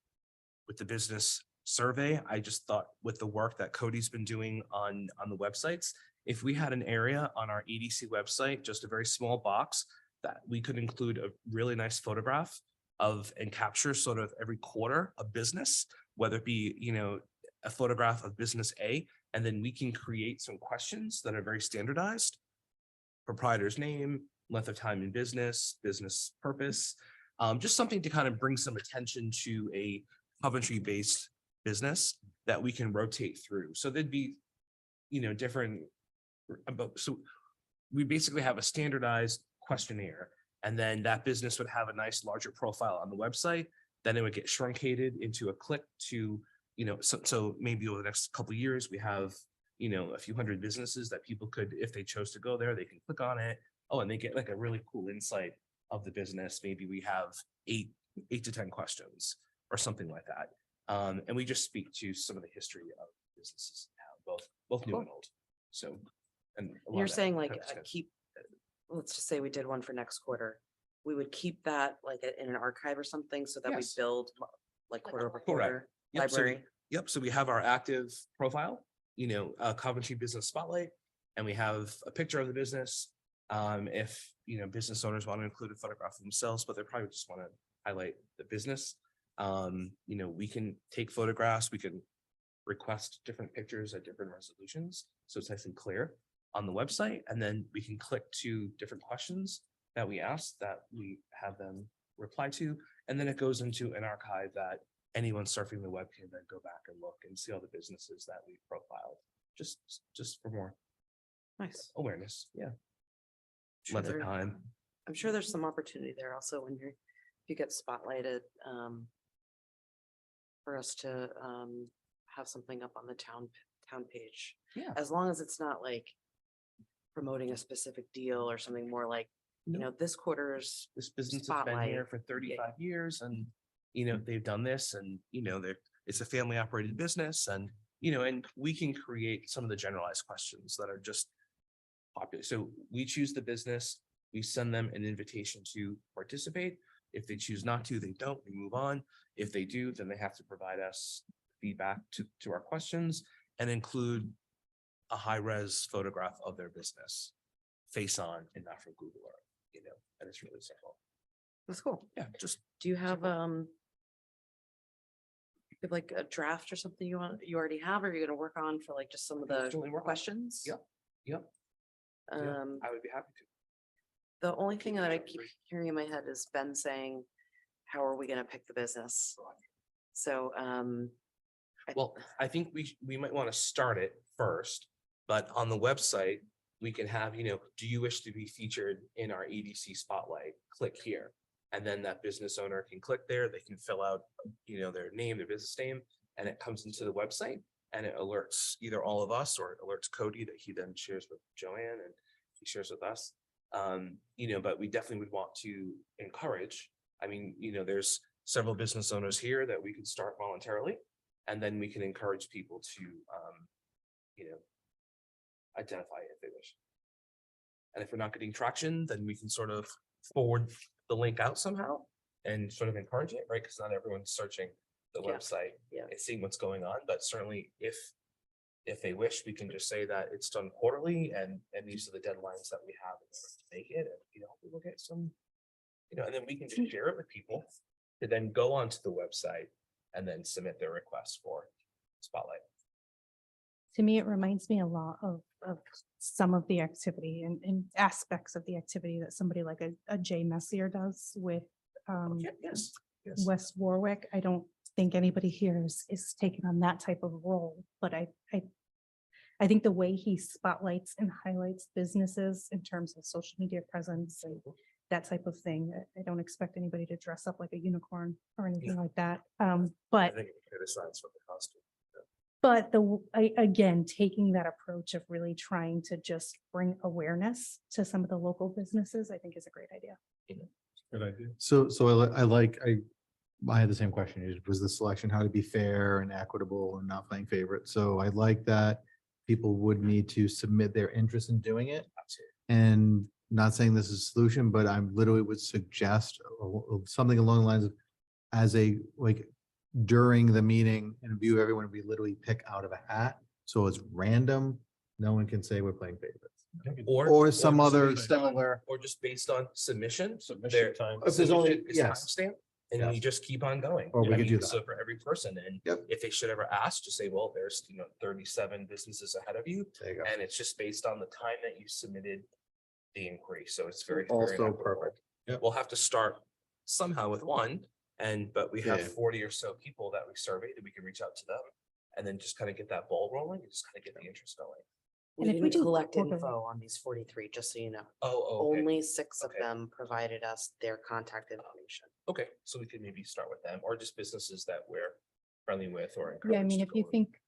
business survey. I just thought with the work that Cody's been doing on the websites, if we had an area on our EDC website, just a very small box that we could include a really nice photograph of and capture sort of every quarter a business, whether it be, a photograph of business A, and then we can create some questions that are very standardized. Proprietor's name, length of time in business, business purpose, just something to kind of bring some attention to a Coventry-based business that we can rotate through. So there'd be, different, so we basically have a standardized questionnaire, and then that business would have a nice larger profile on the website. Then it would get truncated into a click to, so maybe over the next couple of years, we have, a few hundred businesses that people could, if they chose to go there, they can click on it. Oh, and they get like a really cool insight of the business. Maybe we have eight to 10 questions or something like that. And we just speak to some of the history of businesses now, both new and old. So, and a lot You're of that saying like kind of stuff. keep, let's just say we did one for next quarter. We would keep that like in an archive or something so that we Yes. build like quarter over Correct. quarter Yep, so we- library. Yep, so we have our active profile, Coventry Business Spotlight, and we have a picture of the business. If, business owners want to include a photograph of themselves, but they probably just want to highlight the business. We can take photographs, we can request different pictures at different resolutions. So it's nice and clear on the website, and then we can click to different questions that we ask that we have them reply to. And then it goes into an archive that anyone surfing the web can then go back and look and see all the businesses that we profiled, just for more Nice. awareness. Yeah. Sure Length of there- time. I'm sure there's some opportunity there also when if you get spotlighted, for us to, have something up on the town page. Yeah. As long as it's not like promoting a specific deal or something more like, this quarter's, This business has been here Spotlight. for 35 years and, they've done this and, it's a family operated business and, and we can create some of the generalized questions that are just popular. So we choose the business, we send them an invitation to participate. If they choose not to, they don't, we move on. If they do, then they have to provide us feedback to our questions and include a high res photograph of their business face on and not from Google Earth, and it's really simple. that's cool. Yeah, just Do you have, like a draft or something you already have, or you're gonna work on for like just some of the Definitely work on it. questions? Yep. Yep. Yeah, Um, I would be happy to. the only thing that I keep hearing in my head is Ben saying, how are we gonna pick the business? So, Well, I think we might want to start it first, but on the website, we can have, do you wish to be featured in our EDC spotlight? Click here. And then that business owner can click there, they can fill out, their name, their business name, and it comes into the website and it alerts either all of us or it alerts Cody that he then shares with Joanne and he shares with us. But we definitely would want to encourage, there's several business owners here that we could start voluntarily. And then we can encourage people to, identify if they wish. And if we're not getting traction, then we can sort of forward the link out somehow and sort of encourage it, right? Because not everyone's searching the Yeah. website Yeah. and seeing what's going on, but certainly if they wish, we can just say that it's done quarterly and these are the deadlines that we have in order to make it. And, we'll get some, and then we can just share it with people to then go onto the website and then submit their request for Spotlight. To me, it reminds me a lot of some of the activity and aspects of the activity that somebody like a Jay Messier does with Yes. West Warwick. I don't think anybody here is taking on that type of role, but I think the way he spotlights and highlights businesses in terms of social media presence and that type of thing, I don't expect anybody to dress up like a unicorn or anything like that. I But think it criticize for the costume. again, taking that approach of really trying to just bring awareness to some of the local businesses, I think is a great idea. Good idea. So I had the same question. Was the selection how to be fair and equitable and not playing favorite? So I like that people would need to submit their interest in doing it. And not saying this is a solution, but I literally would suggest something along the lines of during the meeting and view everyone, we literally pick out of a hat. So it's random. No one can say we're playing favorites. Or some just other based on- similar. Or just based on submission. Submission time. If there's only- submission is yes. timestamped, and then you just keep on going. Or we I could do mean, that. So for every person, and Yep. if they should ever ask, just say, well, there's, 37 businesses ahead of you. There you go. And it's just based on the time that you submitted the inquiry. So it's very. Also very equitable. perfect. Yep. We'll have to start somehow with one, but we have Yeah. 40 or so people that we surveyed that we can reach out to them. And then just kind of get that ball rolling and just kind of get the interest going. we And if we didn't do collect quarterly- info on these 43, just so you know. Oh, okay. Only 6 of Okay. them provided us their contact information. Okay, so we could maybe start with them or just businesses that we're friendly with or. Yeah, I encouraged mean, to if you go with. think,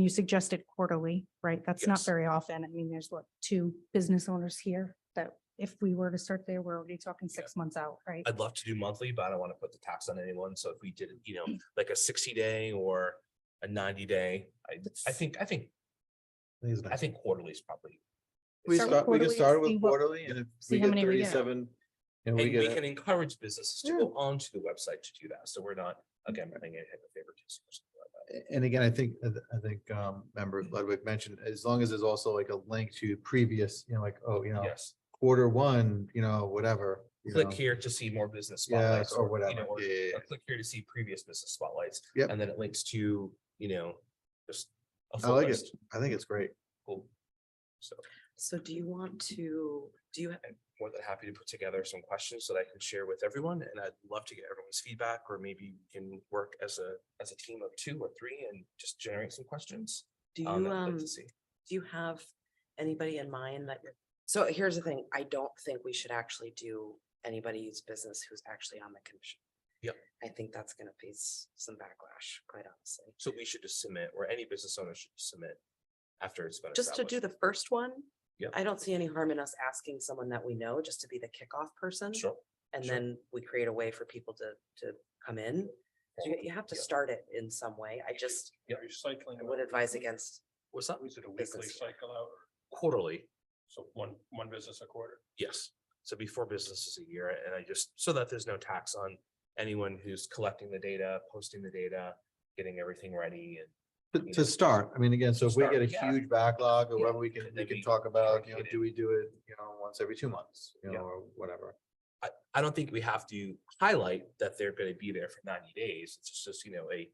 you suggested quarterly, right? That's not Yes. very often. I mean, there's 2 business owners here that if we were to start there, we're already talking 6 months out, right? I'd love to do monthly, but I don't want to put the tax on anyone. So if we did, like a 60-day or a 90-day, I think quarterly is probably. We Start with start, we can quarterly, start see with what- quarterly and if see we how get many we get. 37. And And we we get, can encourage businesses to go onto the website to do that. So we're not, again, playing a favoritism or something like that. and again, I think member Ludwig mentioned, as long as there's also like a link to previous, Yes, Q1, whatever. click here to see more business Yes, spotlights or whatever. or Yeah. click here to see previous business spotlights. Yep. And then it links to, just a I full like it. list. I think it's great. Cool. So So do you want to, I'm more than happy to put together some questions that I can share with everyone, and I'd love to get everyone's feedback, or maybe we can work as a team of 2 or 3 and just generate some questions. do that you, I'd like to see. do you have anybody in mind that you're, so here's the thing, I don't think we should actually do anybody's business who's actually on the commission. Yep. I think that's gonna face some backlash, quite honestly. So we should just submit, or any business owner should submit after it's been Just to do established. the first one. Yep. I don't see any harm in us asking someone that we know just to be the kickoff person. Sure. And sure. then we create a way for people to come in. You have to Yep. start it in some way. I just, Recycling. I would advise against. What's that? Is it a weekly business. cycle out? Quarterly, So one business a quarter? yes. So before businesses a year, and I just, so that there's no tax on anyone who's collecting the data, posting the data, getting everything ready and. To start, I mean, again, so if we start, get a yeah. huge backlog or Yeah. whatever, we can And then we talk about, communicate it. do we do it, once every 2 months, Yeah. or whatever. I don't think we have to highlight that they're gonna be there for 90 days. It's just, a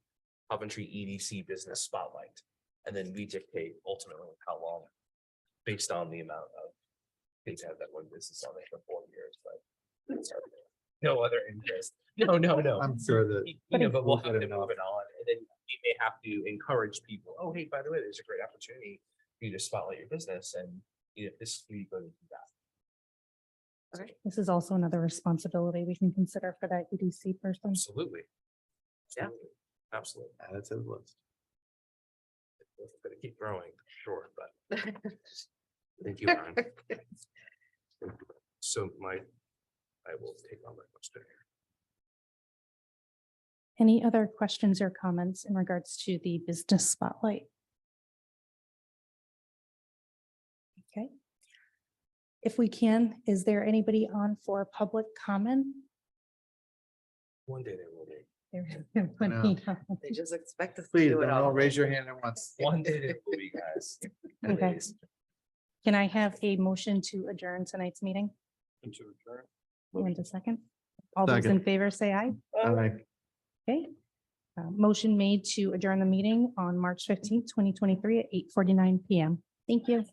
Coventry EDC business spotlight. And then we dictate ultimately how long based on the amount of things that have that one business on it for 4 years, but no other interest. No. I'm sure that. You know, but we'll we'll have get to enough. move it on, and then we may have to encourage people, oh, hey, by the way, there's a great opportunity for you to spotlight your business, and you know, this, we go to do that. This is also another responsibility we can consider for that EDC person. Absolutely. Yeah. Absolutely. Add it to the list. It's gonna keep growing, sure, but thank you, Ron. So I will take on my question. Any other questions or comments in regards to the business spotlight? Okay. If we can, is there anybody on for public comment? One day there will be. There would know. be. They just expect us to Please do it don't all all. raise your hand at once. One day there will be, guys. Okay. Please. Can I have a motion to adjourn tonight's meeting? Into adjourn. And a second. All those in Second. favor say aye. Aye. Okay. Motion made to adjourn the meeting on March 15th, 2023 at 8:49 PM. Thank you.